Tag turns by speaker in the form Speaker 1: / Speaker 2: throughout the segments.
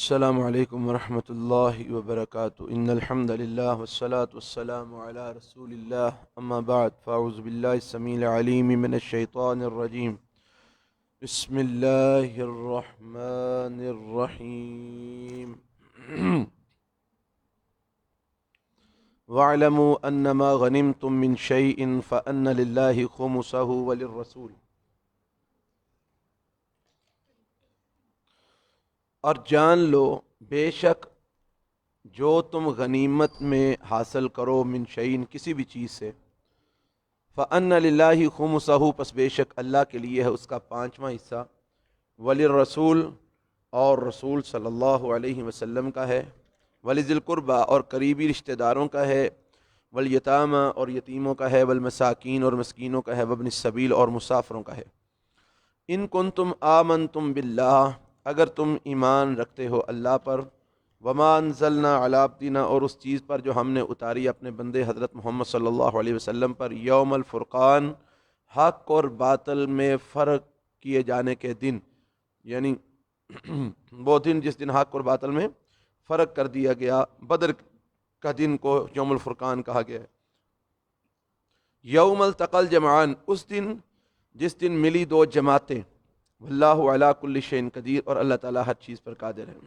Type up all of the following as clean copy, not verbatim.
Speaker 1: السلام علیکم ورحمۃ اللہ وبرکاتہ ان الحمد للہ والصلاة والسلام علی رسول اللہ اما بعد فاعوذ باللہ السمیع العلیم من الشیطان الرجیم بسم اللہ الرحمن الرحیم وَاعْلَمُوا أَنَّمَا غَنِمْتُم مِّن شَيْءٍ فَأَنَّ لِلَّهِ خُمُسَهُ وَلِلرَّسُولِ، اور جان لو بے شک جو تم غنیمت میں حاصل کرو من شعین کسی بھی چیز سے، فَأَنَّ لِلَّهِ خُمُسَهُ پس بے شک اللہ کے لیے ہے اس کا پانچواں حصہ، وَلِلرَّسُولِ اور رسول صلی اللہ علیہ وسلم کا ہے، وَلِذِي الْقُرْبَى اور قریبی رشتہ داروں کا ہے، وَالْيَتَامَى اور یتیموں کا ہے، وَالْمَسَاكِين اور مسکینوں کا ہے، وَابْنِ السَّبِيلِ اور مسافروں کا ہے۔ ان کنتم آمنتم باللہ اگر تم ایمان رکھتے ہو اللہ پر، وما انزلنا علی عبدنا اور اس چیز پر جو ہم نے اتاری اپنے بندے حضرت محمد صلی اللہ علیہ وسلم پر، یوم الفرقان حق اور باطل میں فرق کیے جانے کے دن، یعنی وہ دن جس دن حق اور باطل میں فرق کر دیا گیا، بدر کا دن کو یوم الفرقان کہا گیا ہے۔ یوم التقى الجمعان اس دن جس دن ملی دو جماعتیں، واللہ علی کل شیء قدیر اور اللہ تعالیٰ ہر چیز پر قادر ہے۔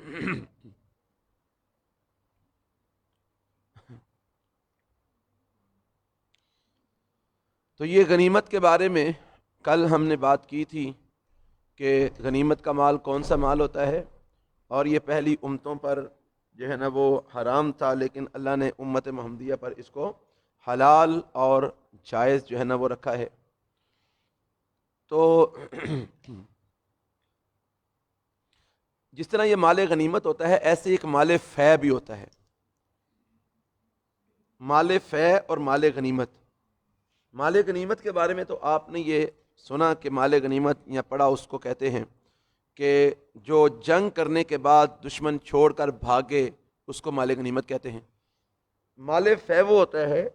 Speaker 1: تو یہ غنیمت کے بارے میں کل ہم نے بات کی تھی کہ غنیمت کا مال کون سا مال ہوتا ہے، اور یہ پہلی امتوں پر جو ہے نا وہ حرام تھا، لیکن اللہ نے امت محمدیہ پر اس کو حلال اور جائز جو ہے نا وہ رکھا ہے۔ تو جس طرح یہ مال غنیمت ہوتا ہے، ایسے ایک مال فے بھی ہوتا ہے۔ مال فے اور مال غنیمت، مال غنیمت کے بارے میں تو آپ نے یہ سنا کہ مال غنیمت یا پڑھا اس کو کہتے ہیں کہ جو جنگ کرنے کے بعد دشمن چھوڑ کر بھاگے اس کو مال غنیمت کہتے ہیں۔ مال فے وہ ہوتا ہے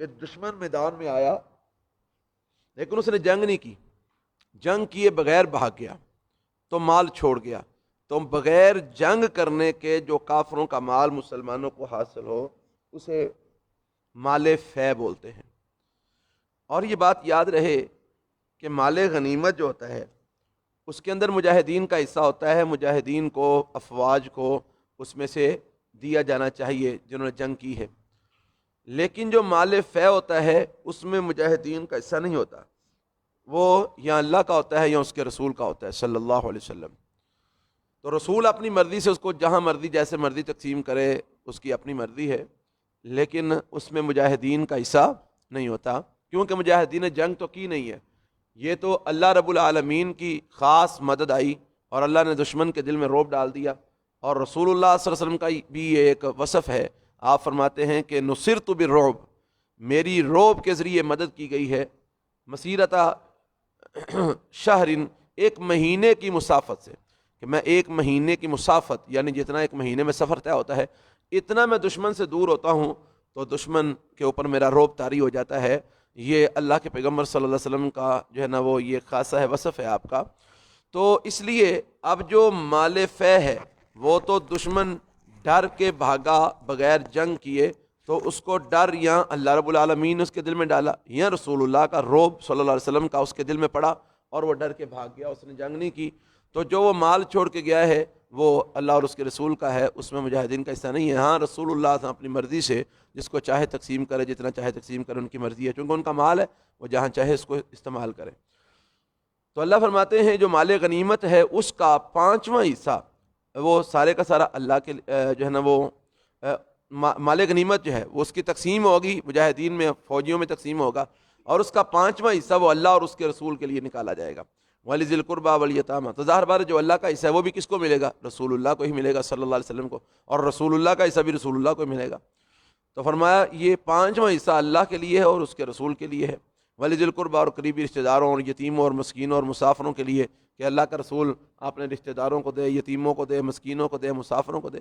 Speaker 1: کہ دشمن میدان میں آیا لیکن اس نے جنگ نہیں کی، جنگ کیے بغیر بھاگ گیا تو مال چھوڑ گیا، تو بغیر جنگ کرنے کے جو کافروں کا مال مسلمانوں کو حاصل ہو اسے مال فے بولتے ہیں۔ اور یہ بات یاد رہے کہ مال غنیمت جو ہوتا ہے اس کے اندر مجاہدین کا حصہ ہوتا ہے، مجاہدین کو، افواج کو اس میں سے دیا جانا چاہیے جنہوں نے جنگ کی ہے، لیکن جو مال فے ہوتا ہے اس میں مجاہدین کا حصہ نہیں ہوتا، وہ یا اللہ کا ہوتا ہے یا اس کے رسول کا ہوتا ہے صلی اللہ علیہ وسلم۔ تو رسول اپنی مرضی سے اس کو جہاں مرضی جیسے مرضی تقسیم کرے، اس کی اپنی مرضی ہے، لیکن اس میں مجاہدین کا حصہ نہیں ہوتا، کیونکہ مجاہدین نے جنگ تو کی نہیں ہے، یہ تو اللہ رب العالمین کی خاص مدد آئی اور اللہ نے دشمن کے دل میں رعب ڈال دیا۔ اور رسول اللہ صلی اللہ علیہ وسلم کا بھی یہ ایک وصف ہے، آپ فرماتے ہیں کہ نصرت بالرعب، میری رعب کے ذریعے مدد کی گئی ہے، مسیرتہ شہر، ایک مہینے کی مسافت سے، کہ میں ایک مہینے کی مسافت یعنی جتنا ایک مہینے میں سفر طے ہوتا ہے اتنا میں دشمن سے دور ہوتا ہوں تو دشمن کے اوپر میرا رعب طاری ہو جاتا ہے۔ یہ اللہ کے پیغمبر صلی اللہ علیہ وسلم کا جو ہے نا وہ یہ خاصہ ہے، وصف ہے آپ کا۔ تو اس لیے اب جو مال فے ہے وہ تو دشمن ڈر کے بھاگا بغیر جنگ کیے تو اس کو ڈر یا اللہ رب العالمین نے اس کے دل میں ڈالا یا رسول اللہ کا رعب صلی اللہ علیہ وسلم کا اس کے دل میں پڑا اور وہ ڈر کے بھاگ گیا، اس نے جنگ نہیں کی۔ تو جو وہ مال چھوڑ کے گیا ہے وہ اللہ اور اس کے رسول کا ہے، اس میں مجاہدین کا حصہ نہیں ہے۔ ہاں رسول اللہ اپنی مرضی سے جس کو چاہے تقسیم کرے، جتنا چاہے تقسیم کرے، ان کی مرضی ہے، چونکہ ان کا مال ہے، وہ جہاں چاہے اس کو استعمال کرے۔ تو اللہ فرماتے ہیں جو مال غنیمت ہے اس کا پانچواں حصہ وہ سارے کا سارا اللہ کے جو ہے نا وہ مال غنیمت جو ہے وہ اس کی تقسیم ہوگی، مجاہدین میں فوجیوں میں تقسیم ہوگا، اور اس کا پانچواں حصہ وہ اللہ اور اس کے رسول کے لیے نکالا جائے گا۔ وَلِذِي الْقُرْبَى وَالْيَتَامَى، تو ظاہر بات ہے جو اللہ کا حصہ ہے وہ بھی کس کو ملے گا؟ رسول اللہ کو ہی ملے گا صلی اللہ علیہ وسلم کو، اور رسول اللہ کا حصہ بھی رسول اللہ کو ملے گا۔ تو فرمایا یہ پانچواں حصہ اللہ کے لیے ہے اور اس کے رسول کے لیے ہے۔ وَلِذِي الْقُرْبَى اور قریبی رشتہ داروں اور یتیموں اور مسکینوں اور مسافروں کے لیے، کہ اللہ کا رسول اپنے رشتہ داروں کو دے، یتیموں کو دے، مسکینوں کو دے، مسافروں کو دے۔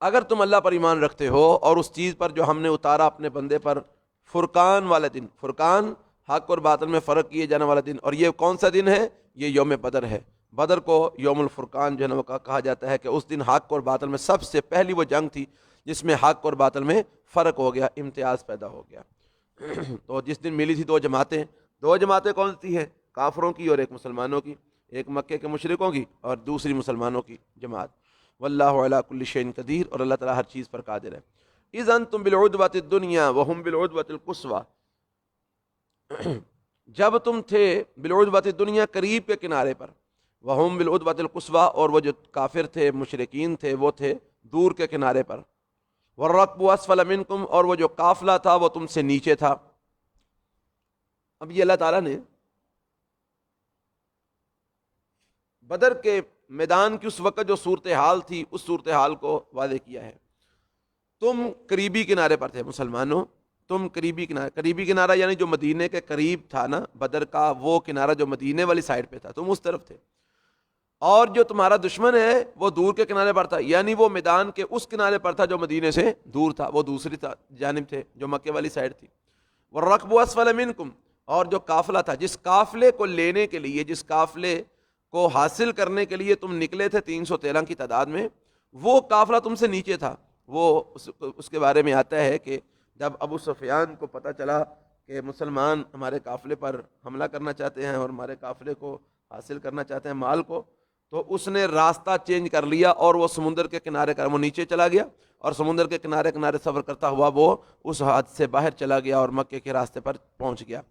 Speaker 1: اگر تم اللہ پر ایمان رکھتے ہو اور اس چیز پر جو ہم نے اتارا اپنے بندے پر، فرقان والے دن، فرقان حق اور باطل میں فرق کیے جانے والا دن، اور یہ کون سا دن ہے؟ یہ یوم بدر ہے۔ بدر کو یوم الفرقان جو ہے نا وہ کہا جاتا ہے کہ اس دن حق اور باطل میں سب سے پہلی وہ جنگ تھی جس میں حق اور باطل میں فرق ہو گیا، امتیاز پیدا ہو گیا۔ تو جس دن ملی تھی دو جماعتیں کون سی ہیں؟ کافروں کی اور ایک مسلمانوں کی، ایک مکے کے مشرکوں کی اور دوسری مسلمانوں کی جماعت۔ واللہ علی کل شیء قدیر، اور اللہ تعالیٰ ہر چیز پر قادر ہے۔ اذ انتم بالعدوۃ الدنیا وهم بالعدوۃ القصویٰ، جب تم تھے بالعدوۃ الدنیا قریب کے کنارے پر، وهم بالعدوۃ القصویٰ اور وہ جو کافر تھے مشرکین تھے وہ تھے دور کے کنارے پر، والرکب اسفل منکم اور وہ جو قافلہ تھا وہ تم سے نیچے تھا۔ اب یہ اللہ تعالیٰ نے بدر کے میدان کی اس وقت جو صورتحال تھی اس صورتحال کو واضح کیا ہے۔ تم قریبی کنارے پر تھے مسلمانوں، تم قریبی کنارہ یعنی جو مدینے کے قریب تھا نا، بدر کا وہ کنارہ جو مدینے والی سائڈ پہ تھا، تم اس طرف تھے، اور جو تمہارا دشمن ہے وہ دور کے کنارے پر تھا، یعنی وہ میدان کے اس کنارے پر تھا جو مدینے سے دور تھا، وہ دوسری جانب تھے جو مکے والی سائڈ تھی۔ والرکب اسفل منکم، اور جو قافلہ تھا، جس قافلے کو لینے کے لیے، جس قافلے کو حاصل کرنے کے لیے تم نکلے تھے 313 کی تعداد میں، وہ قافلہ تم سے نیچے تھا۔ وہ اس کے بارے میں آتا ہے کہ جب ابو سفیان کو پتہ چلا کہ مسلمان ہمارے قافلے پر حملہ کرنا چاہتے ہیں اور ہمارے قافلے کو حاصل کرنا چاہتے ہیں مال کو، تو اس نے راستہ چینج کر لیا اور وہ سمندر کے کنارے کا وہ نیچے چلا گیا، اور سمندر کے کنارے کنارے سفر کرتا ہوا وہ اس حد سے باہر چلا گیا اور مکے کے راستے پر پہنچ گیا۔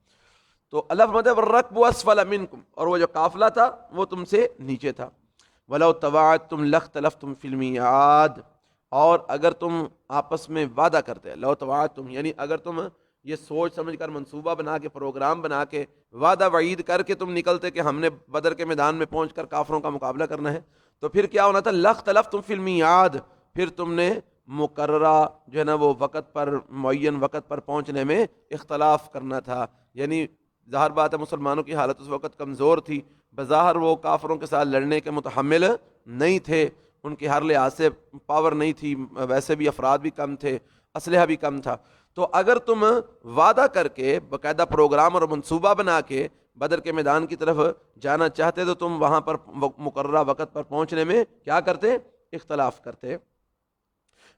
Speaker 1: تو اللہ فرماتا ہے والرکب اسفل منکم، اور وہ جو قافلہ تھا وہ تم سے نیچے تھا۔ ولو تواعدتم لاختلفتم فی المیعاد، اور اگر تم آپس میں وعدہ کرتے، لو تواعدتم یعنی اگر تم یہ سوچ سمجھ کر منصوبہ بنا کے پروگرام بنا کے وعدہ وعید کر کے تم نکلتے کہ ہم نے بدر کے میدان میں پہنچ کر کافروں کا مقابلہ کرنا ہے، تو پھر کیا ہونا تھا؟ لاختلفتم فی المیعاد، پھر تم نے مقررہ جو ہے نا وہ وقت پر، معین وقت پر پہنچنے میں اختلاف کرنا تھا۔ یعنی ظاہر بات ہے مسلمانوں کی حالت اس وقت کمزور تھی، بظاہر وہ کافروں کے ساتھ لڑنے کے متحمل نہیں تھے، ان کی ہر لحاظ سے پاور نہیں تھی، ویسے بھی افراد بھی کم تھے، اسلحہ بھی کم تھا۔ تو اگر تم وعدہ کر کے باقاعدہ پروگرام اور منصوبہ بنا کے بدر کے میدان کی طرف جانا چاہتے تو تم وہاں پر مقررہ وقت پر پہنچنے میں کیا کرتے؟ اختلاف کرتے۔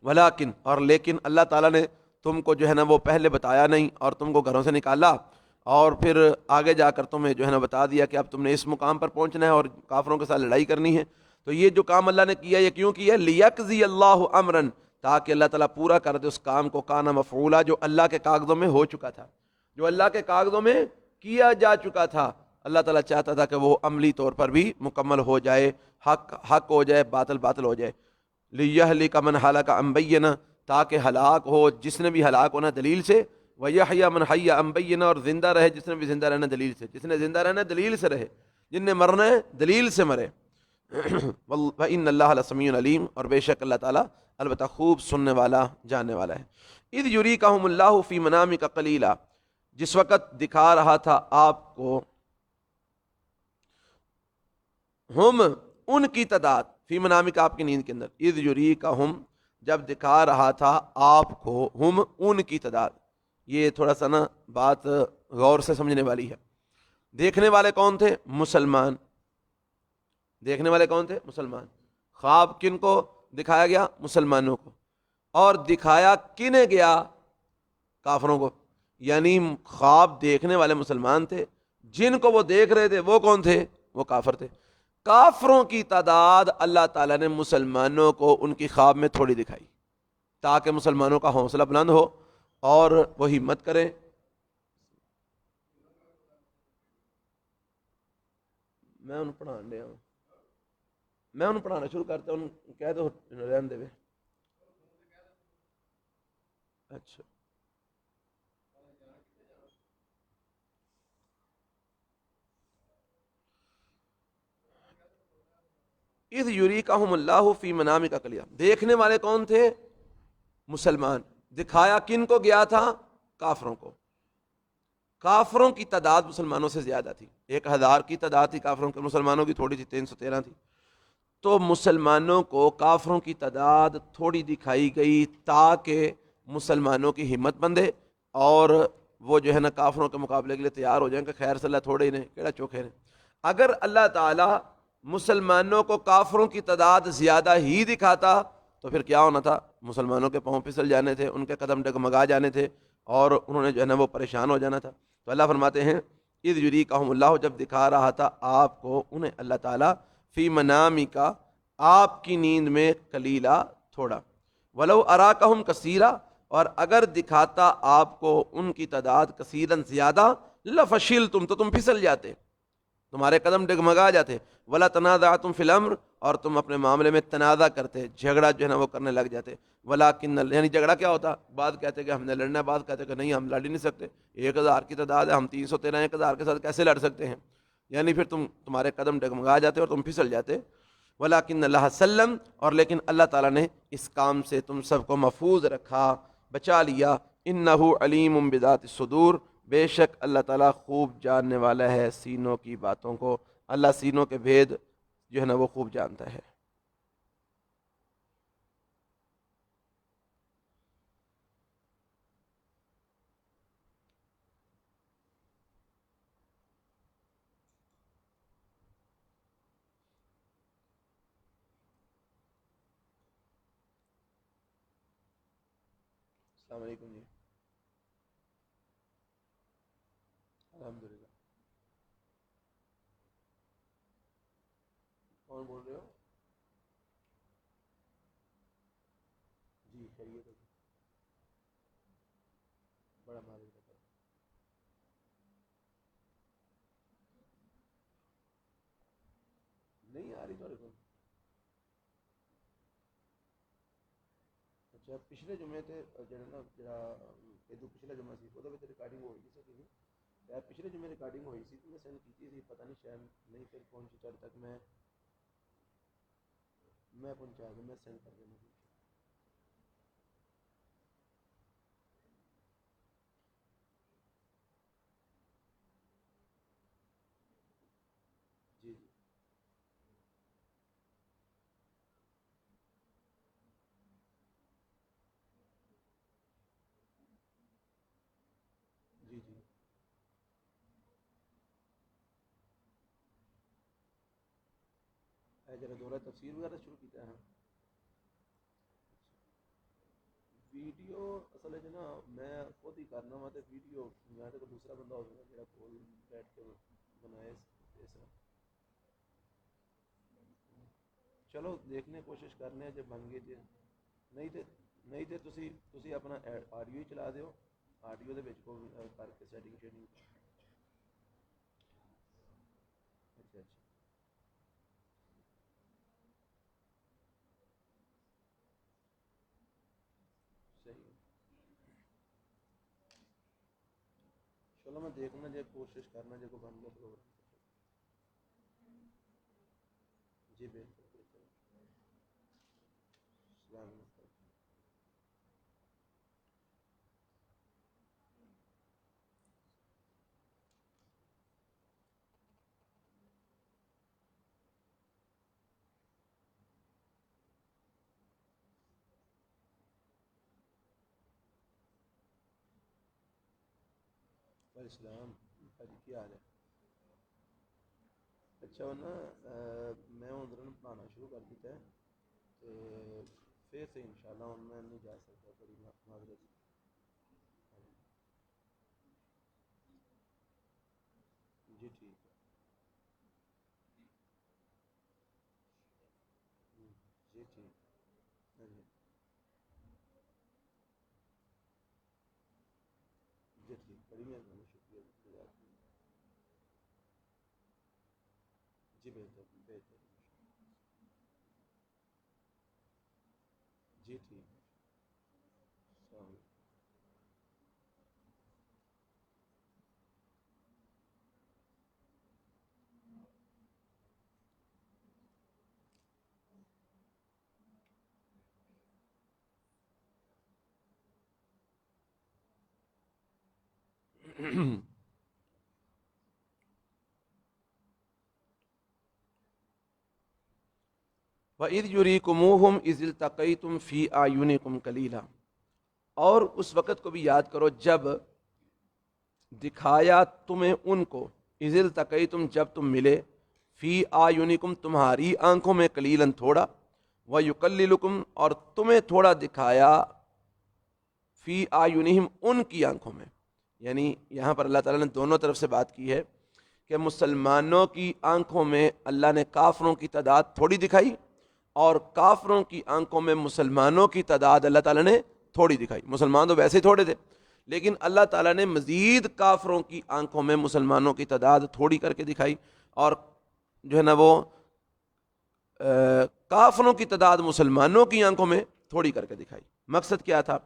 Speaker 1: ولیکن، اور لیکن اللہ تعالیٰ نے تم کو جو ہے نا وہ پہلے بتایا نہیں اور تم کو گھروں سے نکالا، اور پھر آگے جا کر تمہیں جو ہے نا بتا دیا کہ اب تم نے اس مقام پر پہنچنا ہے اور کافروں کے ساتھ لڑائی کرنی ہے۔ تو یہ جو کام اللہ نے کیا یہ کیوں کیا؟ لیقضی اللہ امرن، تاکہ اللہ تعالیٰ پورا کر دے اس کام کو، کانا مفعولا، جو اللہ کے کاغذوں میں ہو چکا تھا، جو اللہ کے کاغذوں میں کیا جا چکا تھا، اللہ تعالیٰ چاہتا تھا کہ وہ عملی طور پر بھی مکمل ہو جائے، حق حق ہو جائے، باطل باطل ہو جائے۔ لیہلک من ہلک عن بینہ، تاکہ ہلاک ہو جس نے بھی ہلاک ہونا دلیل سے، ویحیی من حی عن بینہ، اور زندہ رہے جس نے بھی زندہ رہنا دلیل سے، جس نے زندہ رہنا دلیل سے رہے، جن نے مرنا ہے دلیل سے مرے۔ وَإِنَّ اللَّهَ لَسَمِيعٌ عَلِيمٌ، اور بے شک اللہ تعالیٰ البتہ خوب سننے والا جاننے والا ہے۔ اذ یریکہم اللہ فی منامک قلیلا، جس وقت دکھا رہا تھا آپ کو ہم ان کی تعداد، فی منامک آپ کی نیند کے اندر، اذ یریکہم جب دکھا رہا تھا آپ کو ہم ان کی تعداد۔ یہ تھوڑا سا نا بات غور سے سمجھنے والی ہے۔ دیکھنے والے کون تھے؟ مسلمان۔ دیکھنے والے کون تھے؟ مسلمان۔ خواب کن کو دکھایا گیا؟ مسلمانوں کو۔ اور دکھایا کنے گیا؟ کافروں کو۔ یعنی خواب دیکھنے والے مسلمان تھے، جن کو وہ دیکھ رہے تھے وہ کون تھے؟ وہ کافر تھے۔ کافروں کی تعداد اللہ تعالیٰ نے مسلمانوں کو ان کی خواب میں تھوڑی دکھائی، تاکہ مسلمانوں کا حوصلہ بلند ہو اور وہ ہمت کریں۔ میں انہوں پڑھان دیا ہوں، میں انہوں پڑھانا شروع کرتا ہوں، کہہ دو رہن دے۔ اچھا، اذ یریکہم اللہ فی منامک قلیلا، دیکھنے والے کون تھے؟ مسلمان۔ دکھایا کن کو گیا تھا؟ کافروں کو۔ کافروں کی تعداد مسلمانوں سے زیادہ تھی، 1000 کی تعداد تھی کافروں کی، مسلمانوں کی تھوڑی تھی، 313 تھی۔ تو مسلمانوں کو کافروں کی تعداد تھوڑی دکھائی گئی تاکہ مسلمانوں کی ہمت بندے اور وہ جو ہے نا کافروں کے مقابلے کے لیے تیار ہو جائیں کہ خیر صلی اللہ تھوڑے ہی نے کیڑا چوکھے نے۔ اگر اللہ تعالیٰ مسلمانوں کو کافروں کی تعداد زیادہ ہی دکھاتا تو پھر کیا ہونا تھا؟ مسلمانوں کے پاؤں پھسل جانے تھے، ان کے قدم ڈگمگا جانے تھے، اور انہوں نے جو ہے نا وہ پریشان ہو جانا تھا۔ تو اللہ فرماتے ہیں اذ یریکہم اللہ، جب دکھا رہا تھا آپ کو انہیں اللہ تعالیٰ، فی منامکا، آپ کی نیند میں، قلیلا، تھوڑا، ولو اراکہم کثیرا، اور اگر دکھاتا آپ کو ان کی تعداد کثیرن زیادہ، لفشلتم، تو تم پھسل جاتے، تمہارے قدم ڈگمگا جاتے، ولا تنازعتم فی الامر، اور تم اپنے معاملے میں تنازع کرتے، جھگڑا جو ہے نا وہ کرنے لگ جاتے، ولیکن، یعنی جھگڑا کیا ہوتا؟ بعض کہتے کہ ہم نے لڑنا ہے، بعض کہتے کہ نہیں ہم لڑ ہی نہیں سکتے، 1000 کی تعداد ہے، ہم 313 1000 کے ساتھ کیسے لڑ سکتے ہیں؟ یعنی پھر تمہارے قدم ڈگمگا جاتے اور تم پھسل جاتے۔ ولیکن اللہ سلم، اور لیکن اللہ تعالیٰ نے اس کام سے تم سب کو محفوظ رکھا، بچا لیا۔ انہ علیم بذات الصدور، بے شک اللہ تعالیٰ خوب جاننے والا ہے سینوں کی باتوں کو، اللہ سینوں کے بھید جو ہے نا وہ خوب جانتا ہے۔ السلام علیکم جی، الحمدللہ۔ کون بول رہے ہو؟ جی خیریت ہے، بڑا مالک ہے۔ نہیں آ رہی تمہارے کو؟ اچھا پچھلے جمعے تے جڑا نا جڑا یہ پچھلا جمعہ سی وہ ریکارڈنگ ہوئی سی سکی یار، پچھلے جمعے ریکارڈنگ ہوئی سی تو میں سینڈ کی تھی، پتہ نہیں شاید نہیں پھر پہنچی تب تک، میں پہنچا دوں، میں سینڈ کر دینا۔ جی جی جی جی، ذرا دورہ تفسیر وغیرہ شروع کیتا ہے؟ ویڈیو اصل ہے نا میں خود ہی کرنا وا، تے ویڈیو میں تو کوئی دوسرا بندہ ہو سکتا جڑا کول بیٹھ کے بنائے اس طرح۔ چلو دیکھنے کوشش کرنے ہیں، جب بن گئی جی، نہیں تے تسی اپنا آڈیو ہی چلا دیو، آڈیو دے وچ کو کر کے سیٹنگ شیٹنگ۔ اچھا اچھا، صحیح ہے، چلو میں دیکھنا جے، کوشش کرنا جے کو بن گیا پروگرام۔ جی بہتر بہتر، السلام علیکم۔ السلام حاجی، کیا حال ہے؟ اچھا وہ نا میں ادھر پڑھانا شروع کر دیتا ہے، تو پھر سے انشاءاللہ ہوں میں نہیں جا سکتا، بڑی معذرت۔ جی ٹھیک ہے، جی ٹھیک، ہاں جی، جی ٹھیک، بڑی مہربانی، شکریہ جزاک اللہ۔ جی بہتر بہتر، جی ٹھیک ہے، السلام علیکم۔ وَإِذْ يُرِيكُمُوهُمْ إِذِ الْتَقَيْتُمْ فِي أَعْيُنِكُمْ قَلِيلًا، اور اس وقت کو بھی یاد کرو جب دکھایا تمہیں ان کو، اذ التقیتم، جب تم ملے، فی آیونکم تمہاری آنکھوں میں، قلیلاً تھوڑا، ویقللکم اور تمہیں تھوڑا دکھایا، فی آیونہم ان کی آنکھوں میں. یعنی یہاں پر اللہ تعالیٰ نے دونوں طرف سے بات کی ہے کہ مسلمانوں کی آنکھوں میں اللہ نے کافروں کی تعداد تھوڑی دکھائی، اور کافروں کی آنکھوں میں مسلمانوں کی تعداد اللہ تعالیٰ نے تھوڑی دکھائی. مسلمان تو ویسے ہی تھوڑے تھے، لیکن اللہ تعالیٰ نے مزید کافروں کی آنکھوں میں مسلمانوں کی تعداد تھوڑی کر کے دکھائی، اور جو ہے نا وہ کافروں کی تعداد مسلمانوں کی آنکھوں میں تھوڑی کر کے دکھائی. مقصد کیا تھا؟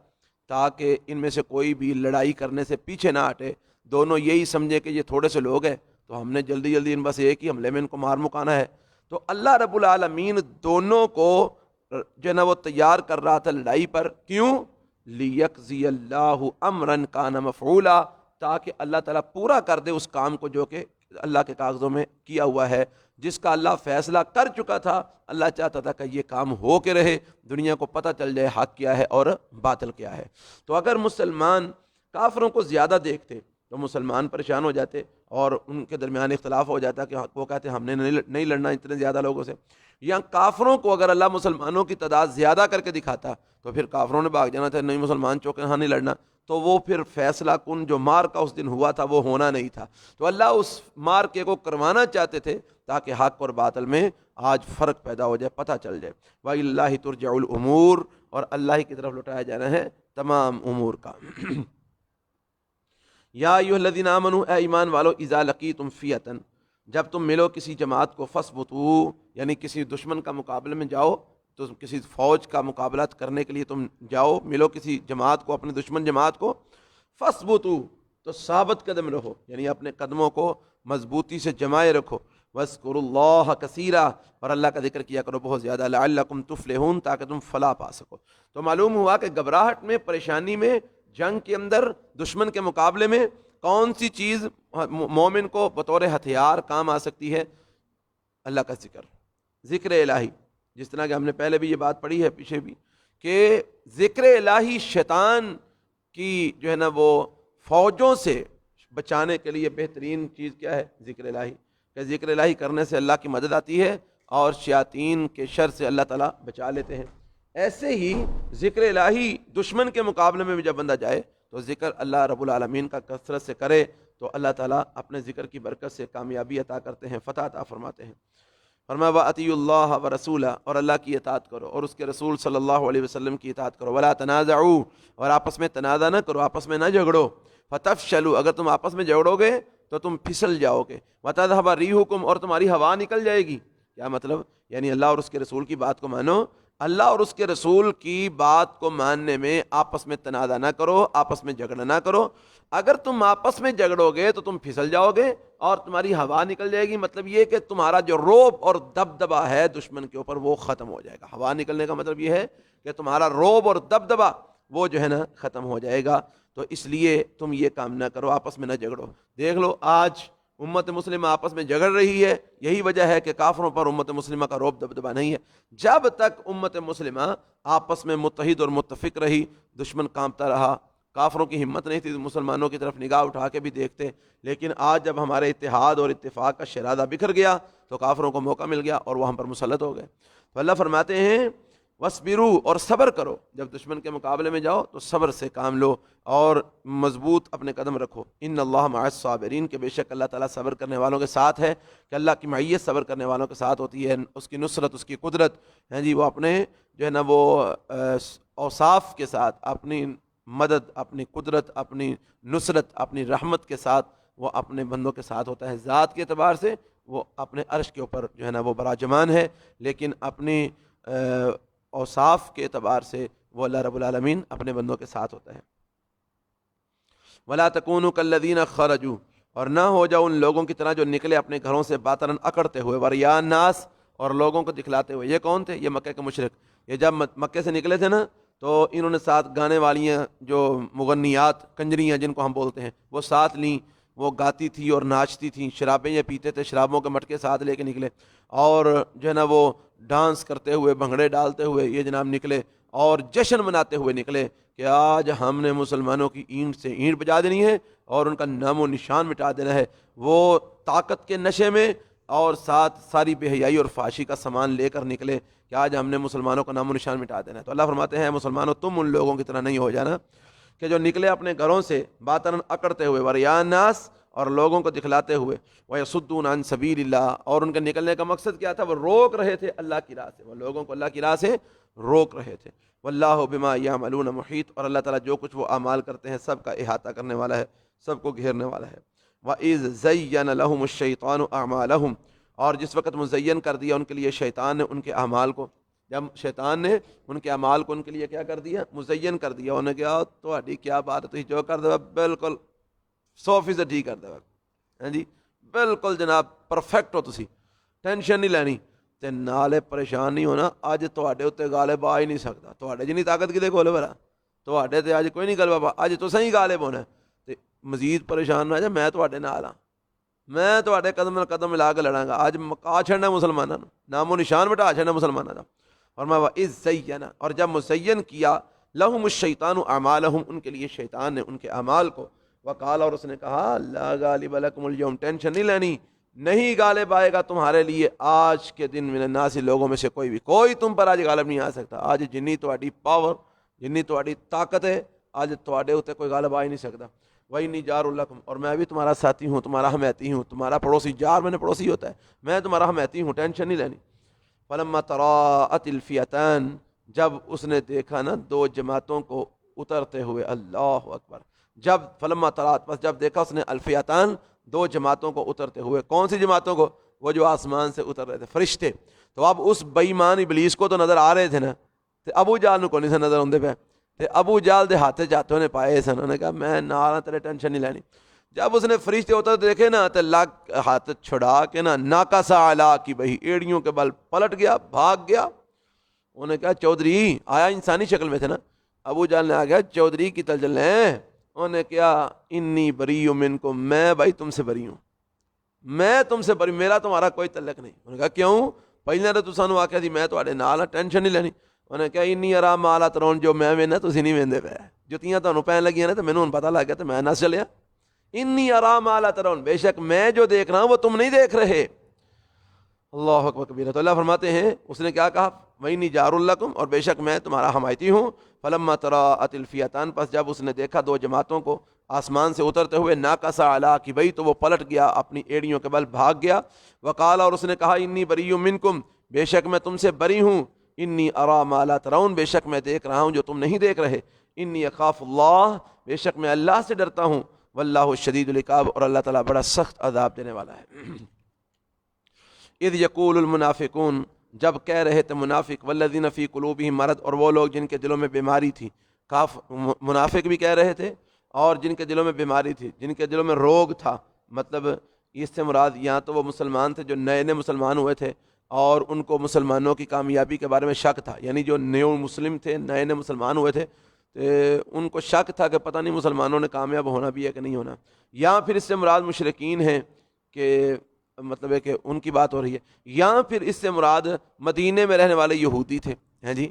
Speaker 1: تاکہ ان میں سے کوئی بھی لڑائی کرنے سے پیچھے نہ ہٹے، دونوں یہی سمجھے کہ یہ تھوڑے سے لوگ ہیں تو ہم نے جلدی جلدی ان بس ایک ہی حملے میں ان کو مار مکانا ہے. تو اللہ رب العالمین دونوں کو جو ہے نا وہ تیار کر رہا تھا لڑائی پر. کیوں؟ لیقضی اللہ امرا کان مفعولا، تاکہ اللہ تعالیٰ پورا کر دے اس کام کو جو کہ اللہ کے کاغذوں میں کیا ہوا ہے، جس کا اللہ فیصلہ کر چکا تھا. اللہ چاہتا تھا کہ یہ کام ہو کے رہے، دنیا کو پتہ چل جائے حق کیا ہے اور باطل کیا ہے. تو اگر مسلمان کافروں کو زیادہ دیکھتے تو مسلمان پریشان ہو جاتے اور ان کے درمیان اختلاف ہو جاتا کہ وہ کہتے ہم نے نہیں لڑنا اتنے زیادہ لوگوں سے. یا کافروں کو اگر اللہ مسلمانوں کی تعداد زیادہ کر کے دکھاتا تو پھر کافروں نے بھاگ جانا تھا، نہیں مسلمان چوکے ہاں نہیں لڑنا، تو وہ پھر فیصلہ کن جو مار کا اس دن ہوا تھا وہ ہونا نہیں تھا. تو اللہ اس مار کے کو کروانا چاہتے تھے تاکہ حق اور باطل میں آج فرق پیدا ہو جائے، پتہ چل جائے. وَإِلَّهِ تُرْجَعُ الْأُمُورِ، اور اللہ ہی کی طرف لوٹایا جانا ہے تمام امور کا. یا ایھا الذین آمنوا، اے ایمان والو، اذا لقیتم فئۃ، جب تم ملو کسی جماعت کو، فثبتوا یعنی کسی دشمن کا مقابلے میں جاؤ، تو کسی فوج کا مقابلہ کرنے کے لیے تم جاؤ، ملو کسی جماعت کو، اپنے دشمن جماعت کو، فثبتوا تو ثابت قدم رہو، یعنی اپنے قدموں کو مضبوطی سے جمائے رکھو. واذکروا اللہ کثیرا، اور اللہ کا ذکر کیا کرو بہت زیادہ، لعلکم تفلحون تاکہ تم فلاح پا سکو. تو معلوم ہوا کہ گھبراہٹ میں، پریشانی میں، جنگ کے اندر دشمن کے مقابلے میں کون سی چیز مومن کو بطور ہتھیار کام آ سکتی ہے؟ اللہ کا ذکر، ذکر الہی. جس طرح کہ ہم نے پہلے بھی یہ بات پڑھی ہے پیچھے بھی کہ ذکر الہی شیطان کی جو ہے نا وہ فوجوں سے بچانے کے لیے بہترین چیز کیا ہے؟ ذکر الہی. کہ ذکر الہی کرنے سے اللہ کی مدد آتی ہے اور شیاطین کے شر سے اللہ تعالیٰ بچا لیتے ہیں. ایسے ہی ذکر الہی دشمن کے مقابلے میں بھی جب بندہ جائے تو ذکر اللہ رب العالمین کا کثرت سے کرے تو اللہ تعالیٰ اپنے ذکر کی برکت سے کامیابی عطا کرتے ہیں، فتح عطا فرماتے ہیں. فرمایا وَأَطِیعُوا اللَّهَ وَرَسُولَهُ، اور اللہ کی اطاعت کرو اور اس کے رسول صلی اللہ علیہ وسلم کی اطاعت کرو. وَلَا تَنَازَعُوا، اور آپس میں تنازع نہ کرو، آپس میں نہ جھگڑو. فَتَفْشَلُوا، اگر تم آپس میں جھگڑو گے تو تم پھسل جاؤ گے. وَتَذْهَبَ رِیحُکُم، اور تمہاری ہوا نکل جائے گی. کیا مطلب؟ یعنی اللہ اور اس کے رسول کی بات کو مانو. اللہ اور اس کے رسول کی بات کو ماننے میں آپس میں تنازع نہ کرو، آپس میں جھگڑا نہ کرو. اگر تم آپس میں جھگڑو گے تو تم پھسل جاؤ گے اور تمہاری ہوا نکل جائے گی. مطلب یہ کہ تمہارا جو روب اور دبدبا ہے دشمن کے اوپر وہ ختم ہو جائے گا. ہوا نکلنے کا مطلب یہ ہے کہ تمہارا روب اور دبدبا وہ جو ہے نا ختم ہو جائے گا. تو اس لیے تم یہ کام نہ کرو، آپس میں نہ جھگڑو. دیکھ لو آج امت مسلمہ آپس میں جھگڑ رہی ہے، یہی وجہ ہے کہ کافروں پر امت مسلمہ کا روب دبدبا نہیں ہے. جب تک امت مسلمہ آپس میں متحد اور متفق رہی، دشمن کانپتا رہا، کافروں کی ہمت نہیں تھی مسلمانوں کی طرف نگاہ اٹھا کے بھی دیکھتے. لیکن آج جب ہمارے اتحاد اور اتفاق کا شرادہ بکھر گیا تو کافروں کو موقع مل گیا اور وہ ہم پر مسلط ہو گئے. تو اللہ فرماتے ہیں وَاصْبِرُوا، اور صبر کرو. جب دشمن کے مقابلے میں جاؤ تو صبر سے کام لو اور مضبوط اپنے قدم رکھو. ان اللہ مع الصابرین، کہ بے شک اللہ تعالیٰ صبر کرنے والوں کے ساتھ ہے. کہ اللہ کی معیت صبر کرنے والوں کے ساتھ ہوتی ہے، اس کی نصرت، اس کی قدرت ہے جی. وہ اپنے جو ہے نا وہ اوصاف کے ساتھ، اپنی مدد، اپنی قدرت، اپنی نصرت، اپنی رحمت کے ساتھ وہ اپنے بندوں کے ساتھ ہوتا ہے. ذات کے اعتبار سے وہ اپنے عرش کے اوپر جو ہے نا وہ براجمان ہے، لیکن اپنی اوصاف کے اعتبار سے وہ اللہ رب العالمین اپنے بندوں کے ساتھ ہوتا ہے. وَلَا تَكُونُوا كَالَّذِينَ خَرَجُوا، اور نہ ہو جاؤ ان لوگوں کی طرح جو نکلے اپنے گھروں سے باطراً اکڑتے ہوئے، وَرِيَاءَ النَّاسِ، اور لوگوں کو دکھلاتے ہوئے. یہ کون تھے؟ یہ مکہ کے مشرک. یہ جب مکے سے نکلے تھے نا تو انہوں نے ساتھ گانے والیاں، جو مغنیات، کنجریاں جن کو ہم بولتے ہیں، وہ ساتھ لیں. وہ گاتی تھی اور ناچتی تھیں. شرابیں یہ پیتے تھے، شرابوں کے مٹکے ساتھ لے کے نکلے اور جو ہے نا وہ ڈانس کرتے ہوئے، بھنگڑے ڈالتے ہوئے یہ جناب نکلے اور جشن مناتے ہوئے نکلے کہ آج ہم نے مسلمانوں کی اینٹ سے اینٹ بجا دینی ہے اور ان کا نام و نشان مٹا دینا ہے. وہ طاقت کے نشے میں اور ساتھ ساری بے حیائی اور فحاشی کا سامان لے کر نکلے کہ آج ہم نے مسلمانوں کا نام و نشان مٹا دینا ہے، تو اللہ فرماتے ہیں مسلمانوں تم ان لوگوں کی طرح نہیں ہو جانا کہ جو نکلے اپنے گھروں سے باطن اکڑتے ہوئے وریا الناس، اور لوگوں کو دکھلاتے ہوئے، وَيَصُدُّونَ عَن سَبِيلِ اللَّهِ، اور ان کے نکلنے کا مقصد کیا تھا؟ وہ روک رہے تھے اللہ کی راہ سے، وہ لوگوں کو اللہ کی راہ سے روک رہے تھے۔ وَاللَّهُ بِمَا يَعْمَلُونَ مُحِيطٌ، اور اللہ تعالیٰ جو کچھ وہ اعمال کرتے ہیں سب کا احاطہ کرنے والا ہے، سب کو گھیرنے والا ہے۔ وَإِذْ زَيَّنَ لَهُمُ الشَّيْطَانُ أَعْمَالَهُمْ، اور جس وقت مزین کر دیا ان کے لیے شیطان نے ان کے اعمال کو، جب شیطان نے ان کے اعمال کو ان کے لیے کیا کر دیا؟ مزین کر دیا۔ انہوں نے کہا تہاڈی کیا بات ہے، تسی جو کر دو بالکل 100% ٹھیک کر دو، ہاں جی بالکل جناب پرفیکٹ ہو، تسی ٹینشن نہیں لینی تے نالے پریشان نہیں ہونا۔ اج تہاڈے اوتے غالب آ ہی نہیں سکدا، تہاڈے جنی طاقت کدے کول ہے، تہاڈے تے اج کوئی نہیں غلبہ، اج تساں ہی غالب ہونا تے مزید پریشان نہ ہو جائے، میں تہاڈے نال ہاں، میں تہاڈے قدم نال قدم ملا کے لڑاں گا، اج مکا چھڑنا مسلماناں نوں، نام و نشان مٹا چھڑنا مسلماناں دا۔ اور میں وَإِذْ زَيَّنَ، اور جب مزین کیا لَهُمُ الشَّيْطَانُ أَعْمَالَهُمْ، ان کے لیے شیطان نے ان کے اعمال کو، وقال، اور اس نے کہا لا غالب لکم اليوم، ٹینشن نہیں لینی، نہیں غالب آئے گا تمہارے لیے آج کے دن من الناس، لوگوں میں سے کوئی بھی، کوئی تم پر آج غالب نہیں آ سکتا۔ آج جنی تہاڈی پاور، جنی تہاڈی طاقت ہے، آج تہاڈے اوتے کوئی غالب آ ہی نہیں سکتا۔ وَإِنِّي جَارٌ لَكُمْ، اور میں بھی تمہارا ساتھی ہوں، تمہارا حمایتی ہوں، تمہارا پڑوسی، جار میں نے پڑوسی ہوتا ہے، میں تمہارا حمایتی ہوں، ٹینشن نہیں لینی۔ فَلَمَّا تَرَاءَتِ الْفِئَتَانِ، جب اس نے دیکھا نا دو جماعتوں کو اترتے ہوئے، اللہ اکبر، جب فلما ترات، پس جب دیکھا اس نے الفیاتان، دو جماعتوں کو اترتے ہوئے، کون سی جماعتوں کو؟ وہ جو آسمان سے اتر رہے تھے فرشتے۔ تو اب اس بے ایمان ابلیس کو تو نظر آ رہے تھے نا، تے ابو جہل کو نہیں سے نظر آندے پے، تے ابو جہل دے ہاتھ جاتے نے پائے سن، انہوں نے کہا میں نال تیرے ٹینشن نہیں لینی۔ جب اس نے فرشتے اترتے دیکھے نا تے لگ ہاتھ چھڑا کے نا ناکسا علا کی بہی، ایڑیوں کے بل پلٹ گیا، بھاگ گیا۔ انہوں نے کہا چودھری، آیا انسانی شکل میں تھے نا، ابو جہل نے آ گیا چودھری کی تلجل ہے، انہوں نے کیا انی بری منکم، میں بھائی تم سے بری ہوں، میں تم سے بری، میرا تمہارا کوئی تعلق نہیں۔ انہوں نے کہا کیوں؟ پہلے تو سانو آکھیا سی میں تواڈے نال ہاں، ٹینشن نہیں لینی۔ انہوں نے کہا انی ارا ما لا ترون، جو میں وینا تسی نہیں ویندے پے، جتیاں تانوں پین لگیاں نے تے مینوں ہن پتہ لگ گیا تے میں نس چلیا۔ انی ارا ما لا ترون، بے شک میں جو دیکھ رہا ہوں وہ تم نہیں دیکھ رہے۔ اللہ اکبر کبیرہ۔ تو اللہ فرماتے ہیں اس نے کیا کہا؟ وَإِنِّي جَارٌ لَكُمْ، اور بے شک میں تمہارا حمایتی ہوں۔ فَلَمَّا تَرَاءَتِ الْفِئَتَانِ، پس جب اس نے دیکھا دو جماعتوں کو آسمان سے اترتے ہوئے، ناکسا علی عقبیہ، تو وہ پلٹ گیا اپنی ایڑیوں کے بل، بھاگ گیا۔ وقال، اور اس نے کہا انی بری منکم، بے شک میں تم سے بری ہوں۔ انی ارا ما لا ترون، بے شک میں دیکھ رہا ہوں جو تم نہیں دیکھ رہے۔ انی اخاف اللہ، بے شک میں اللہ سے ڈرتا ہوں۔ واللہ شدید العقاب، اور اللہ تعالیٰ بڑا سخت عذاب دینے والا ہے۔ اذ یقول المنافقون، جب کہہ رہے تھے منافق، والذین فی قلوبہم مرض، اور وہ لوگ جن کے دلوں میں بیماری تھی، منافق بھی کہہ رہے تھے، اور جن کے دلوں میں بیماری تھی، جن کے دلوں میں روگ تھا، مطلب اس سے مراد یہاں تو وہ مسلمان تھے جو نئے نئے مسلمان ہوئے تھے، اور ان کو مسلمانوں کی کامیابی کے بارے میں شک تھا، یعنی جو نیو مسلم تھے، نئے نئے مسلمان ہوئے تھے، ان کو شک تھا کہ پتہ نہیں مسلمانوں نے کامیاب ہونا بھی ہے کہ نہیں ہونا، یا پھر اس سے مراد مشرکین ہیں کہ مطلب ہے کہ ان کی بات ہو رہی ہے، یا پھر اس سے مراد مدینے میں رہنے والے یہودی تھے، ہیں جی،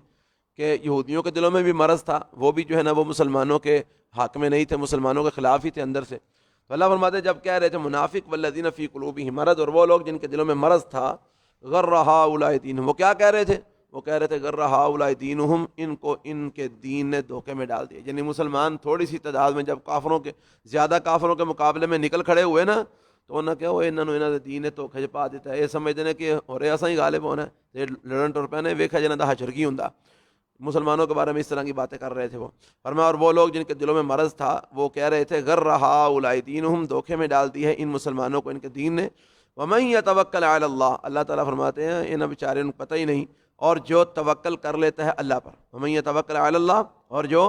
Speaker 1: کہ یہودیوں کے دلوں میں بھی مرض تھا، وہ بھی جو ہے نا وہ مسلمانوں کے حق میں نہیں تھے، مسلمانوں کے خلاف ہی تھے اندر سے۔ تو اللہ فرماتے ہیں جب کہہ رہے تھے منافق، والذین فی قلوبہم مرض، اور وہ لوگ جن کے دلوں میں مرض تھا، غر ہؤلاء دینہم، وہ کیا کہہ رہے تھے؟ وہ کہہ رہے تھے غر ہؤلاء دینہم، ان کو ان کے دین نے دھوکے میں ڈال دیا، یعنی مسلمان تھوڑی سی تعداد میں جب کافروں کے زیادہ کافروں کے مقابلے میں نکل کھڑے ہوئے نا، تو انہوں نے کہا وہ انہوں نے دین نے دھوکے پا دیتا ہے، یہ سمجھتے ہیں کہ ہو رہے اساں ہی غالب ہونا ہے، لڑن ٹر پے نے ویکھا جنہاں دا حشر کی ہوندا، مسلمانوں کے بارے میں اس طرح کی باتیں کر رہے تھے وہ۔ فرمایا اور وہ لوگ جن کے دلوں میں مرض تھا، وہ کہہ رہے تھے غر ہؤلاء دینہم، دھوکے میں ڈال دی ہے ان مسلمانوں کو ان کے دین نے۔ ومن یتوکل علی اللہ، اللہ تعالیٰ فرماتے ہیں انہیں بیچارے کو پتہ ہی نہیں، اور جو توکل کر لیتا ہے اللہ پر، ومن یتوکل علی اللہ، اور جو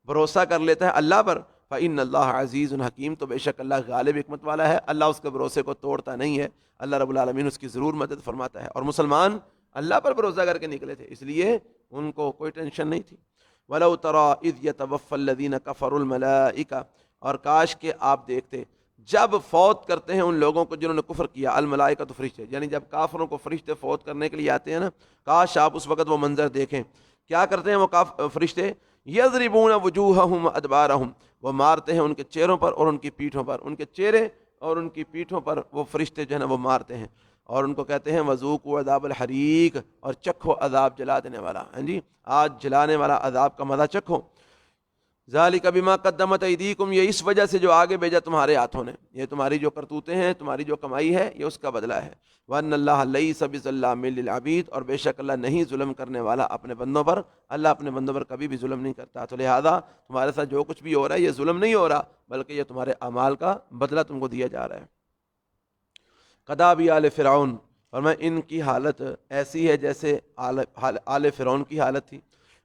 Speaker 1: بھروسہ کر لیتا ہے اللہ پر، فإن اللہ عزیز حکیم، تو بے شک اللہ غالب حکمت والا ہے، اللہ اس کے بھروسے کو توڑتا نہیں ہے، اللہ رب العالمین اس کی ضرور مدد فرماتا ہے۔ اور مسلمان اللہ پر بھروسہ کر کے نکلے تھے، اس لیے ان کو کوئی ٹینشن نہیں تھی۔ وَلَوْ تَرَىٰ إِذْ يَتَوَفَّى الَّذِينَ كَفَرُوا الْمَلَائِكَةَ، اور کاش کہ آپ دیکھتے جب فوت کرتے ہیں ان لوگوں کو جنہوں نے کفر کیا، الملائکہ تو فرشتے، یعنی جب کافروں کو فرشتے فوت کرنے کے لیے آتے ہیں نا، کاش آپ اس وقت وہ منظر دیکھیں، کیا کرتے ہیں وہ فرشتے؟ یضربون وجوہہم ادبارہم، وہ مارتے ہیں ان کے چہروں پر اور ان کی پیٹھوں پر، ان کے چہرے اور ان کی پیٹھوں پر وہ فرشتے جو ہے نا وہ مارتے ہیں۔ اور ان کو کہتے ہیں وذوقوا عذاب الحریق، اور چکھو عذاب جلا دینے والا، ہاں جی آج جلانے والا عذاب کا مزہ چکھو۔ ذالک بما قدمت ایدیکم، یہ اس وجہ سے جو آگے بھیجا تمہارے ہاتھوں نے، یہ تمہاری جو کرتوتیں ہیں، تمہاری جو کمائی ہے، یہ اس کا بدلہ ہے۔ وان اللہ لیس بظلام للعبید، اور بے شک اللہ نہیں ظلم کرنے والا اپنے بندوں پر، اللہ اپنے بندوں پر کبھی بھی ظلم نہیں کرتا۔ تو لہذا تمہارے ساتھ جو کچھ بھی ہو رہا ہے یہ ظلم نہیں ہو رہا، بلکہ یہ تمہارے اعمال کا بدلہ تم کو دیا جا رہا ہے۔ قدابی آل فرعون، اور میں ان کی حالت ایسی ہے جیسے آل فرعون کی حالت تھی،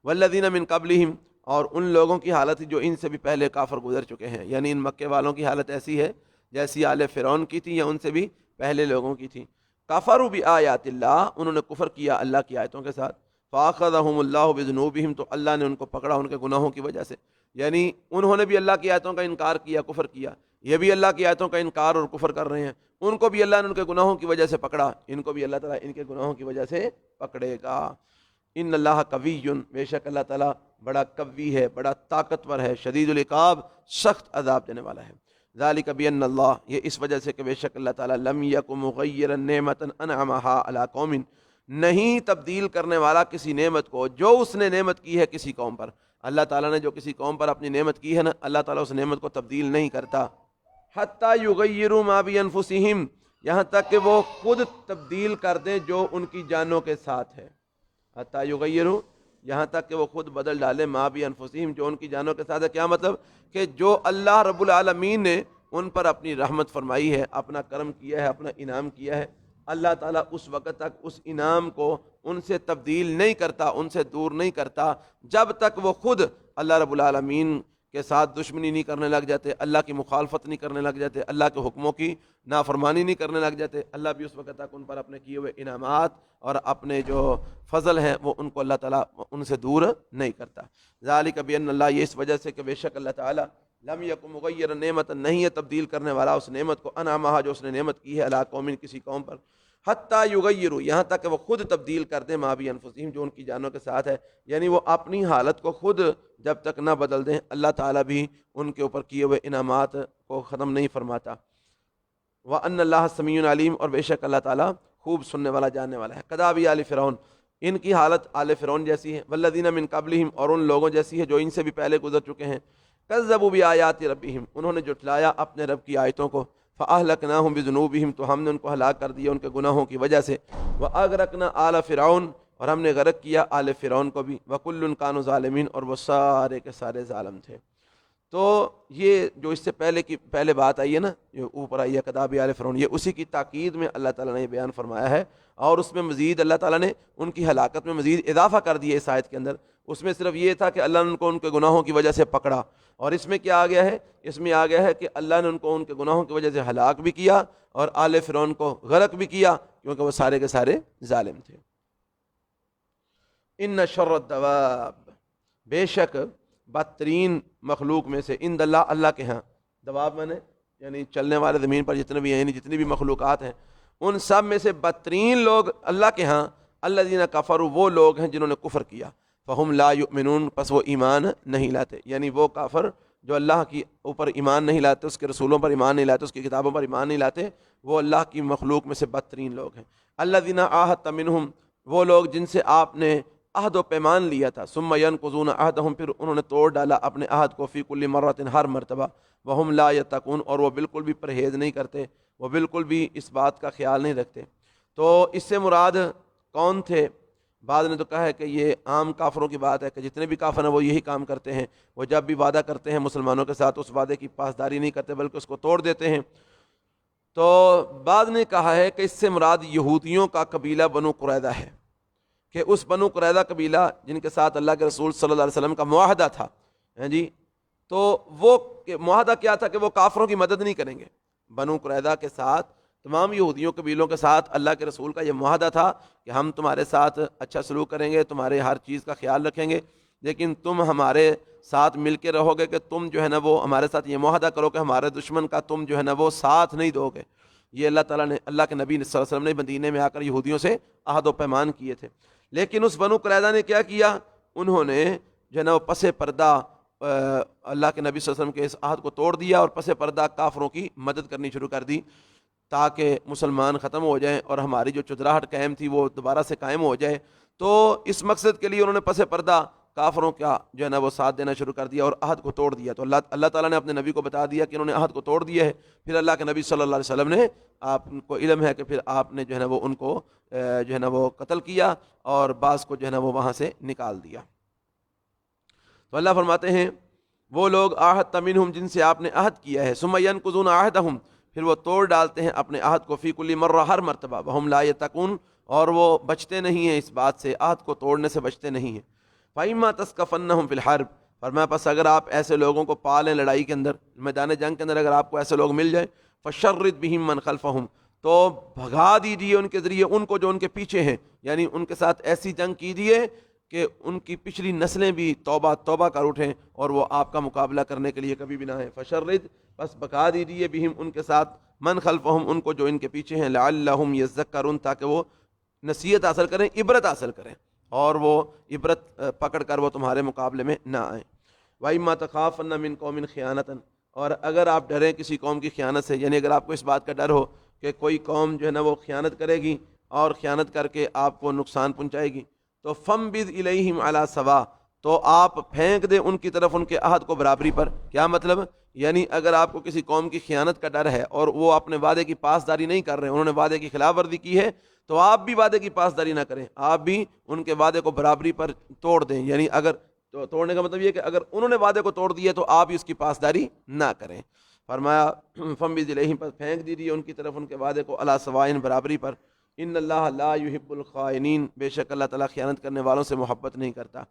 Speaker 1: والذین من قبلہم، اور ان لوگوں کی حالت تھی جو ان سے بھی پہلے کافر گزر چکے ہیں، یعنی ان مکے والوں کی حالت ایسی ہے جیسی آل فرعون کی تھی یا ان سے بھی پہلے لوگوں کی تھی۔ کفروا بآیات اللہ، انہوں نے کفر کیا اللہ کی آیتوں کے ساتھ، فاخذہم اللہ بذنوبہم، تو اللہ نے ان کو پکڑا ان کے گناہوں کی وجہ سے، یعنی انہوں نے بھی اللہ کی آیتوں کا انکار کیا، کفر کیا، یہ بھی اللہ کی آیتوں کا انکار اور کفر کر رہے ہیں، ان کو بھی اللہ نے ان کے گناہوں کی وجہ سے پکڑا، ان کو بھی اللہ تعالیٰ ان کے گناہوں کی وجہ سے پکڑے گا۔ ان اللہ قوی، بے شک اللہ تعالیٰ بڑا قوی ہے، بڑا طاقتور ہے، شدید العقاب، سخت عذاب دینے والا ہے۔ ذالک بان اللہ، یہ اس وجہ سے کہ بے شک اللہ تعالیٰ لم یک مغیرا نعمتا انعمها علی قوم، نہیں تبدیل کرنے والا کسی نعمت کو جو اس نے نعمت کی ہے کسی قوم پر، اللہ تعالیٰ نے جو کسی قوم پر اپنی نعمت کی ہے نا، اللہ تعالیٰ اس نعمت کو تبدیل نہیں کرتا۔ حتی یغیروا ما بانفسہم، یہاں تک کہ وہ خود تبدیل کر دیں جو ان کی جانوں کے ساتھ ہے۔ حتی یغیروا، یہاں تک کہ وہ خود بدل ڈالے، ما بانفسہم، جو ان کی جانوں کے ساتھ ہے۔ کیا مطلب؟ کہ جو اللہ رب العالمین نے ان پر اپنی رحمت فرمائی ہے، اپنا کرم کیا ہے، اپنا انعام کیا ہے، اللہ تعالیٰ اس وقت تک اس انعام کو ان سے تبدیل نہیں کرتا، ان سے دور نہیں کرتا، جب تک وہ خود اللہ رب العالمین کے ساتھ دشمنی نہیں کرنے لگ جاتے، اللہ کی مخالفت نہیں کرنے لگ جاتے، اللہ کے حکموں کی نافرمانی نہیں کرنے لگ جاتے، اللہ بھی اس وقت تک ان پر اپنے کیے ہوئے انعامات اور اپنے جو فضل ہیں وہ ان کو اللہ تعالیٰ ان سے دور نہیں کرتا۔ ذالک بان اللہ، یہ اس وجہ سے کہ بے شک اللہ تعالیٰ لم یک مغیر نعمت، نہیں ہے تبدیل کرنے والا اس نعمت کو، انعامہا، جو اس نے نعمت کی ہے، علی قوم، کسی قوم پر، حتی یغیروا، یہاں تک کہ وہ خود تبدیل کر دیں، ما بانفسہم، جو ان کی جانوں کے ساتھ ہے، یعنی وہ اپنی حالت کو خود جب تک نہ بدل دیں، اللہ تعالیٰ بھی ان کے اوپر کیے ہوئے انعامات کو ختم نہیں فرماتا۔ وَأَنَّ اللَّهَ سَمِيعٌ عَلِيمٌ، اور بے شک اللہ تعالیٰ خوب سننے والا، جاننے والا ہے۔ کدابی آل فرعون، ان کی حالت آل فرعون جیسی ہے، والذین من قبلہم، اور ان لوگوں جیسی ہے جو ان سے بھی پہلے گزر چکے ہیں، کذبوا بآیات ربہم، انہوں نے جھٹلایا اپنے رب کی آیتوں کو، فأہلکناہم بذنوبہم، تو ہم نے ان کو ہلاک کر دیا ان کے گناہوں کی وجہ سے، وأغرقنا آل فرعون، اور ہم نے غرق کیا آل فرعون کو بھی، وکل کانوا ظالمین، اور وہ سارے کے سارے ظالم تھے۔ تو یہ جو اس سے پہلے بات آئی ہے نا، جو اوپر آئی ہے کدابی آل فرعون، یہ اسی کی تاکید میں اللہ تعالیٰ نے یہ بیان فرمایا ہے، اور اس میں مزید اللہ تعالیٰ نے ان کی ہلاکت میں مزید اضافہ کر دیا اس آیت کے اندر۔ اس میں صرف یہ تھا کہ اللہ نے ان کو ان کے گناہوں کی وجہ سے پکڑا، اور اس میں کیا آ گیا ہے؟ اس میں آ گیا ہے کہ اللہ نے ان کو ان کے گناہوں کی وجہ سے ہلاک بھی کیا اور آل فرعون کو غرق بھی کیا، کیونکہ وہ سارے کے سارے ظالم تھے۔ ان شر الدواب، بے شک بدترین مخلوق میں سے، عند اللہ، اللہ کے ہاں، دواب مانے یعنی چلنے والے زمین پر جتنے بھی ہیں، یعنی جتنی بھی مخلوقات ہیں، ان سب میں سے بدترین لوگ اللہ کے ہاں الذین کفروا، وہ لوگ ہیں جنہوں نے کفر کیا، فہم لا یؤمنون، پس وہ ایمان نہیں لاتے، یعنی وہ کافر جو اللہ کی اوپر ایمان نہیں لاتے، اس کے رسولوں پر ایمان نہیں لاتے، اس کی کتابوں پر ایمان نہیں لاتے، وہ اللہ کی مخلوق میں سے بدترین لوگ ہیں۔ الذین عاہدت منہم، وہ لوگ جن سے آپ نے عہد و پیمان لیا تھا، ثم ینقضون عہدہم، پھر انہوں نے توڑ ڈالا اپنے عہد کو، فی کل مرۃ، ہر مرتبہ، وہم لا یتقون، اور وہ بالکل بھی پرہیز نہیں کرتے، وہ بالکل بھی اس بات کا خیال نہیں رکھتے۔ تو اس سے مراد کون تھے؟ بعض نے تو کہا ہے کہ یہ عام کافروں کی بات ہے کہ جتنے بھی کافر ہیں وہ یہی کام کرتے ہیں، وہ جب بھی وعدہ کرتے ہیں مسلمانوں کے ساتھ اس وعدے کی پاسداری نہیں کرتے بلکہ اس کو توڑ دیتے ہیں۔ تو بعض نے کہا ہے کہ اس سے مراد یہودیوں کا قبیلہ بنو قریظہ ہے، کہ اس بنو قریظہ قبیلہ جن کے ساتھ اللہ کے رسول صلی اللہ علیہ وسلم کا معاہدہ تھا، جی، تو وہ معاہدہ کیا تھا کہ وہ کافروں کی مدد نہیں کریں گے۔ بنو قریظہ کے ساتھ، تمام یہودیوں قبیلوں کے ساتھ اللہ کے رسول کا یہ معاہدہ تھا کہ ہم تمہارے ساتھ اچھا سلوک کریں گے، تمہارے ہر چیز کا خیال رکھیں گے، لیکن تم ہمارے ساتھ مل کے رہو گے، کہ تم جو ہے نا وہ ہمارے ساتھ یہ معاہدہ کرو کہ ہمارے دشمن کا تم جو ہے نا وہ ساتھ نہیں دو گے۔ یہ اللہ تعالیٰ نے، اللہ کے نبی صلی اللہ علیہ وسلم نے مدینے میں آ کر یہودیوں سے عہد و پیمان کیے تھے، لیکن اس بنو قریظہ نے کیا کیا؟ انہوں نے جو ہے نا وہ پس پردہ اللہ کے نبی صلی اللہ علیہ وسلم کے اس عہد کو توڑ دیا اور پس پردہ کافروں کی مدد کرنی شروع کر دی۔ تاکہ مسلمان ختم ہو جائیں اور ہماری جو چدراہٹ قائم تھی وہ دوبارہ سے قائم ہو جائے. تو اس مقصد کے لیے انہوں نے پس پردہ کافروں کا جو ہے نا وہ ساتھ دینا شروع کر دیا اور عہد کو توڑ دیا. تو اللہ تعالیٰ نے اپنے نبی کو بتا دیا کہ انہوں نے عہد کو توڑ دیا ہے. پھر اللہ کے نبی صلی اللہ علیہ وسلم نے، آپ کو علم ہے کہ پھر آپ نے جو ہے نا وہ ان کو جو ہے نا وہ قتل کیا اور بعض کو جو ہے نا وہ وہاں سے نکال دیا. تو اللہ فرماتے ہیں وہ لوگ عہد منہم جن سے آپ نے عہد کیا ہے، ثم ینقضون عہدہم پھر وہ توڑ ڈالتے ہیں اپنے عہد کو، فی کل مرہ ہر مرتبہ، وہم لا یتقون اور وہ بچتے نہیں ہیں اس بات سے، عہد کو توڑنے سے بچتے نہیں ہیں. فَإِمَّا تَثْقَفَنَّهُمْ فِي الْحَرْبِ فرمایا پس اگر آپ ایسے لوگوں کو پالیں لڑائی کے اندر، میدان جنگ کے اندر اگر آپ کو ایسے لوگ مل جائیں، فَشَرِّدْ بِهِمْ مَنْ خَلْفَهُمْ تو بھگا دیجیے ان کے ذریعے ان کو جو ان کے پیچھے ہیں، یعنی ان کے ساتھ ایسی جنگ کیجیے کہ ان کی پچھلی نسلیں بھی توبہ کر اٹھیں اور وہ آپ کا مقابلہ کرنے کے لیے کبھی بھی نہ آئیں. فشرد بس بھگا دیجیے بہم ان کے ساتھ، من خلفہم ان کو جو ان کے پیچھے ہیں، لعلہم یذکرون تاکہ وہ نصیحت حاصل کریں، عبرت حاصل کریں اور وہ عبرت پکڑ کر وہ تمہارے مقابلے میں نہ آئیں. وَإِمَّا تَخَافَنَّ مِن قَوْمٍ خِيَانَةً اور اگر آپ ڈریں کسی قوم کی خیانت سے، یعنی اگر آپ کو اس بات کا ڈر ہو کہ کوئی قوم جو ہے نا وہ خیانت کرے گی اور خیانت کر کے آپ کو نقصان پہنچائے گی، تو فَانبِذْ إِلَيْهِمْ عَلَى سَوَاءٍ تو آپ پھینک دیں ان کی طرف ان کے عہد کو برابری پر. کیا مطلب؟ یعنی اگر آپ کو کسی قوم کی خیانت کا ڈر ہے اور وہ اپنے وعدے کی پاسداری نہیں کر رہے، انہوں نے وعدے کی خلاف ورزی کی ہے، تو آپ بھی وعدے کی پاسداری نہ کریں، آپ بھی ان کے وعدے کو برابری پر توڑ دیں. یعنی اگر توڑنے کا مطلب یہ کہ اگر انہوں نے وعدے کو توڑ دیا تو آپ بھی اس کی پاسداری نہ کریں. فرمایا فَانبِذْ إِلَيْهِمْ پر پھینک دیجیے ان کی طرف ان کے وعدے کو، عَلَى سَوَاءٍ برابری پر. ان اللہ لا يحب الخائنین بے شک اللہ تعالیٰ خیانت کرنے والوں سے محبت نہیں کرتا.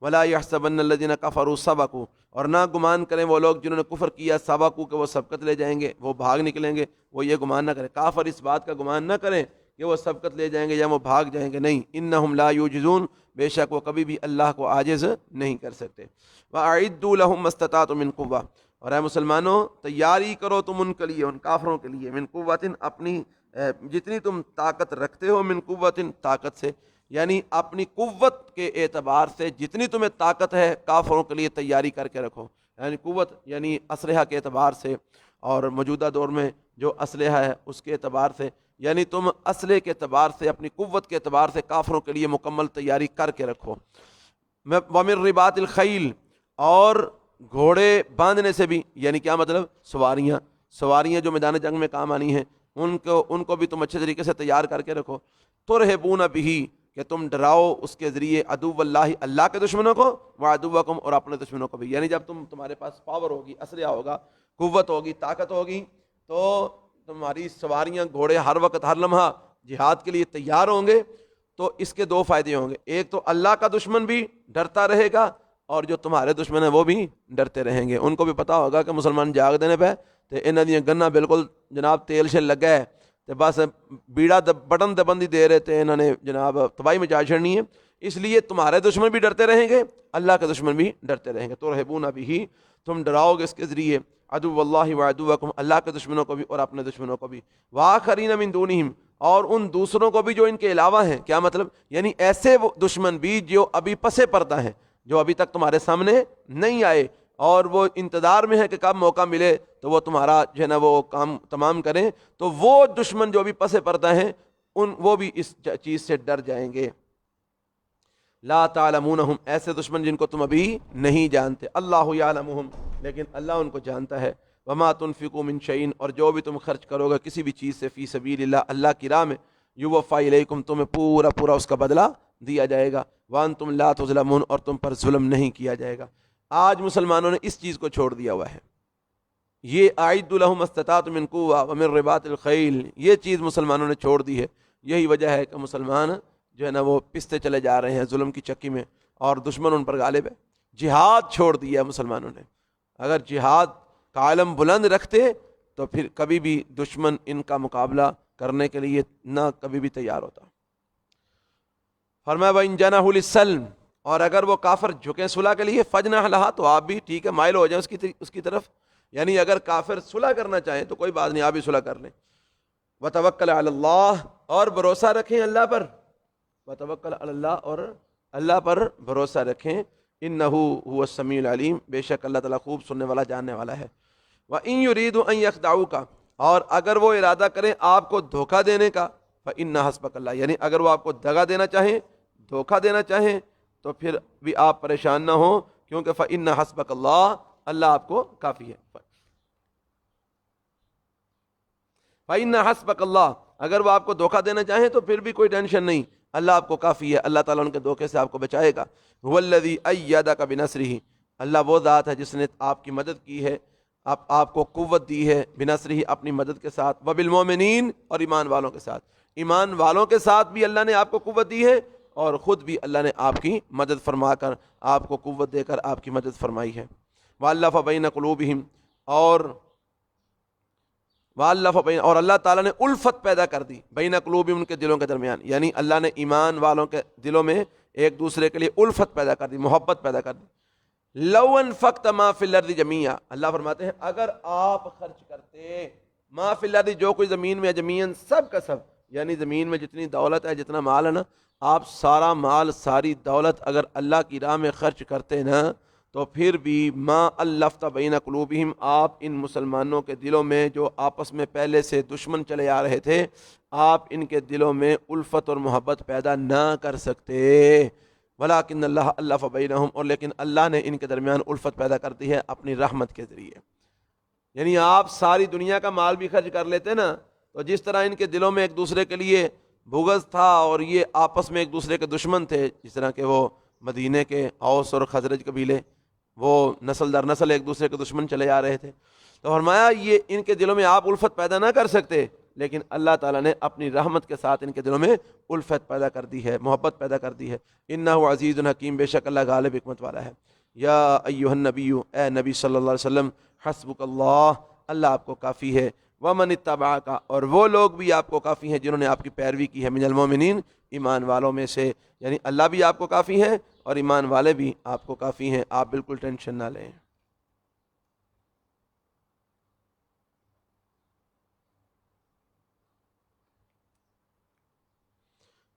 Speaker 1: ولا يحسبن الذين كفروا سبقوا اور نہ گمان کریں وہ لوگ جنہوں نے کفر کیا، سبقوا کہ وہ سبقت لے جائیں گے، وہ بھاگ نکلیں گے. وہ یہ گمان نہ کریں، کافر اس بات کا گمان نہ کریں کہ وہ سبقت لے جائیں گے یا وہ بھاگ جائیں گے. نہیں، انہم لا یعجزون بے شک وہ کبھی بھی اللہ کو عاجز نہیں کر سکتے. وَأَعِدُّوا لَهُم مَّا اسْتَطَعْتُم مِّن قُوَّةٍ اور اے مسلمانوں تیاری کرو تم ان کے لیے، ان کافروں کے لیے، من قوت اپنی جتنی تم طاقت رکھتے ہو، من قوت طاقت سے، یعنی اپنی قوت کے اعتبار سے جتنی تمہیں طاقت ہے کافروں کے لیے تیاری کر کے رکھو. یعنی قوت یعنی اسلحہ کے اعتبار سے اور موجودہ دور میں جو اسلحہ ہے اس کے اعتبار سے، یعنی تم اسلحے کے اعتبار سے، اپنی قوت کے اعتبار سے کافروں کے لیے مکمل تیاری کر کے رکھو. وَمِن رِبَاطِ الْخَيْلِ اور گھوڑے باندھنے سے بھی، یعنی کیا مطلب؟ سواریاں جو میدان جنگ میں کام آنی ہیں ان کو بھی تم اچھے طریقے سے تیار کر کے رکھو. ترہبون بہ کہ تم ڈراؤ اس کے ذریعے، عدو اللہ اللہ کے دشمنوں کو، وعدوکم اور اپنے دشمنوں کو بھی. یعنی جب تمہارے پاس پاور ہوگی، اسلحہ ہوگا، قوت ہوگی، طاقت ہوگی، تو تمہاری سواریاں، گھوڑے ہر وقت ہر لمحہ جہاد کے لیے تیار ہوں گے. تو اس کے دو فائدے ہوں گے، ایک تو اللہ کا دشمن بھی ڈرتا رہے گا اور جو تمہارے دشمن ہیں وہ بھی ڈرتے رہیں گے. ان کو بھی پتا ہوگا کہ مسلمان جاگ دینے پہ تے انہاں دیاں گناں بالکل جناب تیل سے لگا ہے تے بس بیڑا بٹن دبندی دے رہے تھے، انہوں نے جناب تباہی مچا چھڑنی ہے. اس لیے تمہارے دشمن بھی ڈرتے رہیں گے، اللہ کے دشمن بھی ڈرتے رہیں گے. ترہبون بہ تم ڈراؤ گے اس کے ذریعے، عدو اللہ وعدوکم اللہ کے دشمنوں کو بھی اور اپنے دشمنوں کو بھی. وآخرین من دونہم اور ان دوسروں کو بھی جو ان کے علاوہ ہیں. کیا مطلب؟ یعنی ایسے وہ دشمن بھی جو ابھی پس پردہ ہیں، جو ابھی تک تمہارے سامنے نہیں آئے اور وہ انتظار میں ہے کہ کب موقع ملے تو وہ تمہارا جو ہے نا وہ کام تمام کریں. تو وہ دشمن جو ابھی پس پردہ ہیں وہ بھی اس چیز سے ڈر جائیں گے. لا تعلمونہم ایسے دشمن جن کو تم ابھی نہیں جانتے، اللہ یعلمہم لیکن اللہ ان کو جانتا ہے. وما تنفقوا من شیء اور جو بھی تم خرچ کرو گے کسی بھی چیز سے، فی سبیل اللہ اللہ کی راہ میں، یوفی الیکم تمہیں پورا اس کا بدلہ دیا جائے گا. وانتم لا تظلمون اور تم پر ظلم نہیں کیا جائے گا. آج مسلمانوں نے اس چیز کو چھوڑ دیا ہوا ہے. یہ اعدوا لهم ما استطعتم من قوة ومن رباط الخیل، یہ چیز مسلمانوں نے چھوڑ دی ہے. یہی وجہ ہے کہ مسلمان جو ہے نا وہ پستے چلے جا رہے ہیں ظلم کی چکی میں اور دشمن ان پر غالب ہے. جہاد چھوڑ دیا ہے مسلمانوں نے. اگر جہاد کا علم بلند رکھتے تو پھر کبھی بھی دشمن ان کا مقابلہ کرنے کے لیے نہ کبھی بھی تیار ہوتا. فرمایا وَإِن جَنَحُوا لِلسَّلْمِ اور اگر وہ کافر جھکیں صلح کے لیے، فَجْنَحْ لَهَا تو آپ بھی ٹھیک ہے مائل ہو جائیں اس کی طرف. یعنی اگر کافر صلح کرنا چاہیں تو کوئی بات نہیں، آپ بھی صلح کر لیں. وَتَوَكَّلْ عَلَى اللَّهِ اور بھروسہ رکھیں اللہ پر. وَتَوَكَّلْ عَلَى اللَّهِ اور اللہ پر بھروسہ رکھیں. إِنَّهُ هُوَ السَّمِيعُ الْعَلِيمُ بے شک اللہ تعالیٰ خوب سننے والا جاننے والا ہے. وَإِن يُرِيدُوا أَن يَخْدَعُوكَ اور اگر وہ ارادہ کریں آپ کو دھوکہ دینے کا فإن حسبک اللہ، یعنی اگر وہ آپ کو دغا دینا چاہیں، دھوکہ دینا چاہیں، تو پھر بھی آپ پریشان نہ ہوں، کیونکہ فإن حسبک اللہ، اللہ آپ کو کافی ہے۔ فإن حسبک اللہ، اگر وہ آپ کو دھوکہ دینا چاہیں تو پھر بھی کوئی ٹینشن نہیں، اللہ آپ کو کافی ہے، اللہ تعالیٰ ان کے دھوکے سے آپ کو بچائے گا۔ هو الذی ایدک بنصرہ، اللہ وہ ذات ہے جس نے آپ کی مدد کی ہے، آپ کو قوت دی ہے، بنصرہ اپنی مدد کے ساتھ، وبالمؤمنین اور ایمان والوں کے ساتھ، ایمان والوں کے ساتھ بھی اللہ نے آپ کو قوت دی ہے، اور خود بھی اللہ نے آپ کی مدد فرما کر، آپ کو قوت دے کر آپ کی مدد فرمائی ہے۔ وَأَلَّفَ بَيْنَ قُلُوبِهِمْ، اور اللہ تعالیٰ نے الفت پیدا کر دی، بین قلوبہم، ان کے دلوں کے درمیان، یعنی اللہ نے ایمان والوں کے دلوں میں ایک دوسرے کے لیے الفت پیدا کر دی، محبت پیدا کر دی۔ لو انفقت ما فی الارض جمیعا، اللہ فرماتے ہیں اگر آپ خرچ کرتے ما فی الارض، جو کوئی زمین میں، جمیعا سب کا سب، یعنی زمین میں جتنی دولت ہے، جتنا مال ہے نا، آپ سارا مال، ساری دولت اگر اللہ کی راہ میں خرچ کرتے نا، تو پھر بھی ما الفت بین قلوبہم، آپ ان مسلمانوں کے دلوں میں جو آپس میں پہلے سے دشمن چلے آ رہے تھے، آپ ان کے دلوں میں الفت اور محبت پیدا نہ کر سکتے۔ ولیکن اللہ الف بینہم، اور لیکن اللہ نے ان کے درمیان الفت پیدا کر دی ہے اپنی رحمت کے ذریعے۔ یعنی آپ ساری دنیا کا مال بھی خرچ کر لیتے نا، تو جس طرح ان کے دلوں میں ایک دوسرے کے لیے بغض تھا اور یہ آپس میں ایک دوسرے کے دشمن تھے، جس طرح کہ وہ مدینے کے اوس اور خزرج قبیلے، وہ نسل در نسل ایک دوسرے کے دشمن چلے آ رہے تھے، تو فرمایا یہ ان کے دلوں میں آپ الفت پیدا نہ کر سکتے، لیکن اللہ تعالیٰ نے اپنی رحمت کے ساتھ ان کے دلوں میں الفت پیدا کر دی ہے، محبت پیدا کر دی ہے۔ انہ عزیز حکیم، بے شک اللہ غالب حکمت والا ہے۔ یا ایھا النبی، اے نبی صلی اللہ علیہ وسلم، حسبک اللہ، اللہ آپ کو کافی ہے، ومن اتبعک، اور وہ لوگ بھی آپ کو کافی ہیں جنہوں نے آپ کی پیروی کی ہے، من المؤمنین، ایمان والوں میں سے، یعنی اللہ بھی آپ کو کافی ہے اور ایمان والے بھی آپ کو کافی ہیں، آپ بالکل ٹینشن نہ لیں۔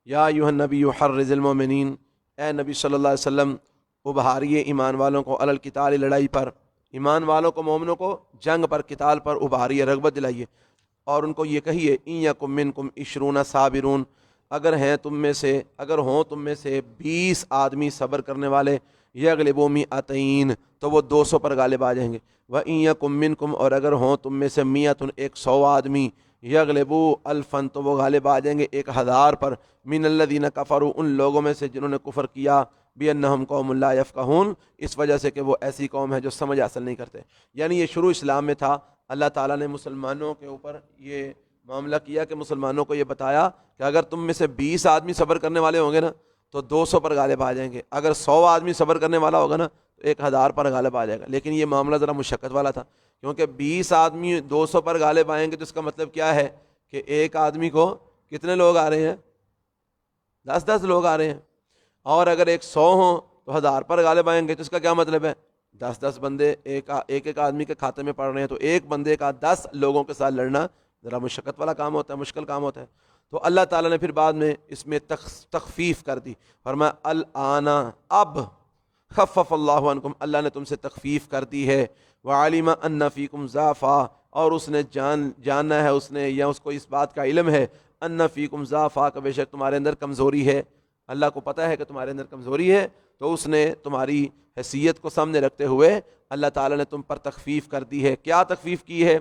Speaker 1: یا ایھا النبی حرض المؤمنین، اے نبی صلی اللہ علیہ وسلم، ابھاریے ایمان والوں کو، علی القتال، لڑائی پر، ایمان والوں کو، مومنوں کو جنگ پر، قتال پر ابھاریے، رغبت دلائیے، اور ان کو یہ کہیے ان یکم منکم 20 صابرون، اگر ہوں تم میں سے 20 آدمی صبر کرنے والے، یغلبوا مئتین، تو وہ 200 پر غالب آ جائیں گے، وَإِن یکم منکم، اور اگر ہوں تم میں سے 100 آدمی، یغلبوا الفن، تو وہ غالب آ جائیں گے 1000 پر، من الذین کفروا، ان لوگوں میں سے جنہوں نے کفر کیا، بِأَنَّهُمْ قَوْمٌ لَا يَفْقَهُونَ، اس وجہ سے کہ وہ ایسی قوم ہے جو سمجھ حاصل نہیں کرتے۔ یعنی یہ شروع اسلام میں تھا، اللہ تعالیٰ نے مسلمانوں کے اوپر یہ معاملہ کیا کہ مسلمانوں کو یہ بتایا کہ اگر تم میں سے 20 آدمی صبر کرنے والے ہوں گے نا تو 200 پر غالب آ جائیں گے، اگر 100 آدمی صبر کرنے والا ہوگا نا تو 1000 پر غالب آ جائے گا۔ لیکن یہ معاملہ ذرا مشقت والا تھا، کیونکہ 20 آدمی 200 پر غالب آئیں گے تو اس کا مطلب کیا ہے کہ ایک آدمی کو کتنے لوگ آ رہے ہیں؟ 10 لوگ آ رہے ہیں، اور اگر 100 ہوں تو 1000 پر غالب آئیں گے، تو اس کا کیا مطلب ہے؟ 10 بندے ایک آدمی کے کھاتے میں پڑ رہے ہیں، تو ایک بندے کا 10 لوگوں کے ساتھ لڑنا ذرا مشقت والا کام ہوتا ہے، مشکل کام ہوتا ہے۔ تو اللہ تعالیٰ نے پھر بعد میں اس میں تخفیف کر دی، فرمایا الآن، اب، خفف اللہ عنکم، اللہ نے تم سے تخفیف کر دی ہے، وعلم ان فیکم ضعفا، اور اس نے جاننا ہے، اس نے، یا اس کو اس بات کا علم ہے، ان فیکم ضعفا، کہ بے شک تمہارے اندر کمزوری ہے، اللہ کو پتہ ہے کہ تمہارے اندر کمزوری ہے، تو اس نے تمہاری حیثیت کو سامنے رکھتے ہوئے اللہ تعالیٰ نے تم پر تخفیف کر دی ہے۔ کیا تخفیف کی ہے؟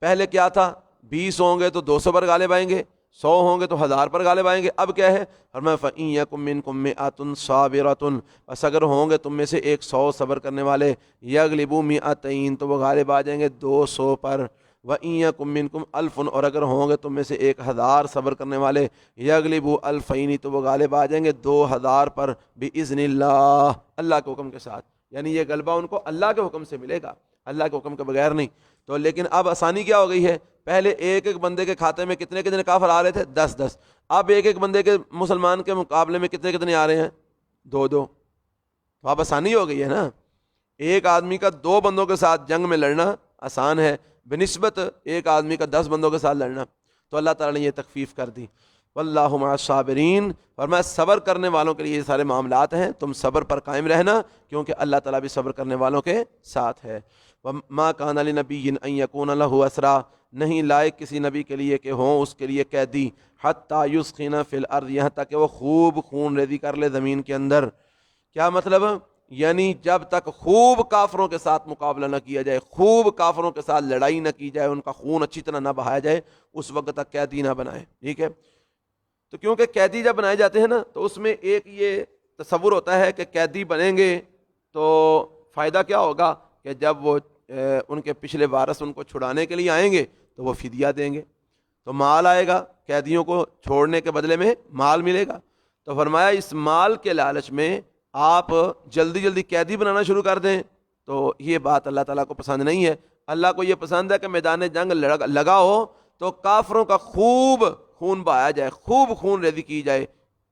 Speaker 1: پہلے کیا تھا؟ 20 ہوں گے تو 200 پر غالب آئیں گے، 100 ہوں گے تو 1000 پر غالب آئیں گے۔ اب کیا ہے؟ فرمایا فَإِن یَکُم مِّنکُم مِّئَةٌ صَابِرَةٌ، بس اگر ہوں گے تم میں سے 100 صبر کرنے والے، یغلبوا مئتین، تو وہ غالب آ جائیں گے 200 پر، وَإِن یَکُم مِّنکُم الْفٌ، اور اگر ہوں گے تم میں سے 1000 صبر کرنے والے، یغلبوا الفین، تو وہ غالب آ جائیں گے 2000 پر، بِإِذْنِ اللہ، اللہ کے حکم کے ساتھ۔ یعنی یہ غلبہ ان کو اللہ کے حکم سے ملے گا، اللہ کے حکم کے بغیر نہیں۔ تو لیکن اب آسانی کیا ہو گئی ہے؟ پہلے ایک بندے کے کھاتے میں کتنے کافر آ رہے تھے؟ 10۔ اب ایک بندے کے، مسلمان کے مقابلے میں کتنے آ رہے ہیں؟ 2۔ تو اب آسانی ہو گئی ہے نا، ایک آدمی کا 2 بندوں کے ساتھ جنگ میں لڑنا آسان ہے بنسبت ایک آدمی کا 10 بندوں کے ساتھ لڑنا۔ تو اللہ تعالیٰ نے یہ تخفیف کر دی، واللہ مع الصابرین، فرمایا صبر کرنے والوں کے لیے یہ سارے معاملات ہیں، تم صبر پر قائم رہنا، کیونکہ اللہ تعالیٰ بھی صبر کرنے والوں کے ساتھ ہے۔ وَمَا كَانَ لِنَبِيٍّ أَن يَكُونَ لَهُ أَسْرَىٰ، نہیں لائق کسی نبی کے لیے کہ ہوں اس کے لیے قیدی، حتیٰ یسخن فی الارض، یہاں تک کہ وہ خوب خون ریزی کر لے زمین کے اندر۔ کیا مطلب؟ یعنی جب تک خوب کافروں کے ساتھ مقابلہ نہ کیا جائے، خوب کافروں کے ساتھ لڑائی نہ کی جائے، ان کا خون اچھی طرح نہ بہایا جائے، اس وقت تک قیدی نہ بنائے، ٹھیک ہے؟ تو کیونکہ قیدی جب بنائے جاتے ہیں نا تو اس میں ایک یہ تصور ہوتا ہے کہ قیدی بنیں گے تو فائدہ کیا ہوگا کہ جب وہ ان کے پچھلے وارث ان کو چھڑانے کے لیے آئیں گے تو وہ فدیہ دیں گے، تو مال آئے گا، قیدیوں کو چھوڑنے کے بدلے میں مال ملے گا۔ تو فرمایا اس مال کے لالچ میں آپ جلدی جلدی قیدی بنانا شروع کر دیں تو یہ بات اللہ تعالیٰ کو پسند نہیں ہے۔ اللہ کو یہ پسند ہے کہ میدان جنگ لگا ہو تو کافروں کا خوب خون بہایا جائے، خوب خون ریزی کی جائے،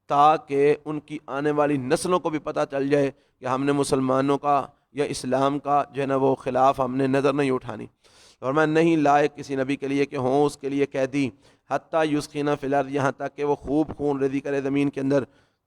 Speaker 1: تاکہ ان کی آنے والی نسلوں کو بھی پتہ چل جائے کہ ہم نے مسلمانوں کا یا اسلام کا جو ہے نا وہ خلاف ہم نے نظر نہیں اٹھانی۔ اور میں نہیں لائق کسی نبی کے لیے کہ ہوں اس کے لیے قیدی، حتیٰ یسخن فی الارض، یہاں تک کہ وہ خوب خون ریزی کرے زمین کے اندر۔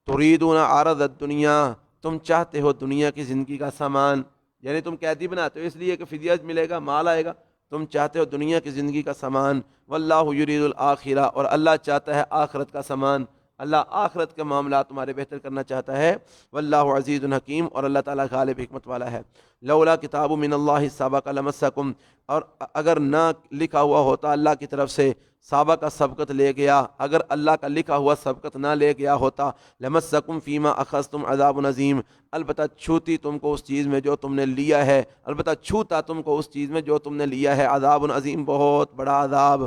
Speaker 1: تریدون عرض الدنیا، تم چاہتے ہو دنیا کی زندگی کا سامان، یعنی تم قیدی بناتے ہو اس لیے کہ فدیہ ملے گا، مال آئے گا، تم چاہتے ہو دنیا کی زندگی کا سامان۔ واللہ یرید الآخرہ، اور اللہ چاہتا ہے آخرت کا سامان، اللہ آخرت کے معاملات تمہارے بہتر کرنا چاہتا ہے۔ واللہ عزیز حکیم، اور اللہ تعالیٰ غالب حکمت والا ہے۔ لولا کتاب من اللہ سبق لمسکم، اور اگر نہ لکھا ہوا ہوتا اللہ کی طرف سے، سابقہ سبقت لے گیا، اگر اللہ کا لکھا ہوا سبقت نہ لے گیا ہوتا، لمسکم فیما اخذتم عذاب عظیم، البتہ چھوتی تم کو اس چیز میں جو تم نے لیا ہے، البتہ چھوتا تم کو اس چیز میں جو تم نے لیا ہے، عذاب عظیم، بہت بڑا عذاب۔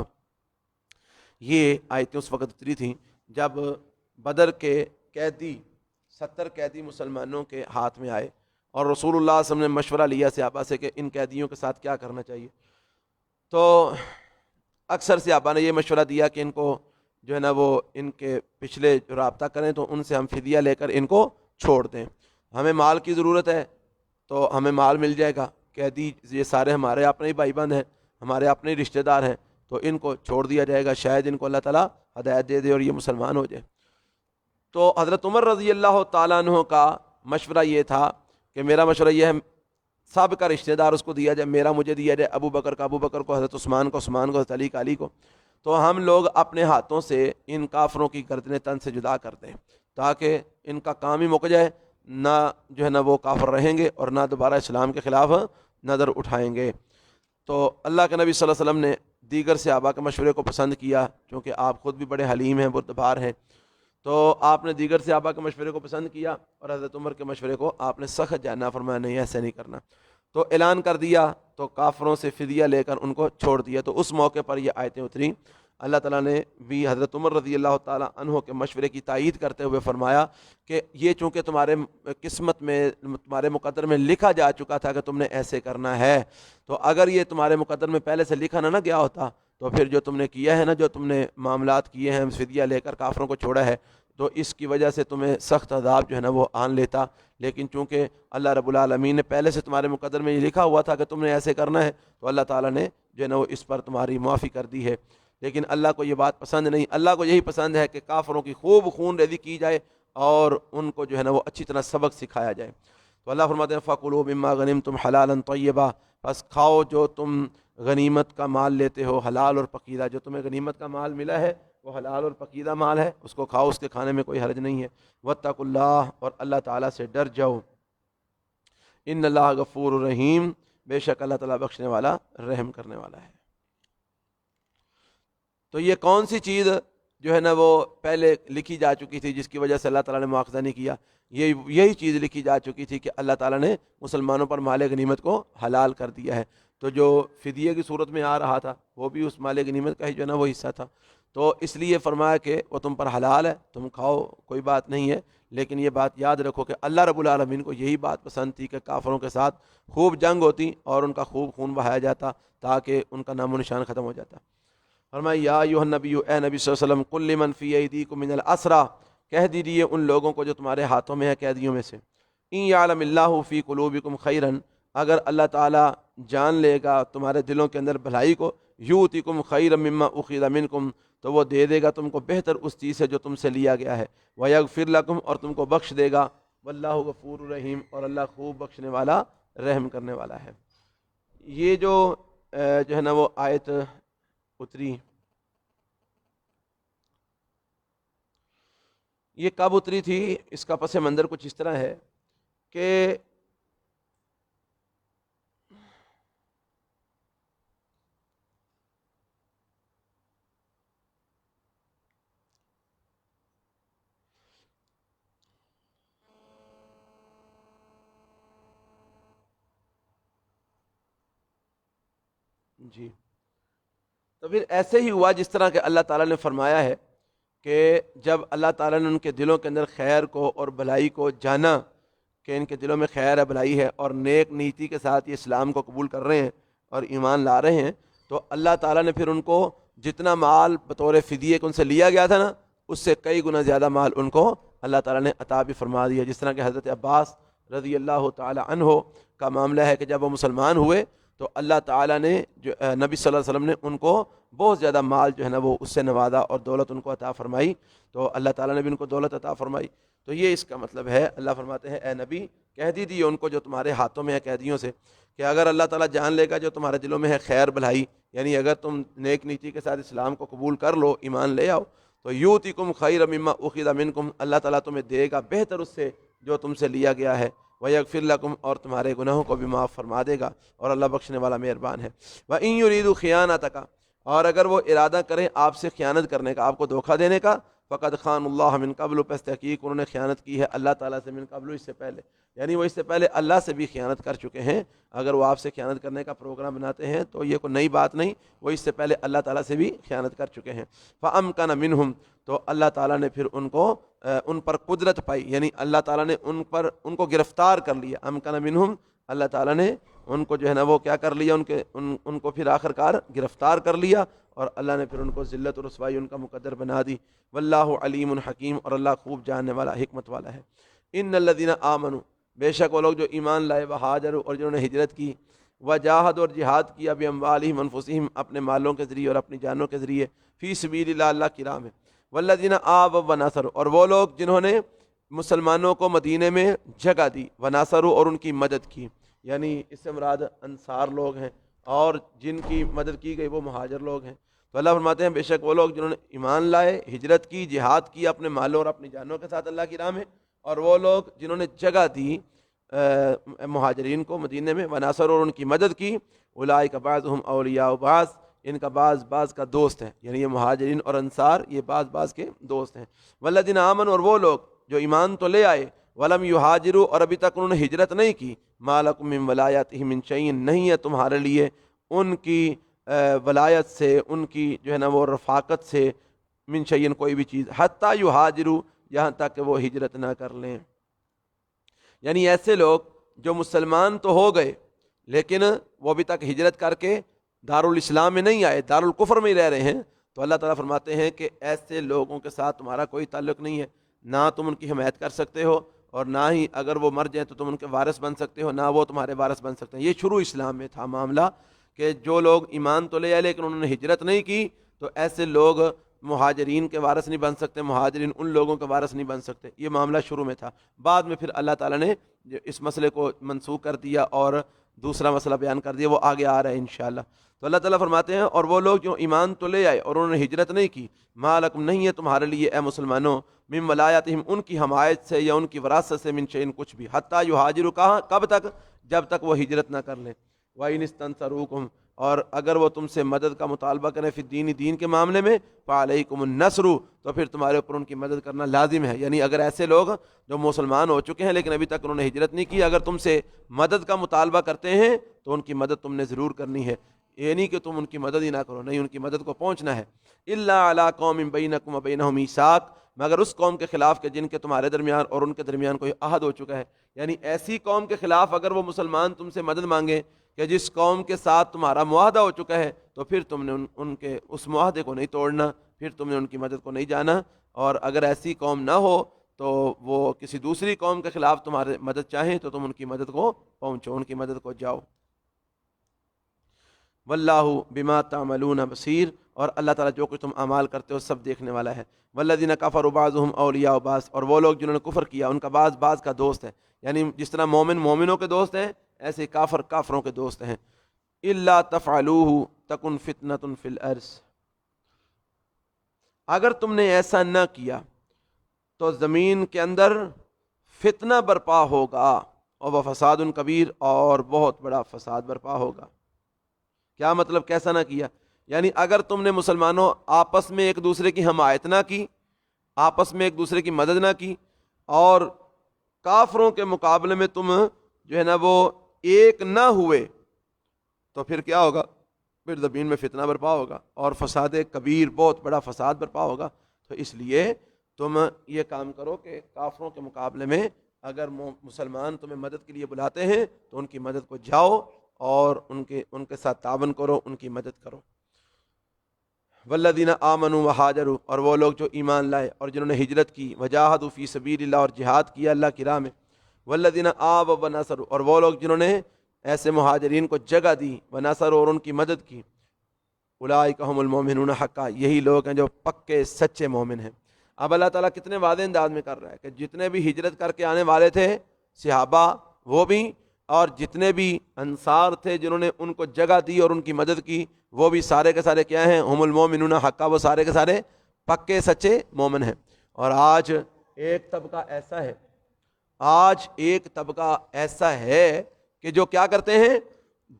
Speaker 1: یہ آیتیں اس وقت اتری تھیں جب بدر کے قیدی 70 قیدی مسلمانوں کے ہاتھ میں آئے، اور رسول اللہ صلی اللہ علیہ وسلم نے مشورہ لیا صحابہ سے کہ ان قیدیوں کے ساتھ کیا کرنا چاہیے۔ تو اکثر صحابہ نے یہ مشورہ دیا کہ ان کو جو ہے نا وہ ان کے پچھلے جو رابطہ کریں تو ان سے ہم فدیہ لے کر ان کو چھوڑ دیں، ہمیں مال کی ضرورت ہے تو ہمیں مال مل جائے گا، قیدی یہ سارے ہمارے اپنے ہی بھائی بند ہیں، ہمارے اپنے ہی رشتہ دار ہیں، تو ان کو چھوڑ دیا جائے گا، شاید ان کو اللہ تعالیٰ ہدایت دے دے اور یہ مسلمان ہو جائے۔ تو حضرت عمر رضی اللہ تعالیٰ عنہ کا مشورہ یہ تھا کہ میرا مشورہ یہ ہے سب کا رشتہ دار اس کو دیا جائے، میرا مجھے دیا جائے، ابو بکر کا ابو بکر کو، حضرت عثمان کو عثمان کو، حضرت علی کا علی کو، تو ہم لوگ اپنے ہاتھوں سے ان کافروں کی گردنیں تن سے جدا کر دیں تاکہ ان کا کام ہی مک جائے، نہ جو ہے نا وہ کافر رہیں گے اور نہ دوبارہ اسلام کے خلاف نظر اٹھائیں گے۔ تو اللہ کے نبی صلی اللہ علیہ وسلم نے دیگر صحابہ کے مشورے کو پسند کیا، کیونکہ آپ خود بھی بڑے حلیم ہیں، بردبار ہیں، تو آپ نے دیگر صحابہ کے مشورے کو پسند کیا اور حضرت عمر کے مشورے کو آپ نے سخت جاننا، فرمایا نہیں ایسے نہیں کرنا، تو اعلان کر دیا، تو کافروں سے فدیہ لے کر ان کو چھوڑ دیا۔ تو اس موقع پر یہ آیتیں اتریں، اللہ تعالیٰ نے بھی حضرت عمر رضی اللہ تعالیٰ عنہ کے مشورے کی تائید کرتے ہوئے فرمایا کہ یہ چونکہ تمہارے قسمت میں، تمہارے مقدر میں لکھا جا چکا تھا کہ تم نے ایسے کرنا ہے، تو اگر یہ تمہارے مقدر میں پہلے سے لکھا نہ گیا ہوتا تو پھر جو تم نے کیا ہے نا، جو تم نے معاملات کیے ہیں، فدیہ لے کر کافروں کو چھوڑا ہے، تو اس کی وجہ سے تمہیں سخت عذاب جو ہے نا وہ آن لیتا، لیکن چونکہ اللہ رب العالمین نے پہلے سے تمہارے مقدر میں یہ لکھا ہوا تھا کہ تم نے ایسے کرنا ہے، تو اللہ تعالیٰ نے جو ہے نا وہ اس پر تمہاری معافی کر دی ہے۔ لیکن اللہ کو یہ بات پسند نہیں، اللہ کو یہی پسند ہے کہ کافروں کی خوب خون ریزی کی جائے اور ان کو جو ہے نا وہ اچھی طرح سبق سکھایا جائے۔ تو اللہ فرماتے ہیں فَكُلُوا مِمَّا غَنِمْتُمْ حَلَالًا طَيِّبًا، بس کھاؤ جو تم غنیمت کا مال لیتے ہو، حلال اور پکیدہ، جو تمہیں غنیمت کا مال ملا ہے وہ حلال اور پکیدہ مال ہے، اس کو کھاؤ، اس کے کھانے میں کوئی حرج نہیں ہے۔ وَاتَّقُوا اللَّهَ، اور اللہ تعالیٰ سے ڈر جاؤ، ان اللہ غفور رحیم، بے شک اللہ تعالیٰ بخشنے والا رحم کرنے والا ہے۔ تو یہ کون سی چیز جو ہے نا وہ پہلے لکھی جا چکی تھی جس کی وجہ سے اللہ تعالیٰ نے مواخذہ نہیں کیا؟ یہی چیز لکھی جا چکی تھی کہ اللہ تعالیٰ نے مسلمانوں پر مال غنیمت کو حلال کر دیا ہے، تو جو فدیے کی صورت میں آ رہا تھا وہ بھی اس مال غنیمت کا ہی جو ہے نا وہ حصہ تھا، تو اس لیے فرمایا کہ وہ تم پر حلال ہے، تم کھاؤ، کوئی بات نہیں ہے، لیکن یہ بات یاد رکھو کہ اللہ رب العالمین کو یہی بات پسند تھی کہ کافروں کے ساتھ خوب جنگ ہوتی اور ان کا خوب خون بہایا جاتا تاکہ ان کا نام و نشان ختم ہو جاتا۔ فرمایا یا ایھا النبی، اے نبی صلی اللہ علیہ وسلم، قل لمن فی ایدیکم من الاسریٰ، کہہ دیجیے ان لوگوں کو جو تمہارے ہاتھوں میں ہے قیدیوں میں سے، ان یعلم اللہ فی قلوبکم خیرا، اگر اللہ تعالیٰ جان لے گا تمہارے دلوں کے اندر بھلائی کو، یؤتکم خیرا مما اخذ منکم، تو وہ دے دے گا تم کو بہتر اس چیز سے جو تم سے لیا گیا ہے، ویغفر لکم، اور تم کو بخش دے گا، واللہ غفور رحیم، اور اللہ خوب بخشنے والا رحم کرنے والا ہے۔ یہ جو ہے نا وہ آیت اتری، یہ کب اتری تھی؟ اس کا پس منظر کچھ اس طرح ہے کہ جی، تو پھر ایسے ہی ہوا جس طرح کہ اللہ تعالیٰ نے فرمایا ہے کہ جب اللہ تعالیٰ نے ان کے دلوں کے اندر خیر کو اور بھلائی کو جانا کہ ان کے دلوں میں خیر ہے، بھلائی ہے، اور نیک نیتی کے ساتھ یہ اسلام کو قبول کر رہے ہیں اور ایمان لا رہے ہیں، تو اللہ تعالیٰ نے پھر ان کو جتنا مال بطور فدیے کہ ان سے لیا گیا تھا نا، اس سے کئی گنا زیادہ مال ان کو اللہ تعالیٰ نے عطا بھی فرما دیا. جس طرح کہ حضرت عباس رضی اللہ تعالی عنہ کا معاملہ ہے کہ جب وہ مسلمان ہوئے تو اللہ تعالیٰ نے جو نبی صلی اللہ علیہ وسلم نے ان کو بہت زیادہ مال جو ہے نا وہ اس سے نوازا اور دولت ان کو عطا فرمائی، تو اللہ تعالیٰ نے بھی ان کو دولت عطا فرمائی. تو یہ اس کا مطلب ہے. اللہ فرماتے ہیں اے نبی کہہ دیجیے ان کو جو تمہارے ہاتھوں میں ہے قیدیوں سے کہ اگر اللہ تعالیٰ جان لے گا جو تمہارے دلوں میں ہے خیر بھلائی، یعنی اگر تم نیک نیتی کے ساتھ اسلام کو قبول کر لو، ایمان لے آؤ، تو یؤتکم خیر مما اخذ منکم، اللہ تعالیٰ تمہیں دے گا بہتر اس سے جو تم سے لیا گیا ہے، ویغفر لکم، اور تمہارے گناہوں کو بھی معاف فرما دے گا، اور اللہ بخشنے والا مہربان ہے. وَإِن يُرِيدُوا خِيَانَتَكَ، اور اگر وہ ارادہ کریں آپ سے خیانت کرنے کا، آپ کو دھوکہ دینے کا، فقد خان اللہ من قبل، پس تحقیق انہوں نے خیانت کی ہے اللہ تعالیٰ سے، من قبل، اس سے پہلے، یعنی وہ اس سے پہلے اللہ سے بھی خیانت کر چکے ہیں. اگر وہ آپ سے خیانت کرنے کا پروگرام بناتے ہیں تو یہ کوئی نئی بات نہیں، وہ اس سے پہلے اللہ تعالیٰ سے بھی خیانت کر چکے ہیں. فَأَمْكَنَ مِنْهُمْ، تو اللہ تعالیٰ نے پھر ان پر قدرت پائی، یعنی اللہ تعالیٰ نے ان کو گرفتار کر لیا. امکن منہم، اللہ تعالیٰ نے ان کو جو ہے نا وہ کیا کر لیا، ان کو پھر آخر کار گرفتار کر لیا، اور اللہ نے پھر ان کو ذلت و رسوائی ان کا مقدر بنا دی. واللہ علیم حکیم، اور اللہ خوب جاننے والا حکمت والا ہے. ان الذین آمنوا، بے شک وہ لوگ جو ایمان لائے، وہاجروا، اور جنہوں نے ہجرت کی، وجاہدوا، اور جہاد کیا، باموالہم انفسہم، اپنے مالوں کے ذریعے اور اپنی جانوں کے ذریعے، فی سبیل اللہ، اللہ کی راہ میں. والذین آووا ونصروا، اور وہ لوگ جنہوں نے مسلمانوں کو مدینے میں جگہ دی، ونصروا، اور ان کی مدد کی، یعنی اس سے مراد انصار لوگ ہیں، اور جن کی مدد کی گئی وہ مہاجر لوگ ہیں. تو اللہ فرماتے ہیں بے شک وہ لوگ جنہوں نے ایمان لائے، ہجرت کی، جہاد کی اپنے مالوں اور اپنی جانوں کے ساتھ اللہ کی راہ میں، اور وہ لوگ جنہوں نے جگہ دی مہاجرین کو مدینے میں، ونصروا، اور ان کی مدد کی، اولئک بعضهم اولیاء بعض، ان کا بعض کا دوست ہے، یعنی یہ مہاجرین اور انصار یہ بعض کے دوست ہیں. والذین آمنوا، اور وہ لوگ جو ایمان تو لے آئے، ولم یہاجروا، اور ابھی تک انہوں نے ہجرت نہیں کی، ما لکم من ولایتہ من شیء، نہیں ہے تمہارے لیے ان کی ولایت سے، ان کی جو ہے نا وہ رفاقت سے، من شیء کوئی بھی چیز، حتی یہاجروا، یہاں تک کہ وہ ہجرت نہ کر لیں. یعنی ایسے لوگ جو مسلمان تو ہو گئے لیکن وہ ابھی تک ہجرت کر کے دارالاسلام میں نہیں آئے، دارالکفر میں ہی رہ رہے ہیں، تو اللہ تعالیٰ فرماتے ہیں کہ ایسے لوگوں کے ساتھ تمہارا کوئی تعلق نہیں ہے، نہ تم ان کی حمایت کر سکتے ہو، اور نہ ہی اگر وہ مر جائیں تو تم ان کے وارث بن سکتے ہو، نہ وہ تمہارے وارث بن سکتے ہیں. یہ شروع اسلام میں تھا معاملہ کہ جو لوگ ایمان تو لے آئے لیکن انہوں نے ہجرت نہیں کی، تو ایسے لوگ مہاجرین کے وارث نہیں بن سکتے، مہاجرین ان لوگوں کے وارث نہیں بن سکتے. یہ معاملہ شروع میں تھا، بعد میں پھر اللہ تعالیٰ نے اس مسئلے کو منسوخ کر دیا اور دوسرا مسئلہ بیان کر دیا، وہ آگے آ رہا ہے انشاءاللہ. تو اللہ تعالیٰ فرماتے ہیں اور وہ لوگ جو ایمان تو لے آئے اور انہوں نے ہجرت نہیں کی، ما لکم، نہیں ہے تمہارے لیے اے مسلمانوں، من ولایتہم، ان کی حمایت سے یا ان کی وراثت سے، من شیء کچھ بھی، حتی یہاجروا، کہاں، کب تک، جب تک وہ ہجرت نہ کر لیں. وَإِنِ اسْتَنصَرُوكُمْ، اور اگر وہ تم سے مدد کا مطالبہ کریں فی الدین، دین کے معاملے میں، فعلیکم النصر، تو پھر تمہارے اوپر ان کی مدد کرنا لازم ہے. یعنی اگر ایسے لوگ جو مسلمان ہو چکے ہیں لیکن ابھی تک انہوں نے ہجرت نہیں کی، اگر تم سے مدد کا مطالبہ کرتے ہیں تو ان کی مدد تم نے ضرور کرنی ہے. یہ نہیں کہ تم ان کی مدد ہی نہ کرو، نہیں، ان کی مدد کو پہنچنا ہے. الا علی قوم بینکم وبینہم میثاق، مگر اس قوم کے خلاف کہ جن کے تمہارے درمیان اور ان کے درمیان کوئی عہد ہو چکا ہے. یعنی ایسی قوم کے خلاف اگر وہ مسلمان تم سے مدد مانگیں کہ جس قوم کے ساتھ تمہارا معاہدہ ہو چکا ہے، تو پھر تم نے ان کے اس معاہدے کو نہیں توڑنا، پھر تم نے ان کی مدد کو نہیں جانا. اور اگر ایسی قوم نہ ہو تو وہ کسی دوسری قوم کے خلاف تمہارے مدد چاہیں تو تم ان کی مدد کو پہنچو، ان کی مدد کو جاؤ. واللہ بما تعملون بصیر، اور اللہ تعالیٰ جو کچھ تم اعمال کرتے ہو سب دیکھنے والا ہے. والذین کفروا بعضهم اولیاء بعض، اور وہ لوگ جنہوں نے کفر کیا ان کا بعض کا دوست ہے. یعنی جس طرح مومن مومنوں کے دوست ہیں ایسے کافر کافروں کے دوست ہیں. الا تفعلوه تکن فتنۃ فی الارض، اگر تم نے ایسا نہ کیا تو زمین کے اندر فتنہ برپا ہوگا، اور وہ فساد کبیر، اور بہت بڑا فساد برپا ہوگا۔ کیا مطلب کیسا نہ کیا؟ یعنی اگر تم نے مسلمانوں آپس میں ایک دوسرے کی حمایت نہ کی، آپس میں ایک دوسرے کی مدد نہ کی، اور کافروں کے مقابلے میں تم جو ہے نا وہ ایک نہ ہوئے، تو پھر کیا ہوگا؟ پھر زمین میں فتنہ برپا ہوگا اور فساد کبیر، بہت بڑا فساد برپا ہوگا۔ تو اس لیے تم یہ کام کرو کہ کافروں کے مقابلے میں اگر مسلمان تمہیں مدد کے لیے بلاتے ہیں تو ان کی مدد کو جاؤ اور ان کے ساتھ تعاون کرو، ان کی مدد کرو۔ والذین آمنوا وہاجروا، اور وہ لوگ جو ایمان لائے اور جنہوں نے ہجرت کی، وجاہدوا فی سبیل اللہ، اور جہاد کیا اللہ کی راہ میں، والذین آووا ونصروا، اور وہ لوگ جنہوں نے ایسے مہاجرین کو جگہ دی، ونصروا، اور ان کی مدد کی، اولئک هم المؤمنون حقا، یہی لوگ ہیں جو پکے سچے مومن ہیں۔ اب اللہ تعالیٰ کتنے واضح انداز میں کر رہا ہے کہ جتنے بھی ہجرت کر کے آنے والے تھے صحابہ، وہ بھی، اور جتنے بھی انصار تھے جنہوں نے ان کو جگہ دی اور ان کی مدد کی، وہ بھی سارے کے سارے کیا ہیں؟ ہم المؤمنون حقا، وہ سارے کے سارے پکے سچے مومن ہیں۔ اور آج ایک طبقہ ایسا ہے، آج ایک طبقہ ایسا ہے کہ جو کیا کرتے ہیں؟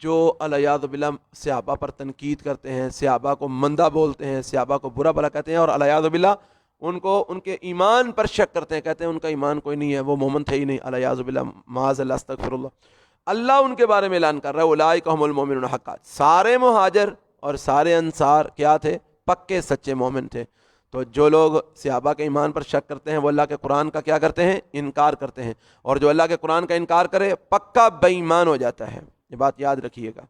Speaker 1: جو الیاذ باللہ صحابہ پر تنقید کرتے ہیں، صحابہ کو مندہ بولتے ہیں، صحابہ کو برا بھلا کہتے ہیں، اور الیاذ باللہ ان کو ان کے ایمان پر شک کرتے ہیں، کہتے ہیں ان کا ایمان کوئی نہیں ہے، وہ مومن تھے ہی نہیں، الیاذ باللہ، معاذ اللہ، استغفر اللہ۔ اللہ ان کے بارے میں اعلان کر رہا ہے اولئک هم المؤمنون حقا، سارے مہاجر اور سارے انصار کیا تھے؟ پکے سچے مومن تھے۔ تو جو لوگ صحابہ کے ایمان پر شک کرتے ہیں وہ اللہ کے قرآن کا کیا کرتے ہیں؟ انکار کرتے ہیں، اور جو اللہ کے قرآن کا انکار کرے پکا بے ایمان ہو جاتا ہے۔ یہ بات یاد رکھیے گا۔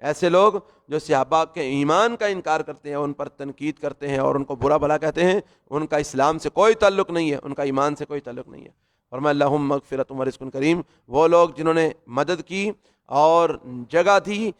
Speaker 1: ایسے لوگ جو صحابہ کے ایمان کا انکار کرتے ہیں، ان پر تنقید کرتے ہیں اور ان کو برا بھلا کہتے ہیں، ان کا اسلام سے کوئی تعلق نہیں ہے، ان کا ایمان سے کوئی تعلق نہیں ہے۔ فرمایا لہم مغفرۃ ورزق کریم، وہ لوگ جنہوں نے مدد کی اور جگہ دی،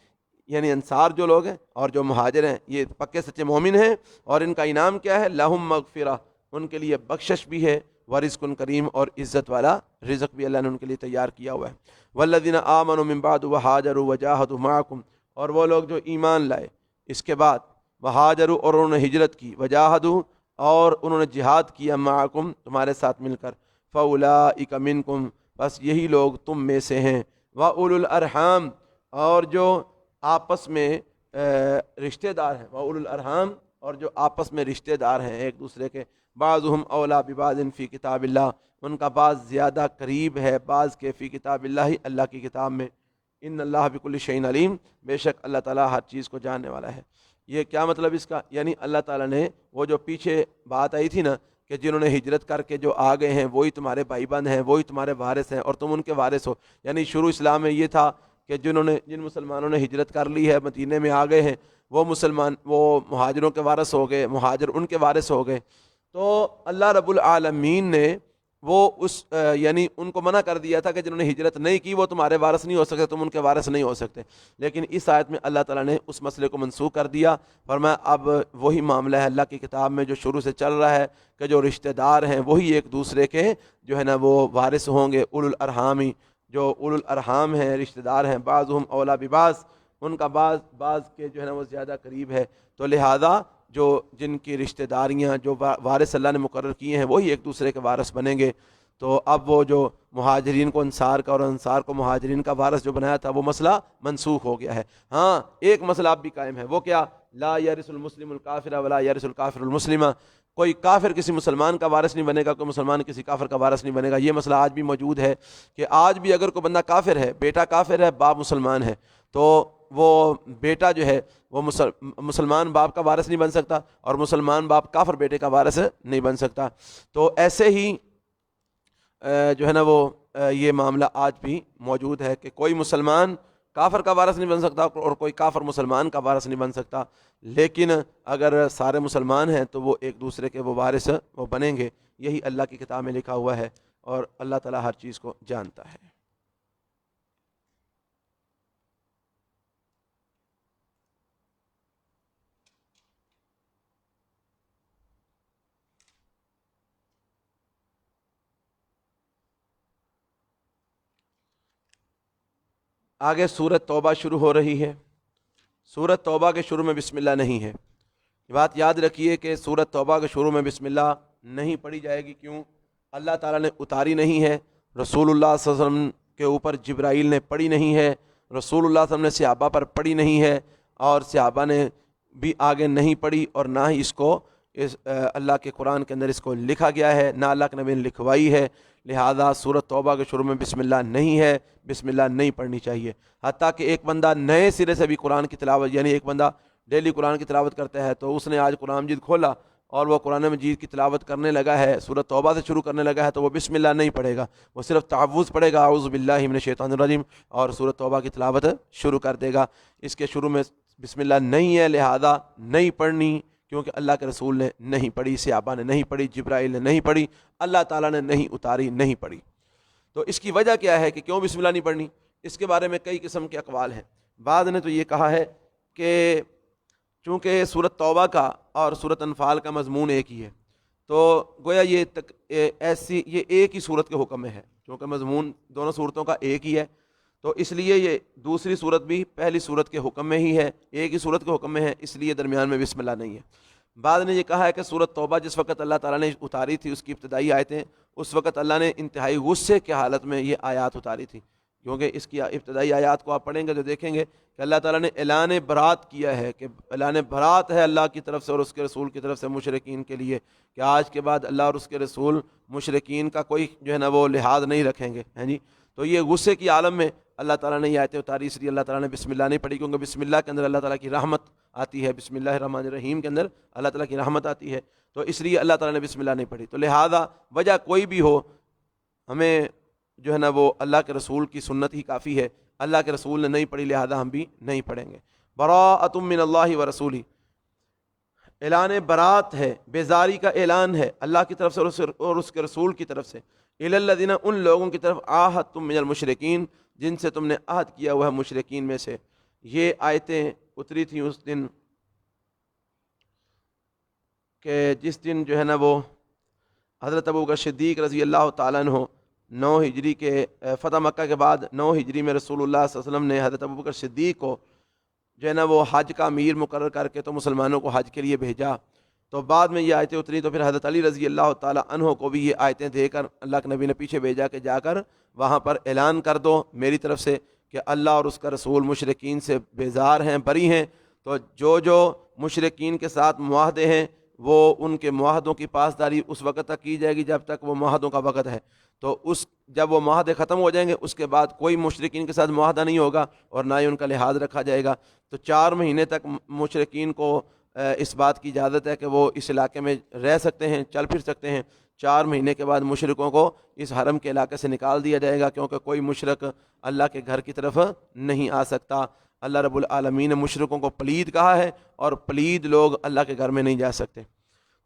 Speaker 1: یعنی انصار جو لوگ ہیں اور جو مہاجر ہیں، یہ پکے سچے مومن ہیں، اور ان کا انعام کیا ہے؟ لہم مغفرہ، ان کے لیے بخشش بھی ہے، ورزق کریم، اور عزت والا رزق بھی اللہ نے ان کے لیے تیار کیا ہوا ہے۔ والذین آمنوا من بعد وہاجروا وجاہدوا معکم، اور وہ لوگ جو ایمان لائے اس کے بعد، وہاجروا، اور انہوں نے ہجرت کی، وجاہدوا، اور انہوں نے جہاد کیا، معکم، تمہارے ساتھ مل کر، فاولئک منکم، بس یہی لوگ تم میں سے ہیں، واولو الارحام، اور جو آپس میں رشتہ دار ہیں، واولو الارحام، اور جو آپس میں رشتہ دار ہیں ایک دوسرے کے، بعضهم اولا ببعض فی کتاب اللہ، ان کا بعض زیادہ قریب ہے بعض کے فی کتاب اللہ، اللہ کی کتاب میں، ان اللہ بکل شیء علیم، بے شک اللہ تعالیٰ ہر چیز کو جاننے والا ہے۔ یہ کیا مطلب اس کا؟ یعنی اللہ تعالیٰ نے وہ جو پیچھے بات آئی تھی نا کہ جنہوں نے ہجرت کر کے جو آ گئے ہیں وہی تمہارے بھائی بند ہیں، وہی تمہارے وارث ہیں اور تم ان کے وارث ہو، یعنی شروع اسلام میں یہ تھا کہ جن مسلمانوں نے ہجرت کر لی ہے، مدینے میں آ گئے ہیں، وہ مہاجروں کے وارث ہو گئے، مہاجر ان کے وارث ہو گئے۔ تو اللہ رب العالمین نے وہ یعنی ان کو منع کر دیا تھا کہ جنہوں نے ہجرت نہیں کی وہ تمہارے وارث نہیں ہو سکتے، تم ان کے وارث نہیں ہو سکتے، لیکن اس آیت میں اللہ تعالیٰ نے اس مسئلے کو منسوخ کر دیا، فرمایا اب وہی معاملہ ہے اللہ کی کتاب میں جو شروع سے چل رہا ہے کہ جو رشتہ دار ہیں وہی ایک دوسرے کے جو ہے نا وہ وارث ہوں گے، اولو الارحامی، جو اولو الارحام ہیں، رشتہ دار ہیں، بعضهم اولا ببعض، ان کا بعض کے جو ہے نا وہ زیادہ قریب ہے، تو لہذا جو جن کی رشتہ داریاں جو وارث اللہ نے مقرر کیے ہیں وہی ایک دوسرے کے وارث بنیں گے۔ تو اب وہ جو مہاجرین کو انصار کا اور انصار کو مہاجرین کا وارث جو بنایا تھا وہ مسئلہ منسوخ ہو گیا ہے۔ ہاں ایک مسئلہ اب بھی قائم ہے، وہ کیا؟ لا یرث المسلم الکافر ولا یرث الکافر المسلم، کوئی کافر کسی مسلمان کا وارث نہیں بنے گا، کوئی مسلمان کسی کافر کا وارث نہیں بنے گا۔ یہ مسئلہ آج بھی موجود ہے کہ آج بھی اگر کوئی بندہ کافر ہے، بیٹا کافر ہے، باپ مسلمان ہے، تو وہ بیٹا جو ہے وہ مسلمان باپ کا وارث نہیں بن سکتا اور مسلمان باپ کافر بیٹے کا وارث نہیں بن سکتا۔ تو ایسے ہی جو ہے نا وہ یہ معاملہ آج بھی موجود ہے کہ کوئی مسلمان کافر کا وارث نہیں بن سکتا اور کوئی کافر مسلمان کا وارث نہیں بن سکتا، لیکن اگر سارے مسلمان ہیں تو وہ ایک دوسرے کے وہ وارث وہ بنیں گے، یہی اللہ کی کتاب میں لکھا ہوا ہے اور اللہ تعالیٰ ہر چیز کو جانتا ہے۔ آگے سورۃ توبہ شروع ہو رہی ہے، سورت توبہ کے شروع میں بسم اللہ نہیں ہے. یہ بات یاد رکھیے کہ سورت توبہ کے شروع میں بسم اللہ نہیں پڑھی جائے گی. کیوں؟ اللہ تعالیٰ نے اتاری نہیں ہے, رسول اللہ صلی اللہ علیہ وسلم کے اوپر جبرائیل نے پڑھی نہیں ہے, رسول اللہ صلی اللہ علیہ وسلم نے صحابہ پر پڑھی نہیں ہے, اور صحابہ نے بھی آگے نہیں پڑھی, اور نہ ہی اس کو اللہ کے قرآن کے اندر اس کو لکھا گیا ہے, نہ اللہ کے نبی نے لکھوائی ہے. لہذا سورت توبہ کے شروع میں بسم اللہ نہیں ہے, بسم اللہ نہیں پڑھنی چاہیے. حتیٰ کہ ایک بندہ نئے سرے سے بھی قرآن کی تلاوت, یعنی ایک بندہ ڈیلی قرآن کی تلاوت کرتا ہے, تو اس نے آج قرآن مجید کھولا اور وہ قرآن مجید کی تلاوت کرنے لگا ہے, سورت توبہ سے شروع کرنے لگا ہے, تو وہ بسم اللہ نہیں پڑھے گا, وہ صرف تعوذ پڑھے گا, اعوذ باللہ من الشیطان الرجیم, اور سورت توبہ کی تلاوت شروع کر دے گا. اس کے شروع میں بسم اللہ نہیں ہے, لہذا نہیں پڑھنی, کیونکہ اللہ کے رسول نے نہیں پڑھی, صحابہ نے نہیں پڑھی, جبرائیل نے نہیں پڑھی, اللہ تعالیٰ نے نہیں اتاری, نہیں پڑھی. تو اس کی وجہ کیا ہے کہ کیوں بسم اللہ نہیں پڑھنی؟ اس کے بارے میں کئی قسم کے اقوال ہیں. بعض نے تو یہ کہا ہے کہ چونکہ سورت توبہ کا اور سورت انفال کا مضمون ایک ہی ہے, تو گویا یہ ایک ہی صورت کے حکم میں ہے, چونکہ مضمون دونوں صورتوں کا ایک ہی ہے, تو اس لیے یہ دوسری صورت بھی پہلی صورت کے حکم میں ہی ہے, ایک ہی صورت کے حکم میں ہے, اس لیے درمیان میں بسم اللہ نہیں ہے. بعض نے یہ کہا ہے کہ سورت توبہ جس وقت اللہ تعالیٰ نے اتاری تھی, اس کی ابتدائی آیتیں, اس وقت اللہ نے انتہائی غصے کے حالت میں یہ آیات اتاری تھی, کیونکہ اس کی ابتدائی آیات کو آپ پڑھیں گے تو دیکھیں گے کہ اللہ تعالیٰ نے اعلان برات کیا ہے, کہ اعلان برات ہے اللہ کی طرف سے اور اس کے رسول کی طرف سے مشرکین کے لیے, کہ آج کے بعد اللہ اور اس کے رسول مشرکین کا کوئی جو ہے نا وہ لحاظ نہیں رکھیں گے, ہیں جی. تو یہ غصے کی عالم میں اللہ تعالیٰ نے یہ آیتیں اتاری, اس لیے اللہ تعالیٰ نے بسم اللہ نہیں پڑھی, کیونکہ بسم اللہ کے اندر اللہ تعالیٰ کی رحمت آتی ہے, بسم اللہ الرحمن الرحیم کے اندر اللہ تعالیٰ کی رحمت آتی ہے, تو اس لیے اللہ تعالیٰ نے بسم اللہ نہیں پڑھی. تو لہذا وجہ کوئی بھی ہو, ہمیں جو ہے نا وہ اللہ کے رسول کی سنت ہی کافی ہے, اللہ کے رسول نے نہیں پڑھی لہذا ہم بھی نہیں پڑھیں گے. براءۃ من اللہ و رسولہ, اعلان برات ہے, بیزاری کا اعلان ہے اللہ کی طرف سے اور اس کے رسول کی طرف سے. الی الذین, ان لوگوں کی طرف, عاہدتم من المشرکین, جن سے تم نے عہد کیا ہوا ہے مشرکین میں سے. یہ آیتیں اتری تھیں اس دن کہ جس دن جو ہے نا وہ حضرت ابوبکر صدیق رضی اللہ تعالیٰ عنہ 9 ہجری کے فتح مکہ کے بعد 9 ہجری میں رسول اللہ صلی اللہ علیہ وسلم نے حضرت ابوبکر صدیق کو جو ہے نا وہ حج کا امیر مقرر کر کے تو مسلمانوں کو حج کے لیے بھیجا. تو بعد میں یہ آیتیں اتری, تو پھر حضرت علی رضی اللہ تعالیٰ عنہ کو بھی یہ آیتیں دے کر اللہ کے نبی نے پیچھے بھیجا کہ جا کر وہاں پر اعلان کر دو میری طرف سے کہ اللہ اور اس کا رسول مشرکین سے بیزار ہیں, بری ہیں. تو جو مشرکین کے ساتھ معاہدے ہیں وہ ان کے معاہدوں کی پاسداری اس وقت تک کی جائے گی جب تک وہ معاہدوں کا وقت ہے. تو جب وہ معاہدے ختم ہو جائیں گے اس کے بعد کوئی مشرکین کے ساتھ معاہدہ نہیں ہوگا اور نہ ہی ان کا لحاظ رکھا جائے گا. تو 4 مہینے تک مشرکین کو اس بات کی اجازت ہے کہ وہ اس علاقے میں رہ سکتے ہیں, چل پھر سکتے ہیں. 4 مہینے کے بعد مشرکوں کو اس حرم کے علاقے سے نکال دیا جائے گا, کیونکہ کوئی مشرک اللہ کے گھر کی طرف نہیں آ سکتا. اللہ رب العالمین نے مشرکوں کو پلید کہا ہے, اور پلید لوگ اللہ کے گھر میں نہیں جا سکتے.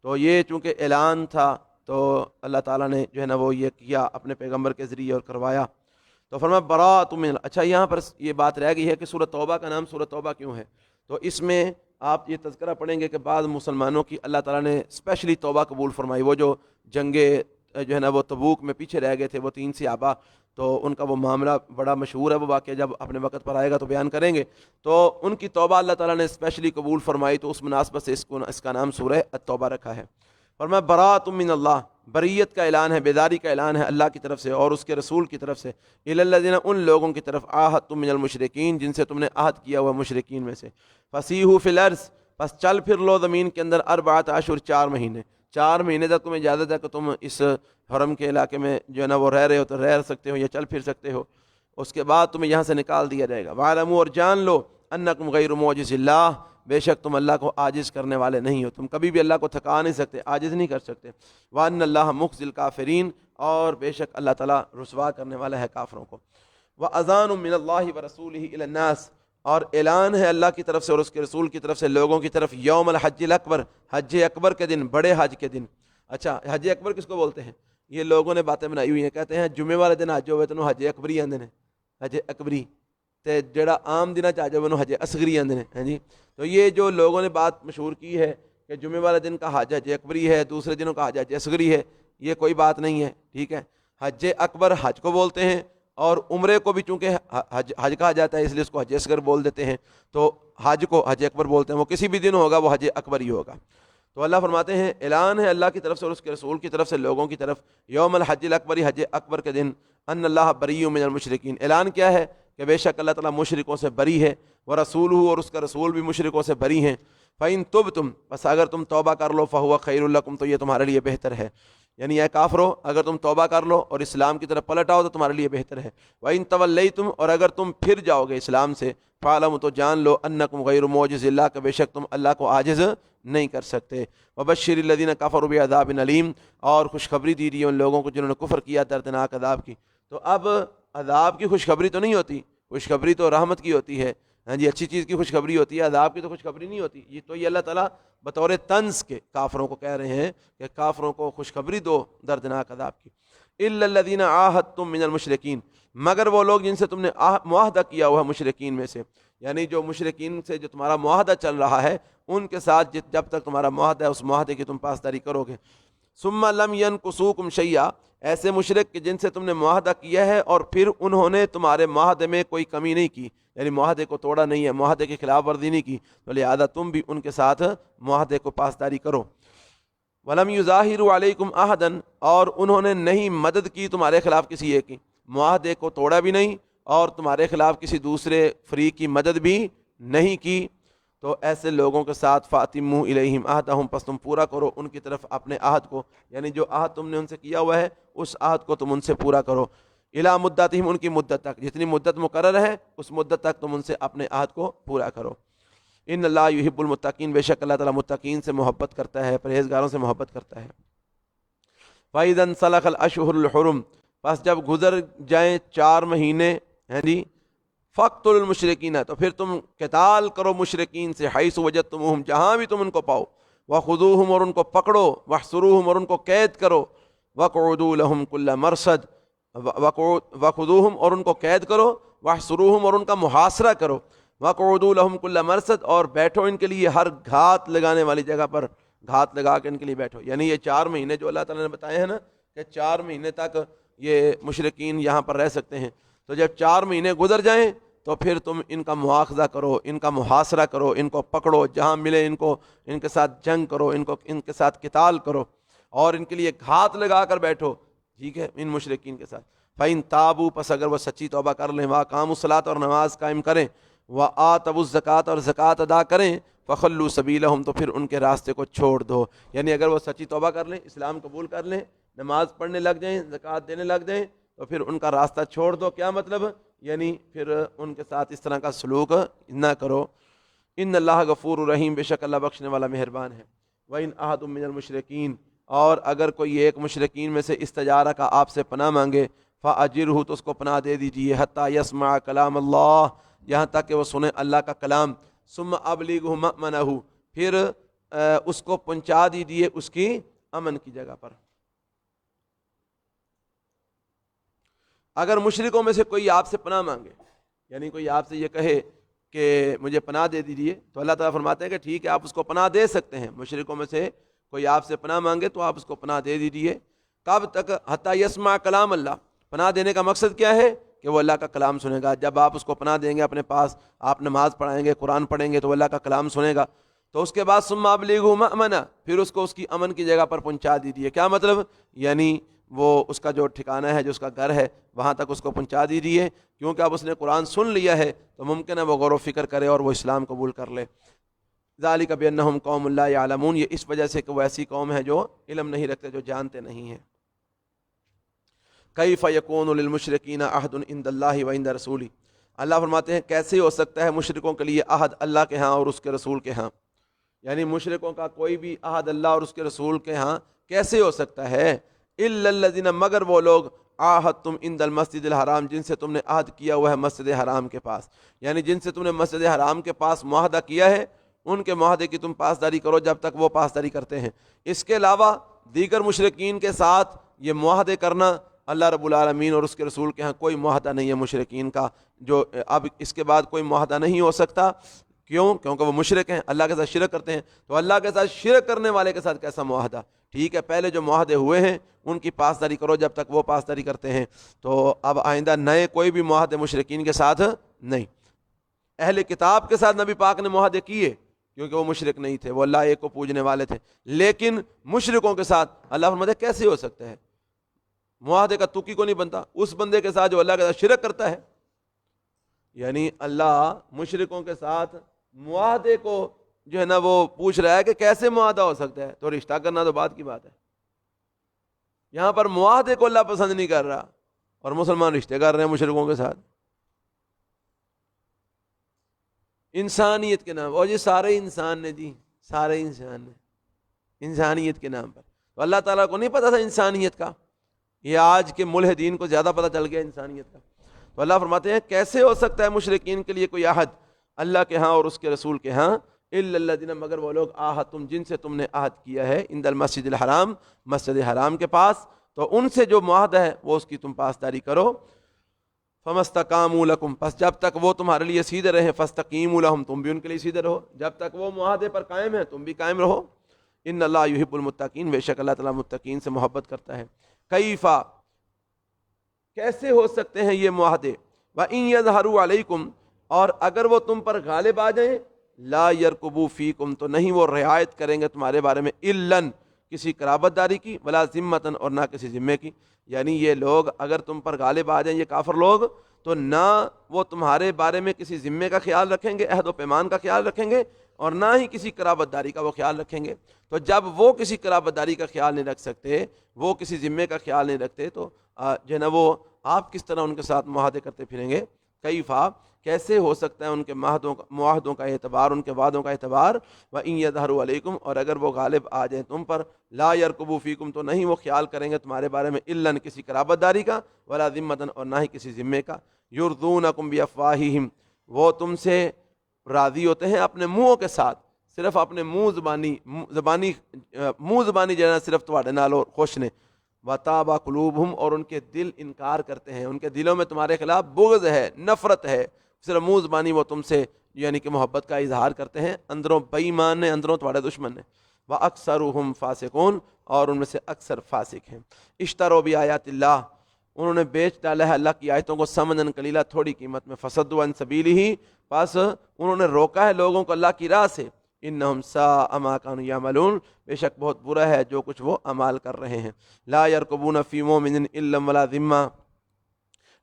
Speaker 1: تو یہ چونکہ اعلان تھا تو اللہ تعالیٰ نے جو ہے نا وہ یہ کیا اپنے پیغمبر کے ذریعے اور کروایا. تو فرمایا براءۃ من. اچھا, یہاں پر یہ بات رہ گئی ہے کہ سورۃ توبہ کا نام سورۃ توبہ کیوں ہے. تو اس میں آپ یہ تذکرہ پڑھیں گے کہ بعض مسلمانوں کی اللہ تعالیٰ نے اسپیشلی توبہ قبول فرمائی. وہ جو جنگے جو ہے نا وہ تبوک میں پیچھے رہ گئے تھے, وہ 3 صحابہ, تو ان کا وہ معاملہ بڑا مشہور ہے, وہ واقعہ جب اپنے وقت پر آئے گا تو بیان کریں گے. تو ان کی توبہ اللہ تعالیٰ نے اسپیشلی قبول فرمائی, تو اس مناسبت سے اس کا نام سورہ التوبہ رکھا ہے. فرمایا براءۃ من اللہ, بریت کا اعلان ہے, بیداری کا اعلان ہے اللہ کی طرف سے اور اس کے رسول کی طرف سے. الی الذین, ان لوگوں کی طرف, عاہدتم من المشرکین, جن سے تم نے عہد کیا ہوا مشرکین میں سے. فسیحوا فی الارض, پس چل پھر لو زمین کے اندر, 4 اشہر, 4 مہینے. 4 مہینے تک تمہیں اجازت ہے کہ تم اس حرم کے علاقے میں جو ہے نا وہ رہ رہے ہو تو رہ سکتے ہو یا چل پھر سکتے ہو. اس کے بعد تمہیں یہاں سے نکال دیا جائے گا. وَاعْلَمُوا, اور جان لو, انکم غیر معجز اللہ, بے شک تم اللہ کو عاجز کرنے والے نہیں ہو, تم کبھی بھی اللہ کو تھکا نہیں سکتے, عاجز نہیں کر سکتے. وَأَنَّ اللَّهَ مُخْزِي الْكَافِرِينَ, اور بے شک اللہ تعالیٰ رسوا کرنے والا ہے کافروں کو. وَأَذَانٌ مِّنَ اللَّهِ وَرَسُولِهِ إِلَى النَّاسِ, اور اعلان ہے اللہ کی طرف سے اور اس کے رسول کی طرف سے لوگوں کی طرف. یوم الحج الاکبر, حج اکبر کے دن, بڑے حج کے دن. اچھا, حج اکبر کس کو بولتے ہیں؟ یہ لوگوں نے باتیں بنائی ہوئی ہیں, کہتے ہیں جمعے والے دن حج ہوئے تو حج اکبری آندے ہیں, حج اکبری, تے جڑا عام دن حج ہوئے حج اصغری آندے ہیں جی. تو یہ جو لوگوں نے بات مشہور کی ہے کہ جمعے والے دن کا حج حج اکبری ہے, دوسرے دنوں کا حج حج اصغری ہے, یہ کوئی بات نہیں ہے, ٹھیک ہے. حج اکبر حج کو بولتے ہیں اور عمرے کو بھی چونکہ حج کہا جاتا ہے اس لیے اس کو حج اصغر بول دیتے ہیں، تو حج کو حج اکبر بولتے ہیں، وہ کسی بھی دن ہوگا وہ حج اکبر ہی ہوگا۔ تو اللہ فرماتے ہیں اعلان ہے اللہ کی طرف سے اور اس کے رسول کی طرف سے لوگوں کی طرف، یوم الحج الاکبر، حج اکبر کے دن، ان اللہ بری من المشرکین، اعلان کیا ہے کہ بے شک اللہ تعالیٰ مشرکوں سے بری ہے، ورسولہ، اور اس کا رسول بھی مشرکوں سے بری ہیں، فَإِن تُبْتُمْ، بس اگر تم توبہ کر لو، فَهُوَ خَيْرٌ لَكُمْ، تو یہ تمہارے لیے بہتر ہے، یعنی اے کافرو اگر تم توبہ کر لو اور اسلام کی طرف پلٹ آؤ تو تمہارے لیے بہتر ہے، وَإِن تَوَلَّيْتُمْ، اور اگر تم پھر جاؤ گے اسلام سے، فَاعْلَمُوا، تو جان لو، أَنَّكُمْ غَيْرُ مُعْجِزِ اللَّهِ، کہ بے شک تم اللہ کو عاجز نہیں کر سکتے، وَبَشِّرِ الَّذِينَ كَفَرُوا بِعَذَابٍ أَلِيمٍ، اور خوشخبری دیجیے ان لوگوں کو جنہوں نے کفر کیا دردناک عذاب کی۔ تو اب عذاب کی خوشخبری تو نہیں ہوتی، خوشخبری تو رحمت کی ہوتی ہے، ہاں جی، اچھی چیز کی خوشخبری ہوتی ہے، عذاب کی تو خوشخبری نہیں ہوتی۔ یہ تو یہ اللہ تعالیٰ بطور طنز کے کافروں کو کہہ رہے ہیں کہ کافروں کو خوشخبری دو دردناک عذاب کی۔ الا الذین عاہدتم من المشرکین، مگر وہ لوگ جن سے تم نے معاہدہ کیا ہوا مشرکین میں سے، یعنی جو مشرکین سے جو تمہارا معاہدہ چل رہا ہے ان کے ساتھ جب تک تمہارا معاہدہ ہے اس معاہدے کی تم پاسداری کرو گے۔ ثم لم ينقصوکم شیئا، ایسے مشرک کہ جن سے تم نے معاہدہ کیا ہے اور پھر انہوں نے تمہارے معاہدے میں کوئی کمی نہیں کی، یعنی معاہدے کو توڑا نہیں ہے، معاہدے کی خلاف ورزی نہیں کی، تو لہذا تم بھی ان کے ساتھ معاہدے کو پاسداری کرو۔ وَلَمْ يُظَاهِرُوا عَلَيْكُمْ أَحَدًا، اور انہوں نے نہیں مدد کی تمہارے خلاف کسی ایک کی، معاہدے کو توڑا بھی نہیں اور تمہارے خلاف کسی دوسرے فریق کی مدد بھی نہیں کی، تو ایسے لوگوں کے ساتھ فَأَتِمُّوا إِلَيْهِمْ عَهْدَهُمْ، پس تم پورا کرو ان کی طرف اپنے عہد کو، یعنی جو عہد تم نے ان سے کیا ہوا ہے اس عہد کو تم ان سے پورا کرو، إِلَىٰ مُدَّتِهِمْ، ان کی مدت تک، جتنی مدت مقرر ہے اس مدت تک تم ان سے اپنے عہد کو پورا کرو۔ ان اللہ یحب المتقین، بے شک اللہ تعالیٰ متقین سے محبت کرتا ہے، پرہیزگاروں سے محبت کرتا ہے۔ فَإِذَا انسَلَخَ الْأَشْهُرُ الْحُرُمُ، پس جب گزر جائیں 4 مہینے، ہیں جی، فَاقْتُلُوا الْمُشْرِكِينَ، تو پھر تم قتال کرو مشرکین سے، حیث وجدتموہم، جہاں بھی تم ان کو پاؤ، وَخُذُوهُمْ، اور ان کو پکڑو، وَاحْصُرُوهُمْ، اور ان کو قید کرو، وَاقْعُدُوا لَهُمْ كُلَّ مَرْصَدٍ، وَخُذُوهُمْ، اور ان کو قید کرو، وَاحْصُرُوهُمْ، اور ان کا محاصرہ کرو، وَاقْعُدُوا لَهُمْ كُلَّ مَرْصَدٍ، اور بیٹھو ان کے لیے ہر گھات لگانے والی جگہ پر، گھات لگا کے ان کے لیے بیٹھو، یعنی یہ 4 مہینے جو اللہ تعالیٰ نے بتائے ہیں نا کہ 4 مہینے تک یہ مشرکین یہاں پر رہ سکتے ہیں، تو جب 4 مہینے گزر جائیں تو پھر تم ان کا مواخذہ کرو، ان کا محاصرہ کرو، ان کو پکڑو، جہاں ملے ان کو، ان کے ساتھ جنگ کرو، ان کے ساتھ قتال کرو، اور ان کے لیے گھات لگا کر بیٹھو، ٹھیک ہے، ان مشرکین کے ساتھ۔ فَإِن تَابُوا، پس اگر وہ سچی توبہ کر لیں، وَأَقَامُوا الصَّلَاةَ، اور نماز قائم کریں، وَآتَوُا الزَّكَاةَ، اور زکوٰۃ ادا کریں، فَخَلُّوا سَبِيلَهُمْ، تو پھر ان کے راستے کو چھوڑ دو، یعنی اگر وہ سچی توبہ کر لیں، اسلام قبول کر لیں، نماز پڑھنے لگ جائیں، زکوٰۃ دینے لگ جائیں، تو پھر ان کا راستہ چھوڑ دو۔ کیا مطلب؟ یعنی پھر ان کے ساتھ اس طرح کا سلوک نہ کرو۔ ان اللہ غفور الرحیم، بے شک اللہ بخشنے والا مہربان ہے۔ وَإِنْ أَحَدٌ مِّنَ الْمُشْرِكِينَ، اور اگر کوئی ایک مشرکین میں سے استجارہ کا آپ سے پناہ مانگے، فَأَجِرْهُ، تو اس کو پناہ دے دیجئے، حَتَّى يَسْمَعَ كَلَامَ اللَّهِ، یہاں تک کہ وہ سنے اللہ کا کلام، ثُمَّ أَبْلِغْهُ مَأْمَنَهُ، پھر اس کو پہنچا دیجئے اس کی امن کی جگہ پر۔ اگر مشرکوں میں سے کوئی آپ سے پناہ مانگے، یعنی کوئی آپ سے یہ کہے کہ مجھے پناہ دے دیجئے، تو اللہ تعالیٰ فرماتے ہیں کہ ٹھیک ہے، آپ اس کو پناہ دے سکتے ہیں، مشرکوں میں سے کوئی آپ سے پناہ مانگے تو آپ اس کو پناہ دے دیجئے۔ کب تک؟ حتیٰ یسمع کلام اللہ، پناہ دینے کا مقصد کیا ہے کہ وہ اللہ کا کلام سنے گا۔ جب آپ اس کو پناہ دیں گے اپنے پاس، آپ نماز پڑھائیں گے، قرآن پڑھیں گے، تو وہ اللہ کا کلام سنے گا، تو اس کے بعد ثم ابلغہ مأمنہ، پھر اس کو اس کی امن کی جگہ پر پہنچا دیجیے۔ کیا مطلب؟ یعنی وہ اس کا جو ٹھکانہ ہے، جو اس کا گھر ہے، وہاں تک اس کو پہنچا دیجیے، کیونکہ اب اس نے قرآن سن لیا ہے تو ممکن ہے وہ غور و فکر کرے اور وہ اسلام قبول کر لے۔ ذالک بانہم قوم لا یعلمون، یہ اس وجہ سے کہ وہ ایسی قوم ہے جو علم نہیں رکھتے، جو جانتے نہیں ہیں۔ کیف یکون للمشرکین عہد عند اللہ وعند رسولہ، اللہ فرماتے ہیں کیسے ہو سکتا ہے مشرکوں کے لیے عہد اللہ کے ہاں اور اس کے رسول کے ہاں، یعنی مشرکوں کا کوئی بھی عہد اللہ اور اس کے رسول کے ہاں کیسے ہو سکتا ہے؟ الا الذین، مگر وہ لوگ، عاہدتم عند المسجد الحرام، جن سے تم نے عہد کیا ہوا ہے مسجد حرام کے پاس، یعنی جن سے تم نے مسجد حرام کے پاس معاہدہ کیا ہے، ان کے معاہدے کی تم پاسداری کرو جب تک وہ پاسداری کرتے ہیں۔ اس کے علاوہ دیگر مشرکین کے ساتھ یہ معاہدے کرنا، اللہ رب العالمین اور اس کے رسول کے ہاں کوئی معاہدہ نہیں ہے مشرکین کا، جو اب اس کے بعد کوئی معاہدہ نہیں ہو سکتا۔ کیوں؟ کیونکہ وہ مشرک ہیں، اللہ کے ساتھ شرک کرتے ہیں، تو اللہ کے ساتھ شرک کرنے والے کے ساتھ کیسا معاہدہ؟ ٹھیک ہے پہلے جو معاہدے ہوئے ہیں ان کی پاسداری کرو جب تک وہ پاسداری کرتے ہیں، تو اب آئندہ نئے کوئی بھی معاہدے مشرکین کے ساتھ نہیں۔ اہل کتاب کے ساتھ نبی پاک نے معاہدے کیے کیونکہ وہ مشرک نہیں تھے، وہ اللہ ایک کو پوجنے والے تھے، لیکن مشرکوں کے ساتھ اللہ فرماتے ہیں کیسے ہو سکتا ہے؟ معاہدے کا توکی کو نہیں بنتا اس بندے کے ساتھ جو اللہ کے ساتھ شرک کرتا ہے۔ یعنی اللہ مشرکوں کے ساتھ معاہدے کو جو ہے نا وہ پوچھ رہا ہے کہ کیسے معاہدہ ہو سکتا ہے، تو رشتہ کرنا تو بات کی بات ہے۔ یہاں پر معاہدے کو اللہ پسند نہیں کر رہا اور مسلمان رشتے کر رہے ہیں مشرکوں کے ساتھ، انسانیت کے نام، اور یہ سارے انسان نے جی، سارے انسان نے انسانیت کے نام پر۔ تو اللہ تعالیٰ کو نہیں پتا تھا انسانیت کا، یہ آج کے ملحدین کو زیادہ پتہ چل گیا انسانیت کا۔ تو اللہ فرماتے ہیں کیسے ہو سکتا ہے مشرکین کے لیے کوئی عہد اللہ کے ہاں اور اس کے رسول کے ہاں، الا الذین، مگر وہ لوگ عاہدتم جن سے تم نے عہد کیا ہے، عند المسجد الحرام، مسجد حرام کے پاس، تو ان سے جو معاہدہ ہے وہ اس کی تم پاسداری کرو۔ فمستقاموا لکم، پس جب تک وہ تمہارے لیے سیدھے رہے، فاستقیموا لہم، تم بھی ان کے لیے سیدھے رہو، جب تک وہ معاہدے پر قائم ہے تم بھی قائم رہو۔ ان اللہ یحب المتقین، بے شک اللہ تعالیٰ متقین سے محبت کرتا ہے۔ کیفا، کیسے ہو سکتے ہیں یہ معاہدے، وَإِن يَظْهَرُوا عَلَيْكُمْ، اور اگر وہ تم پر غالب آ جائیں، لا يرقبوا فیکم، تو نہیں وہ رعایت کریں گے تمہارے بارے میں، اِلًّا، کسی قرابت داری کی، ولا ذمتاً، اور نہ کسی ذمے کی۔ یعنی یہ لوگ اگر تم پر غالب آ جائیں، یہ کافر لوگ، تو نہ وہ تمہارے بارے میں کسی ذمے کا خیال رکھیں گے، عہد و پیمان کا خیال رکھیں گے، اور نہ ہی کسی قرابت داری کا وہ خیال رکھیں گے۔ تو جب وہ کسی قرابت داری کا خیال نہیں رکھ سکتے، وہ کسی ذمے کا خیال نہیں رکھتے، تو جو ہے نا وہ آپ کس طرح ان کے ساتھ معاہدے کرتے پھریں گے؟ کیفا، کیسے ہو سکتا ہے ان کے معاہدوں کا اعتبار، ان کے وعدوں کا اعتبار۔ وَإِن يَظْهَرُوا عَلَيْكُمْ، اور اگر وہ غالب آ جائیں تم پر، لا يرقبوا فیکم، تو نہیں وہ خیال کریں گے تمہارے بارے میں، الا کسی قرابت داری کا، ولا ذمتاً، اور نہ ہی کسی ذمے کا۔ یرضونکم بافواہہم، وہ تم سے راضی ہوتے ہیں اپنے منہوں کے ساتھ، صرف اپنے منہ زبانی جو ہے نا صرف تواڈے نال خوش نے، وَتَابَ قُلُوبُهُمْ، اور ان کے دل انکار کرتے ہیں، ان کے دلوں میں تمہارے خلاف بغض ہے، نفرت ہے، صرف منہ زبانی وہ تم سے یعنی کہ محبت کا اظہار کرتے ہیں، اندروں بے ایمان نے، اندروں تمہارے دشمن نے۔ وَأَكْثَرُهُمْ فَاسِقُونَ، اور ان میں سے اکثر فاسق ہیں۔ اشتروا بآیات اللہ، انہوں نے بیچ ڈالا ہے اللہ کی آیتوں کو، ثمنا قلیلا، تھوڑی قیمت میں، فصدوا عن سبیلہ، پس انہوں نے روکا ہے لوگوں کو اللہ کی راہ سے، انہم ساء ما کانوا یعملون، بے شک بہت برا ہے جو کچھ وہ اعمال کر رہے ہیں۔ لا یرقبون فی مومن الا ولا ذمہ،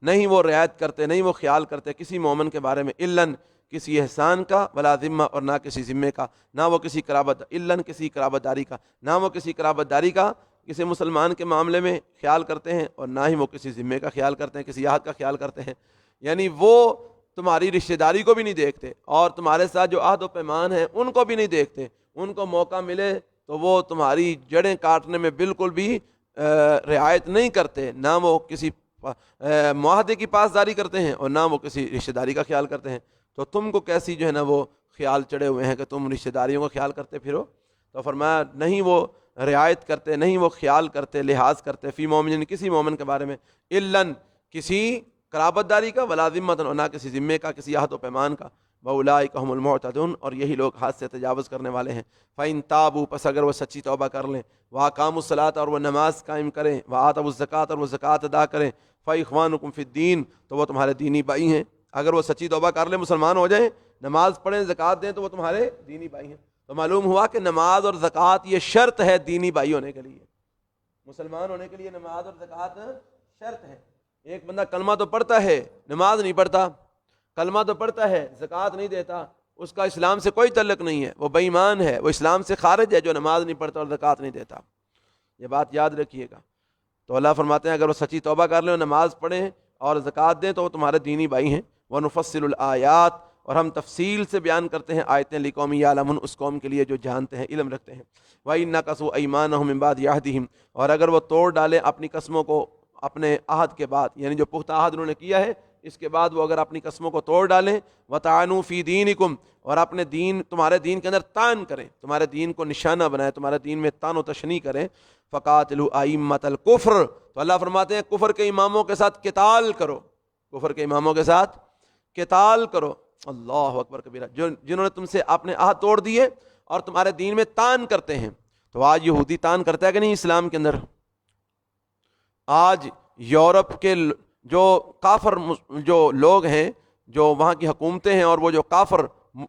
Speaker 1: نہیں وہ رعایت کرتے، نہیں وہ خیال کرتے کسی مومن کے بارے میں، الا کسی احسان کا، ولا ذمہ، اور نہ کسی ذمے کا، نہ وہ کسی قرابت، الا کسی قرابت داری کا، نہ وہ کسی قرابت داری کا کسی مسلمان کے معاملے میں خیال کرتے ہیں، اور نہ ہی وہ کسی ذمے کا خیال کرتے ہیں، کسی عہد کا خیال کرتے ہیں۔ یعنی وہ تمہاری رشتہ داری کو بھی نہیں دیکھتے، اور تمہارے ساتھ جو عہد و پیمان ہیں ان کو بھی نہیں دیکھتے، ان کو موقع ملے تو وہ تمہاری جڑیں کاٹنے میں بالکل بھی رعایت نہیں کرتے، نہ وہ کسی معاہدے کی پاسداری کرتے ہیں، اور نہ وہ کسی رشتہ داری کا خیال کرتے ہیں۔ تو تم کو کیسی جو ہے نا وہ خیال چڑھے ہوئے ہیں کہ تم رشتہ داریوں کا خیال کرتے پھرو؟ تو فرمایا نہیں وہ رعایت کرتے، نہیں وہ خیال کرتے، لحاظ کرتے، فی مومن، کسی مومن کے بارے میں، الا کسی قرابت داری کا، ولا ذمۃ، اور نہ کسی ذمے کا، کسی عہد و پیمان کا، وَأُولَٰئِكَ هُمُ الْمُعْتَدُونَ، اور یہی لوگ حد سے تجاوز کرنے والے ہیں۔ فَإِن تَابُوا، پس اگر وہ سچی توبہ کر لیں، وَأَقَامُوا الصَّلَاةَ، اور وہ نماز قائم کریں، وَآتَوُا الزَّكَاةَ، اور وہ زکوٰۃ ادا کریں، فَإِخْوَانُكُمْ فِي الدِّينِ، تو وہ تمہارے دینی بھائی ہیں۔ اگر وہ سچی توبہ کر لیں، مسلمان ہو جائیں، نماز پڑھیں، زکوٰۃ دیں، تو وہ تمہارے دینی بھائی ہیں۔ تو معلوم ہوا کہ نماز اور زکوٰۃ یہ شرط ہے دینی بھائی ہونے کے لیے، مسلمان ہونے کے لیے نماز اور زکوٰۃ شرط ہے۔ ایک بندہ کلمہ تو پڑھتا ہے، نماز نہیں پڑھتا، کلمہ تو پڑھتا ہے، زکوٰۃ نہیں دیتا، اس کا اسلام سے کوئی تعلق نہیں ہے، وہ بے ایمان ہے، وہ اسلام سے خارج ہے جو نماز نہیں پڑھتا اور زکوٰۃ نہیں دیتا۔ یہ بات یاد رکھیے گا۔ تو اللہ فرماتے ہیں اگر وہ سچی توبہ کر لیں اور نماز پڑھیں اور زکوٰۃ دیں تو وہ تمہارے دینی بھائی ہیں۔ وَنُفَصِّلُ الْآيَاتِ، اور ہم تفصیل سے بیان کرتے ہیں آیتیں، لِقَوْمٍ يَعْلَمُونَ، اس قوم کے لیے جو جانتے ہیں، علم رکھتے ہیں۔ وَإِن نَكَثُوا أَيْمَانَهُم مِّن بَعْدِ عَهْدِهِمْ، اور اگر وہ توڑ ڈالیں اپنی قسموں کو اپنے عہد کے بعد، یعنی جو پختہ عہد انہوں نے کیا ہے اس کے بعد وہ اگر اپنی قسموں کو توڑ ڈالیں، وَطَعَنُوا فِي دِينِكُمْ، اور اپنے دین، تمہارے دین کے اندر طعن کریں، تمہارے دین کو نشانہ بنائیں، تمہارے دین میں طعن و تشنیع کریں، فَقَاتِلُوا أَئِمَّةَ الْكُفْرِ، تو اللہ فرماتے ہیں کفر کے اماموں کے ساتھ قتال کرو، کفر کے اماموں کے ساتھ قتال کرو۔ اللہ اکبر کبیرہ، جنہوں نے تم سے اپنے عہد توڑ دیے اور تمہارے دین میں طعن کرتے ہیں، تو آج یہودی تان کرتا ہے کہ نہیں اسلام کے اندر؟ آج یورپ کے جو کافر جو لوگ ہیں، جو وہاں کی حکومتیں ہیں، اور وہ جو کافر،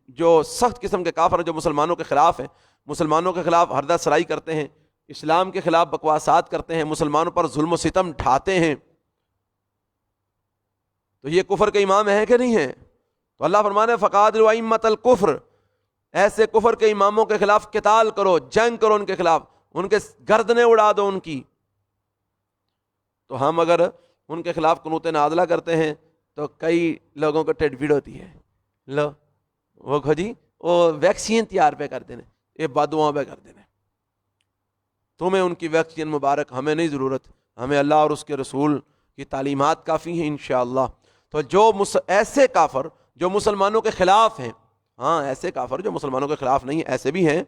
Speaker 1: جو سخت قسم کے کافر جو مسلمانوں کے خلاف ہیں، مسلمانوں کے خلاف حردہ سرائی کرتے ہیں، اسلام کے خلاف بکواسات کرتے ہیں، مسلمانوں پر ظلم و ستم ڈھاتے ہیں، تو یہ کفر کے امام ہے کہ نہیں ہے؟ تو اللہ فرمانے فقاتلوا ائمۃ الکفر، ایسے کفر کے اماموں کے خلاف قتال کرو، جنگ کرو ان کے خلاف، ان کے گردنیں اڑا دو ان کی۔ تو ہم اگر ان کے خلاف قنوت نازلہ کرتے ہیں تو کئی لوگوں کو ٹیڈ پیڑ ہوتی ہے، لو وہ کھو جی وہ ویکسین تیار پہ کر دینے، یہ بدعاؤں پہ کر دینے، تمہیں ان کی ویکسین مبارک، ہمیں نہیں ضرورت، ہمیں اللہ اور اس کے رسول کی تعلیمات کافی ہیں انشاءاللہ۔ تو جو ایسے کافر جو مسلمانوں کے خلاف ہیں، ہاں ایسے کافر جو مسلمانوں کے خلاف نہیں، ایسے بھی ہیں،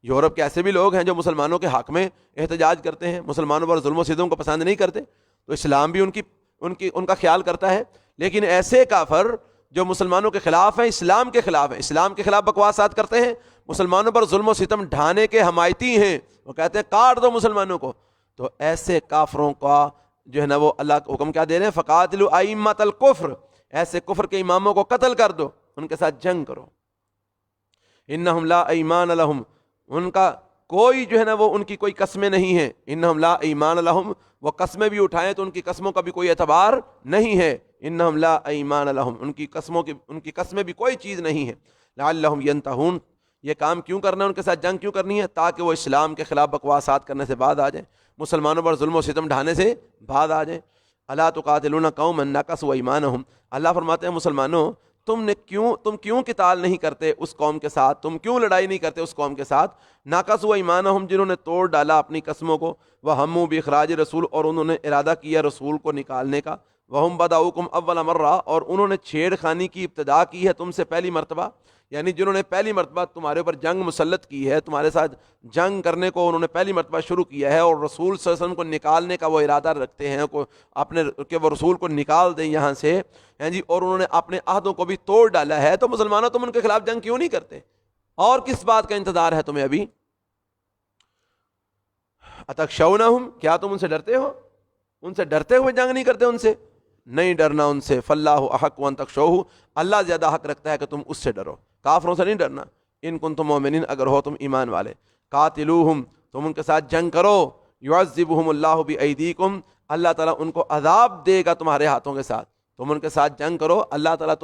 Speaker 1: یورپ کے ایسے بھی لوگ ہیں جو مسلمانوں کے حق میں احتجاج کرتے ہیں، مسلمانوں پر ظلم و ستم کو پسند نہیں کرتے، تو اسلام بھی ان کا خیال کرتا ہے۔ لیکن ایسے کافر جو مسلمانوں کے خلاف ہیں، اسلام کے خلاف ہیں، اسلام کے خلاف بکواسات کرتے ہیں، مسلمانوں پر ظلم و ستم ڈھانے کے حمایتی ہیں، وہ کہتے ہیں کاٹ دو مسلمانوں کو، تو ایسے کافروں کا جو ہے نا وہ اللہ کا حکم کیا دے رہے ہیں؟ فقاتلوا ائمۃ الکفر، ایسے کفر کے اماموں کو قتل کر دو، ان کے ساتھ جنگ کرو۔ انہم لا ایمان لہم، ان کا کوئی جو ہے نا وہ ان کی کوئی قسمیں نہیں ہیں، انہم لا ایمان لہم، وہ قسمیں بھی اٹھائیں تو ان کی قسموں کا بھی کوئی اعتبار نہیں ہے، انہم لا ایمان لہم، ان کی قسمیں بھی کوئی چیز نہیں ہے، لعلہم ینتہون، یہ کام کیوں کرنا ہے، ان کے ساتھ جنگ کیوں کرنی ہے؟ تاکہ وہ اسلام کے خلاف بکواسات کرنے سے بعد آ جائیں، مسلمانوں پر ظلم و ستم ڈھانے سے بعد آ جائیں۔ الا تقاتلون قوما نکثوا ایمانہم، اللہ فرماتے ہیں مسلمانوں تم کیوں قتال نہیں کرتے اس قوم کے ساتھ، تم کیوں لڑائی نہیں کرتے اس قوم کے ساتھ، ناقصوا ایمانہم، جنہوں نے توڑ ڈالا اپنی قسموں کو، وہموا باخراج رسول، اور انہوں نے ارادہ کیا رسول کو نکالنے کا، وہم بدؤکم اول مرہ، اور انہوں نے چھیڑ خانی کی ابتدا کی ہے تم سے پہلی مرتبہ، یعنی جنہوں نے پہلی مرتبہ تمہارے اوپر جنگ مسلط کی ہے، تمہارے ساتھ جنگ کرنے کو انہوں نے پہلی مرتبہ شروع کیا ہے، اور رسول صلی اللہ علیہ وسلم کو نکالنے کا وہ ارادہ رکھتے ہیں کہ وہ رسول کو نکال دیں یہاں سے، ہیں جی، اور انہوں نے اپنے عہدوں کو بھی توڑ ڈالا ہے، تو مسلمانوں تم ان کے خلاف جنگ کیوں نہیں کرتے؟ اور کس بات کا انتظار ہے تمہیں ابھی؟ اتخشونہم، کیا تم ان سے ڈرتے ہو؟ ان سے ڈرتے ہوئے جنگ نہیں کرتے؟ ان سے نہیں ڈرنا، ان سے فاللہ احق ان تخشوہ، اللہ زیادہ حق رکھتا ہے کہ تم اس سے ڈرو، کافروں سے نہیں ڈرنا۔ ان کنتم مومنین، اگر ہو تم ایمان والے، قاتلوہم، تم ان کے ساتھ جنگ کرو، یعذبہم اللہ بایدیکم، اللہ تعالیٰ ان کو عذاب دے گا تمہارے ہاتھوں کے ساتھ، تم ان کے ساتھ جنگ کرو، اللہ تعالیٰ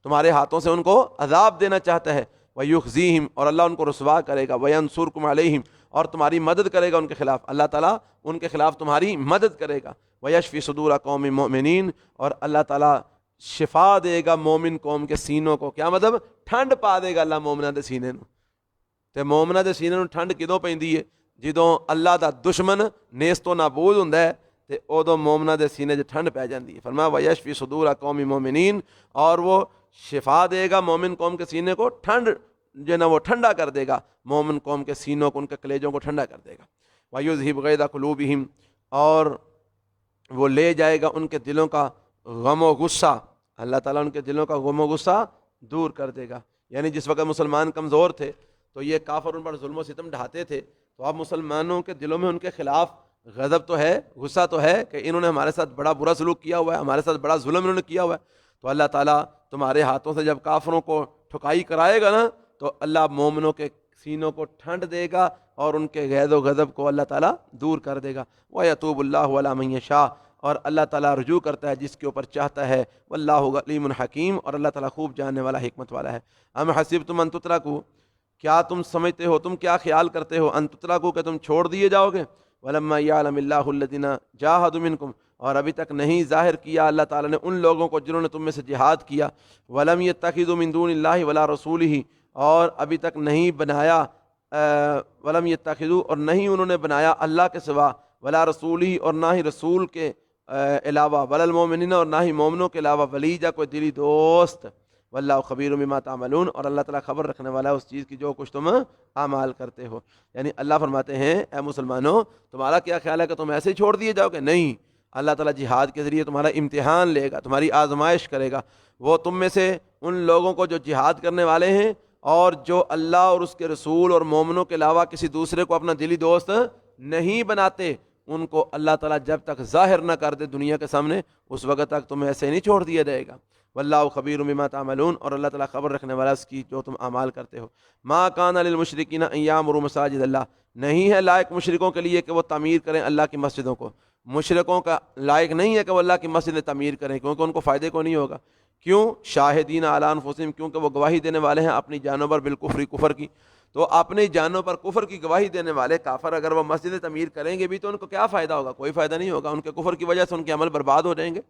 Speaker 1: تمہارے ہاتھوں سے ان کو عذاب دینا چاہتا ہے، ویخزیہم، اور اللہ ان کو رسوا کرے گا، وینصرکم علیہم، اور تمہاری مدد کرے گا ان کے خلاف، اللہ تعالیٰ ان کے خلاف تمہاری مدد کرے گا، ویشفی صدور قوم مومنین، اور اللہ تعالیٰ شفا دے گا مومن قوم کے سینوں کو، کیا مطلب؟ ٹھنڈ پا دے گا اللہ مومنہ دے سینے نو، تے مومنہ دے سینے نو ٹھنڈ کدوں پیندی ہے؟ جدوں اللہ دا دشمن نیست و نابود ہوندا ہے تے ادوں مومنہ دے سینے 'چ ٹھنڈ پی جاندی ہے۔ فرمایا ویشفی صدور قوم مومنین، اور وہ شفا دے گا مومن قوم کے سینے کو، ٹھنڈ جو ہے نا وہ ٹھنڈا کر دے گا مومن قوم کے سینوں کو، ان کے کلیجوں کو ٹھنڈا کر دے گا، وَيُذْهِبْ غَيْظَ قُلُوبِهِمْ، اور وہ لے جائے گا ان کے دلوں کا غم و غصہ، اللہ تعالیٰ ان کے دلوں کا غم و غصہ دور کر دے گا۔ یعنی جس وقت مسلمان کمزور تھے تو یہ کافر ان پر ظلم و ستم ڈھاتے تھے، تو اب مسلمانوں کے دلوں میں ان کے خلاف غضب تو ہے، غصہ تو ہے کہ انہوں نے ہمارے ساتھ بڑا برا سلوک کیا ہوا ہے، ہمارے ساتھ بڑا ظلم انہوں نے کیا ہوا ہے، تو اللہ تعالیٰ تمہارے ہاتھوں سے جب کافروں کو ٹھکائی کرائے گا نا، تو اللہ مومنوں کے سینوں کو ٹھنڈ دے گا اور ان کے غیظ و غضب کو اللہ تعالیٰ دور کر دے گا۔ وَيَتُوبُ اللَّهُ عَلَىٰ مَن يَشَاءُ، اور اللہ تعالیٰ رجوع کرتا ہے جس کے اوپر چاہتا ہے، واللہ علیم حکیم، اور اللہ تعالیٰ خوب جاننے والا، حکمت والا ہے۔ ام حسبتم ان تترکوا، کیا تم سمجھتے ہو، تم کیا خیال کرتے ہو، ان تترکوا کہ تم چھوڑ دیے جاؤ گے، ولما یعلم اللہ الذین جاہدوا منکم، اور ابھی تک نہیں ظاہر کیا اللہ تعالیٰ نے ان لوگوں کو جنہوں نے تم میں سے جہاد کیا، ولم یتخذوا من دون اللہ ولا رسولہ، اور ابھی تک نہیں بنایا، ولم یتخذوا، اور نہیں انہوں نے بنایا اللہ کے سوا، ولا رسولہ، اور نہ ہی رسول کے علاوہ، ولا المؤمنین، اور نہ ہی مومنوں کے علاوہ، ولیجا کوئی دلی دوست، واللہ خبیر بما تعملون، اور اللہ تعالیٰ خبر رکھنے والا ہے اس چیز کی جو کچھ تم اعمال کرتے ہو۔ یعنی اللہ فرماتے ہیں اے مسلمانوں تمہارا کیا خیال ہے کہ تم ایسے ہی چھوڑ دیے جاؤ گے؟ نہیں، اللہ تعالیٰ جہاد کے ذریعے تمہارا امتحان لے گا، تمہاری آزمائش کرے گا، وہ تم میں سے ان لوگوں کو جو جہاد کرنے والے ہیں اور جو اللہ اور اس کے رسول اور مومنوں کے علاوہ کسی دوسرے کو اپنا دلی دوست نہیں بناتے، ان کو اللہ تعالیٰ جب تک ظاہر نہ کر دے دنیا کے سامنے، اس وقت تک تمہیں ایسے نہیں چھوڑ دیا جائے گا۔ واللہ خبیر بما تعملون، اور اللہ تعالیٰ خبر رکھنے والا اس کی جو تم اعمال کرتے ہو۔ ما کان للمشرکین ان یعمروا مساجد اللہ، نہیں ہے لائق مشرکوں کے لیے کہ وہ تعمیر کریں اللہ کی مسجدوں کو۔ مشرکوں کا لائق نہیں ہے کہ وہ اللہ کی مسجدیں تعمیر کریں، کیونکہ ان کو فائدے کو نہیں ہوگا۔ کیوں؟ شاہدین علی انفسہم، کیونکہ وہ گواہی دینے والے ہیں اپنی جانوں پر بالکفر، کفر کی۔ تو اپنی جانوں پر کفر کی گواہی دینے والے کافر اگر وہ مسجد تعمیر کریں گے بھی تو ان کو کیا فائدہ ہوگا؟ کوئی فائدہ نہیں ہوگا، ان کے کفر کی وجہ سے ان کے عمل برباد ہو جائیں گے۔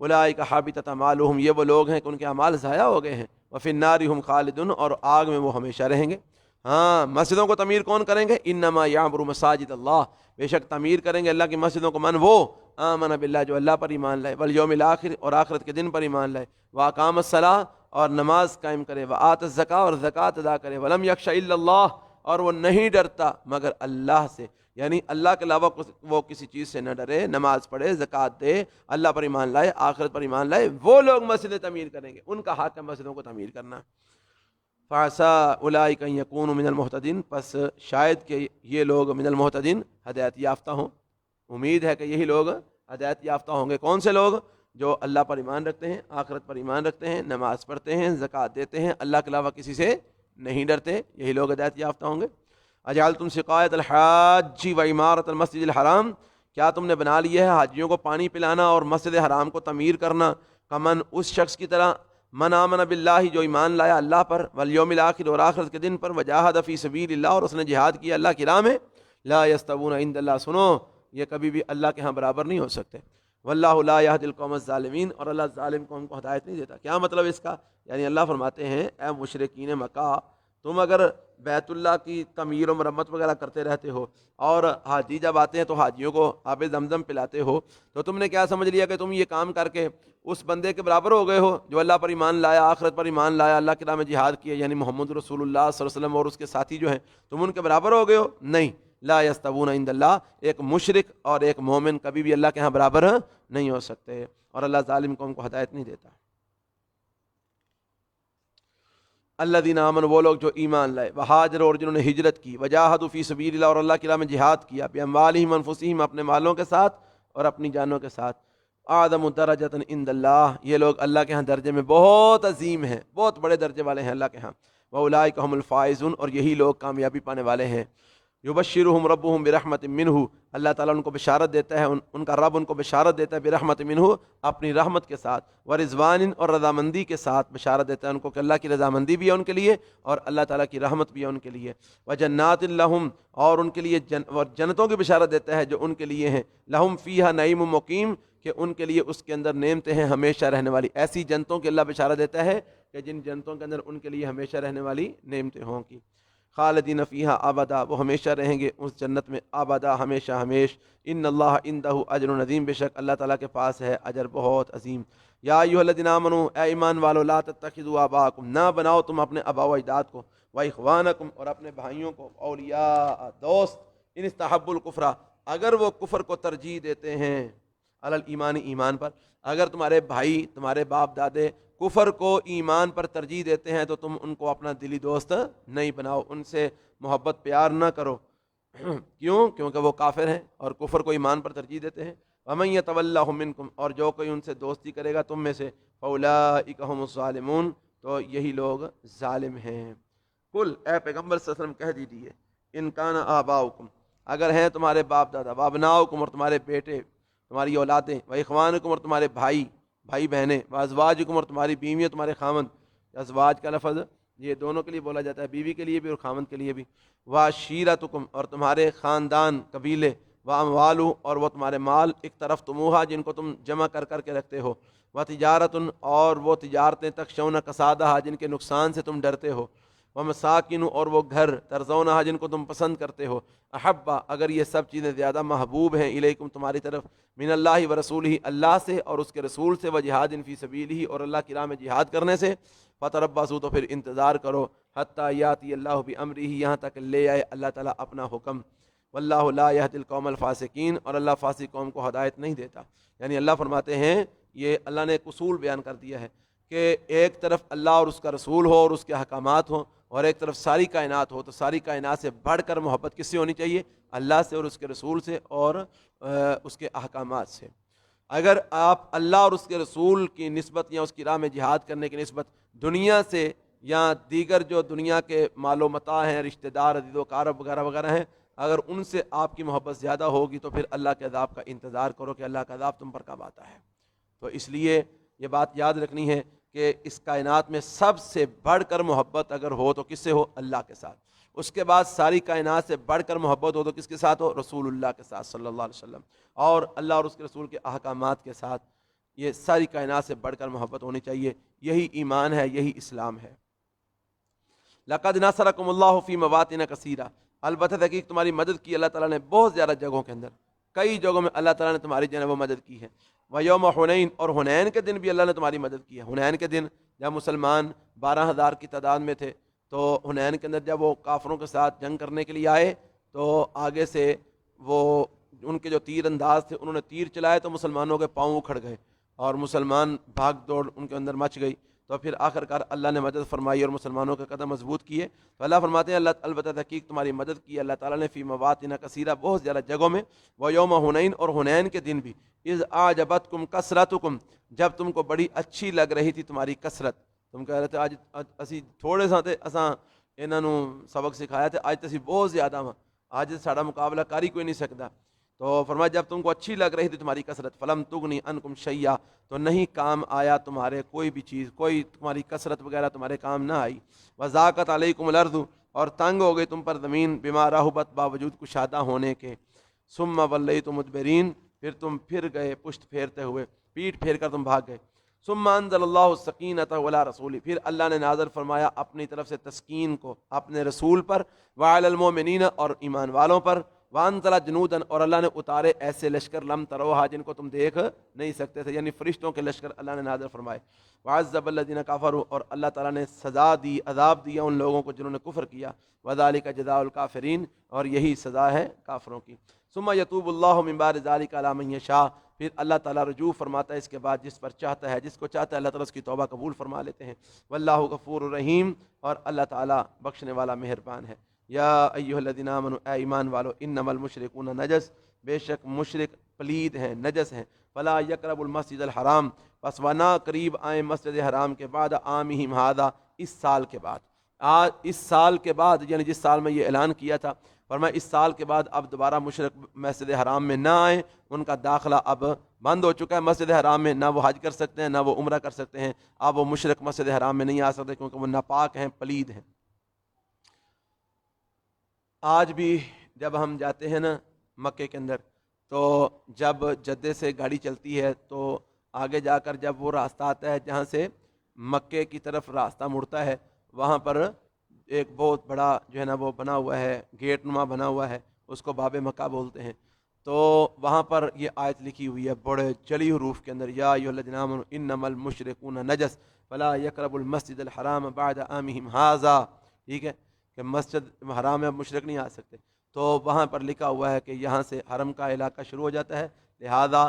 Speaker 1: اولئک حبطت اعمالهم، یہ وہ لوگ ہیں کہ ان کے اعمال ضائع ہو گئے ہیں۔ وفی النار هم خالدون، اور آگ میں وہ ہمیشہ رہیں گے۔ ہاں، مسجدوں کو تعمیر کون کریں گے؟ انما یعمر مساجد اللہ، بے شک تعمیر کریں گے اللہ کی مسجدوں کو من وہ آمن باللہ، جو اللہ پر ایمان لائے، والیوم الآخر، اور آخرت کے دن پر ایمان لائے، واقام الصلاۃ، اور نماز قائم کرے، وآت الزکاۃ، اور زکوٰۃ ادا کرے، ولم یخش الا اللہ، اور وہ نہیں ڈرتا مگر اللہ سے، یعنی اللہ کے علاوہ وہ کسی چیز سے نہ ڈرے، نماز پڑھے، زکوٰۃ دے، اللہ پر ایمان لائے، آخرت پر ایمان لائے، وہ لوگ مسجدیں تعمیر کریں گے، ان کا حق ہے مسجدوں کو تعمیر کرنا۔ فَعَسَىٰ أُولَٰئِكَ أَن يَكُونُوا مِنَ الْمُهْتَدِينَ، پس شاید کہ یہ لوگ من المہتدین، ہدایت یافتہ ہوں، امید ہے کہ یہی لوگ ہدایت یافتہ ہوں گے۔ کون سے لوگ؟ جو اللہ پر ایمان رکھتے ہیں، آخرت پر ایمان رکھتے ہیں، نماز پڑھتے ہیں، زکوٰۃ دیتے ہیں، اللہ کے علاوہ کسی سے نہیں ڈرتے، یہی لوگ ہدایت یافتہ ہوں گے۔ اجعلتم سقایۃ الحاج و عمارۃ المسجد الحرام، کیا تم نے بنا لیا ہے حاجیوں کو پانی پلانا اور مسجد حرام کو تعمیر کرنا، کمن اس شخص کی طرح، من آمن باللہ، جو ایمان لایا اللہ پر، والیوم الآخر، اور آخرت کے دن پر، وجاہد فی سبیل اللہ، اور اس نے جہاد کیا اللہ کی راہ میں، لا یستوون عند اللہ، سنو یہ کبھی بھی اللہ کے ہاں برابر نہیں ہو سکتے۔ واللہ لا یہدی القوم الظالمین، اور اللہ ظالم قوم کو ہدایت نہیں دیتا۔ کیا مطلب اس کا؟ یعنی اللہ فرماتے ہیں اے مشرکین مکہ، تم اگر بیت اللہ کی تعمیر و مرمت وغیرہ کرتے رہتے ہو اور حاجی جب آتے ہیں تو حاجیوں کو آب زمزم پلاتے ہو، تو تم نے کیا سمجھ لیا کہ تم یہ کام کر کے اس بندے کے برابر ہو گئے ہو جو اللہ پر ایمان لایا، آخرت پر ایمان لایا، اللہ کی راہ میں جہاد کیا، یعنی محمد رسول اللہ صلی اللہ علیہ وسلم اور اس کے ساتھی جو ہیں، تم ان کے برابر ہو گئے ہو؟ نہیں، لا یستوون عند اللہ، ایک مشرک اور ایک مومن کبھی بھی اللہ کے ہاں برابر نہیں ہو سکتے، اور اللہ ظالم قوم کو ہدایت نہیں دیتا۔ الذین آمنوا، وہ لوگ جو ایمان لائے، وہاجروا، اور جنہوں نے ہجرت کی، وجاہدوا فی سبیل اللہ، اور اللہ کی راہ میں جہاد کیا، باموالہم انفسہم، اپنے مالوں کے ساتھ اور اپنی جانوں کے ساتھ، اعظم درجۃ عند اللہ، یہ لوگ اللہ کے ہاں درجے میں بہت عظیم ہیں، بہت بڑے درجے والے ہیں اللہ کے ہاں۔ واولئک هم الفائزون، اور یہی لوگ کامیابی پانے والے ہیں۔ یبشرہم ربہم برحمت منہ، اللہ تعالیٰ ان کو بشارت دیتا ہے، ان کا رب ان کو بشارت دیتا ہے برحمت منہ، اپنی رحمت کے ساتھ، ورضوان، اور رضامندی کے ساتھ بشارت دیتا ہے ان کو کہ اللہ کی رضامندی بھی ہے ان کے لیے اور اللہ تعالیٰ کی رحمت بھی ہے ان کے لیے۔ وجنات لہم، اور ان کے لیے جنتوں کی بشارت دیتا ہے جو ان کے لیے ہیں، لہم فیہا نعیم مقیم، کہ ان کے لیے اس کے اندر نعمتیں ہیں ہمیشہ رہنے والی، ایسی جنتوں کی اللہ بشارت دیتا ہے کہ جن جنتوں کے اندر ان کے لیے ہمیشہ رہنے والی نعمتیں ہوں گی۔ خالدین فیہا ابدا، وہ ہمیشہ رہیں گے اس جنت میں ابدا، ہمیشہ ہمیش۔ ان اللہ عندہ اجر عظیم، بے شک اللہ تعالیٰ کے پاس ہے اجر بہت عظیم۔ یا ایھا الذین آمنوا، اے ایمان والو، لا تتخذوا آباءکم، نہ بناؤ تم اپنے آباء و اجداد کو، و اخوانکم، اور اپنے بھائیوں کو، اولیاء، دوست، ان استحبوا الکفر، اگر وہ کفر کو ترجیح دیتے ہیں، علی الایمان، ایمان پر، اگر تمہارے بھائی، تمہارے باپ دادے کفر کو ایمان پر ترجیح دیتے ہیں تو تم ان کو اپنا دلی دوست نہیں بناؤ، ان سے محبت پیار نہ کرو۔ کیوں؟ کیونکہ وہ کافر ہیں اور کفر کو ایمان پر ترجیح دیتے ہیں۔ وَمَن يَتَوَلَّهُم مِّنكُمْ، اور جو کوئی ان سے دوستی کرے گا تم میں سے، فَأُولَٰئِکَ هُمُ الظَّالِمُونَ، تو یہی لوگ ظالم ہیں۔ قل، اے پیغمبر صلی اللہ علیہ وسلم کہہ دیجیے، ان کان آباؤکم، اگر ہیں تمہارے باپ دادا، وابناؤکم، اور تمہارے بیٹے، تمہاری اولادیں، واخوانکم، اور تمہارے بھائی بہنیں، وازواجکم، اور تمہاری بیویاں، تمہارے خامند، ازواج کا لفظ یہ دونوں کے لیے بولا جاتا ہے، بیوی کے لیے بھی اور خامند کے لیے بھی، وعشیرتکم، اور تمہارے خاندان، قبیلے، واموال، اور وہ تمہارے مال، اقترفتموہا، جن کو تم جمع کر کر کے رکھتے ہو، وتجارت، اور وہ تجارتیں، تخشون کسادہا، جن کے نقصان سے تم ڈرتے ہو، ومساکن، اور وہ گھر، ترضونہا، جن کو تم پسند کرتے ہو، احبا، اگر یہ سب چیزیں زیادہ محبوب ہیں، الیکم، تمہاری طرف، من اللہ ورسولہ، اللہ سے اور اس کے رسول سے، وجہاد فی سبیلہ، اور اللہ کی راہ میں جہاد کرنے سے، فتربصوا، تو پھر انتظار کرو، حتی یاتی اللہ بامرہ، یہاں تک لے آئے اللہ تعالیٰ اپنا حکم، واللہ لا یہدی القوم الفاسقین، اور اللہ فاسق قوم کو ہدایت نہیں دیتا۔ یعنی اللہ فرماتے ہیں، یہ اللہ نے ایک اصول بیان کر دیا ہے کہ ایک طرف اللہ اور اس کا رسول ہو اور اس کے احکامات ہوں، اور ایک طرف ساری کائنات ہو، تو ساری کائنات سے بڑھ کر محبت کس سے ہونی چاہیے؟ اللہ سے اور اس کے رسول سے اور اس کے احکامات سے۔ اگر آپ اللہ اور اس کے رسول کی نسبت یا اس کی راہ میں جہاد کرنے کی نسبت دنیا سے یا دیگر جو دنیا کے مال و متاع ہیں، رشتہ دار، عزیز و اقارب وغیرہ وغیرہ ہیں، اگر ان سے آپ کی محبت زیادہ ہوگی تو پھر اللہ کے عذاب کا انتظار کرو کہ اللہ کا عذاب تم پر کب آتا ہے۔ تو اس لیے یہ بات یاد رکھنی ہے کہ اس کائنات میں سب سے بڑھ کر محبت اگر ہو تو کس سے ہو؟ اللہ کے ساتھ۔ اس کے بعد ساری کائنات سے بڑھ کر محبت ہو تو کس کے ساتھ ہو؟ رسول اللہ کے ساتھ صلی اللہ علیہ وسلم، اور اللہ اور اس کے رسول کے احکامات کے ساتھ۔ یہ ساری کائنات سے بڑھ کر محبت ہونی چاہیے، یہی ایمان ہے، یہی اسلام ہے۔ لقد نصرکم اللہ فی مواطن کثیرہ، البتہ تحقیق تمہاری مدد کی اللہ تعالیٰ نے بہت زیادہ جگہوں کے اندر، کئی جگہوں میں اللہ تعالیٰ نے تمہاری جو ہے وہ مدد کی ہے۔ ویوم حنین، اور حنین کے دن بھی اللہ نے تمہاری مدد کی ہے۔ حنین کے دن جب مسلمان 12,000 کی تعداد میں تھے، تو حنین کے اندر جب وہ کافروں کے ساتھ جنگ کرنے کے لیے آئے تو آگے سے وہ ان کے جو تیر انداز تھے انہوں نے تیر چلائے تو مسلمانوں کے پاؤں اکھڑ گئے اور مسلمان بھاگ دوڑ ان کے اندر مچ گئی۔ تو پھر آخر کار اللہ نے مدد فرمائی اور مسلمانوں کے قدم مضبوط کیے۔ تو اللہ فرماتے ہیں اللہ البتہ تحقیق تمہاری مدد کی اللہ تعالیٰ نے فی مواطن کثیرہ، بہت زیادہ جگہوں میں۔ ویوم حنین، اور حنین کے دن بھی۔ اذ اعجبتکم کثرتکم، جب تم کو بڑی اچھی لگ رہی تھی تمہاری کثرت، تم کہہ رہے تھے آج اسی تھوڑے سا تھے، اساں انہاں نو سبق سکھایا تھے، آج تسی بہت زیادہ ہاں، آج ساڑا مقابلہ کاری کوئی نہیں سکتا۔ تو فرمایا جب تم کو اچھی لگ رہی تھی تمہاری کثرت، فلم تغنی عنکم شیئا، تو نہیں کام آیا تمہارے کوئی بھی چیز، کوئی تمہاری کثرت وغیرہ تمہارے کام نہ آئی۔ وضاقت علیکم الارض، اور تنگ ہو گئی تم پر زمین، بما رحبت، باوجود کشادہ ہونے کے۔ ثم ولیتم مدبرین، پھر تم پھر گئے پشت پھیرتے ہوئے، پیٹ پھیر کر تم بھاگ گئے۔ ثم انزل اللہ السکینۃ علی رسولہ، پھر اللہ نے نازل فرمایا اپنی طرف سے تسکین کو اپنے رسول پر، وعلی المؤمنین، اور ایمان والوں پر، وانزل جنودا، اور اللہ نے اتارے ایسے لشکر لم تروہا، جن کو تم دیکھ نہیں سکتے تھے، یعنی فرشتوں کے لشکر اللہ نے نازل فرمائے۔ وعذب الذین کفروا، اور اللہ تعالیٰ نے سزا دی، عذاب دیا ان لوگوں کو جنہوں نے کفر کیا۔ وذالک جزاء الکافرین، اور یہی سزا ہے کافروں کی۔ ثم یتوب اللہ من بعد ذلک علی من یشاء، پھر اللہ تعالیٰ رجوع فرماتا ہے اس کے بعد جس پر چاہتا ہے، جس کو چاہتا ہے اللہ تعالیٰ اس کی توبہ قبول فرما لیتے ہیں۔ واللہ غفور الرحیم، اور اللہ تعالیٰ بخشنے والا مہربان ہے۔ یا ایھا الذین آمنوا، اے ایمان والو، انما المشرکون نجس، بے شک مشرک پلید ہیں، نجس ہیں۔ فلا یقرب المسجد الحرام، پس ونا قریب آئیں مسجد حرام کے بعد عامہم ھذا، اس سال کے بعد۔ اس سال کے بعد یعنی جس سال میں یہ اعلان کیا تھا، فرمایا اس سال کے بعد اب دوبارہ مشرک مسجد حرام میں نہ آئیں، ان کا داخلہ اب بند ہو چکا ہے مسجد حرام میں، نہ وہ حج کر سکتے ہیں نہ وہ عمرہ کر سکتے ہیں، اب وہ مشرک مسجد حرام میں نہیں آ سکتے کیونکہ وہ ناپاک ہیں، پلید ہیں۔ آج بھی جب ہم جاتے ہیں نا مکے کے اندر، تو جب جدے سے گاڑی چلتی ہے تو آگے جا کر جب وہ راستہ آتا ہے جہاں سے مکے کی طرف راستہ مڑتا ہے، وہاں پر ایک بہت بڑا جو ہے نا وہ بنا ہوا ہے، گیٹ نما بنا ہوا ہے، اس کو باب مکہ بولتے ہیں۔ تو وہاں پر یہ آیت لکھی ہوئی ہے بڑے جلی حروف کے اندر، یا ایھا الذین آمنوا انما المشرکون نجس فلا یقربوا المسجد الحرام بعد عامہم ھذا، ٹھیک ہے، کہ مسجد حرام میں اب مشرک نہیں آ سکتے۔ تو وہاں پر لکھا ہوا ہے کہ یہاں سے حرم کا علاقہ شروع ہو جاتا ہے، لہذا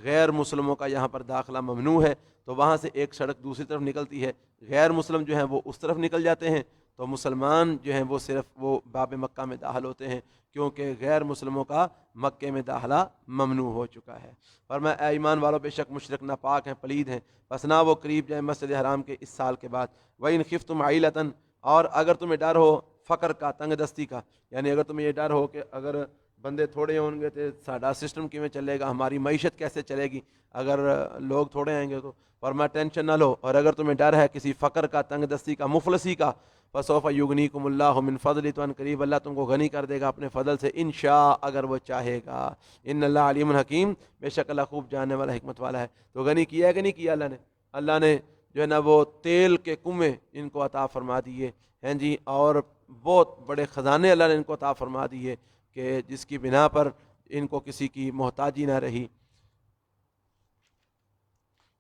Speaker 1: غیر مسلموں کا یہاں پر داخلہ ممنوع ہے۔ تو وہاں سے ایک سڑک دوسری طرف نکلتی ہے، غیر مسلم جو ہیں وہ اس طرف نکل جاتے ہیں، تو مسلمان جو ہیں وہ صرف وہ باب مکہ میں داخل ہوتے ہیں، کیونکہ غیر مسلموں کا مکے میں داخلہ ممنوع ہو چکا ہے۔ فرمایا اے ایمان والو، بے شک مشرک ناپاک ہیں، پلید ہیں، پس نہ وہ قریب جائیں مسجد حرام کے اس سال کے بعد۔ وَإِنْ خِفْتُمْ عَيْلَةً، اور اگر تمہیں ڈر ہو فقر کا، تنگ دستی کا، یعنی اگر تمہیں یہ ڈر ہو کہ اگر بندے تھوڑے ہوں گے تو ساڈا سسٹم کیویں چلے گا، ہماری معیشت کیسے چلے گی اگر لوگ تھوڑے آئیں گے تو، فرمایا ٹینشن نہ لو، اور اگر تمہیں ڈر ہے کسی فقر کا، تنگ دستی کا، مفلسی کا، فسوف یغنیکم اللہ من فضلہ، تو ان قریب اللہ تم کو غنی کر دے گا اپنے فضل سے، انشاء، اگر وہ چاہے گا۔ ان اللہ علیم حکیم، بے شک اللہ خوب جاننے والا، حکمت والا ہے۔ تو غنی کیا ہے کہ نہیں کیا اللہ نے؟ اللہ نے جو ہے نا وہ تیل کے کنویں ان کو عطا فرما دیے ہیں جی، اور بہت بڑے خزانے اللہ نے ان کو عطا فرما دیے کہ جس کی بنا پر ان کو کسی کی محتاجی نہ رہی۔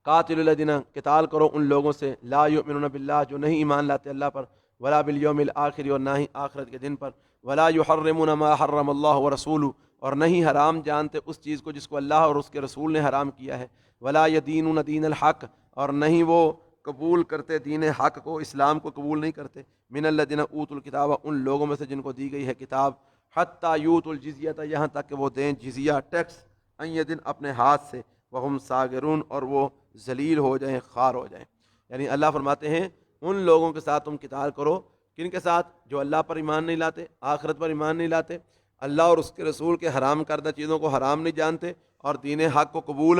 Speaker 1: قاتل الذین، قتال کرو ان لوگوں سے، لا یؤمنون باللہ، جو نہیں ایمان لاتے اللہ پر، ولا بالیوم الآخر، اور نہ ہی آخرت کے دن پر، ولا یحرمون ما حرم اللہ ورسولہ، اور نہیں حرام جانتے اس چیز کو جس کو اللہ اور اس کے رسول نے حرام کیا ہے، ولا یدینون دین الحق، اور نہیں وہ قبول کرتے دین حق کو، اسلام کو قبول نہیں کرتے، من الذین اوتوا الکتاب، ان لوگوں میں سے جن کو دی گئی ہے کتاب، حتی یؤتوا الجزیہ، یہاں تک کہ وہ دیں جزیہ، ٹیکس، عن ید، اپنے ہاتھ سے، وہم صاغرون، اور وہ ذلیل ہو جائیں، خوار ہو جائیں۔ یعنی اللہ فرماتے ہیں ان لوگوں کے ساتھ تم قتال کرو، کن کے ساتھ؟ جو اللہ پر ایمان نہیں لاتے، آخرت پر ایمان نہیں لاتے، اللہ اور اس کے رسول کے حرام کردہ چیزوں کو حرام نہیں جانتے، اور دین حق کو قبول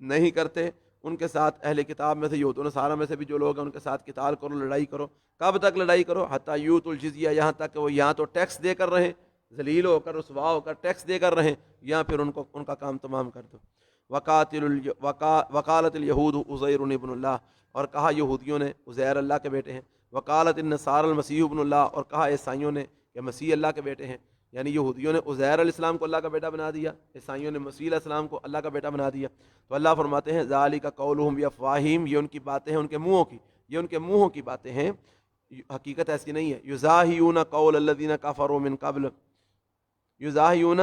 Speaker 1: نہیں کرتے، ان کے ساتھ اہل کتاب میں سے، یہود و نصارہ میں سے بھی جو لوگ ہیں ان کے ساتھ قتال کرو، لڑائی کرو۔ کب تک لڑائی کرو؟ حتی یؤتوا الجزیہ، یہاں تک کہ وہ یہاں تو ٹیکس دے کر رہیں، ذلیل ہو کر، رسوا ہو کر ٹیکس دے کر رہیں، یا پھر ان کا کام تمام کر دو۔ وقالت الیہود عزیر ابن اللہ، اور کہا یہودیوں نے عزیر اللہ کے بیٹے ہیں۔ وقالت النصارى المسیح ابن اللہ، اور کہا عیسائیوں نے کہ مسیح اللہ کے بیٹے ہیں۔ یعنی یہودیوں نے عزیر علیہ السلام کو اللہ کا بیٹا بنا دیا، عیسائیوں نے مسیح علیہ السلام کو اللہ کا بیٹا بنا دیا۔ تو اللہ فرماتے ہیں ذالک قولہم بافواہہم، یہ ان کی باتیں ہیں ان کے منہوں کی، یہ ان کے منہوں کی باتیں ہیں، حقیقت ایسی نہیں ہے۔ یضاہیون قول الذین کفروا من قبل، یضاہیون،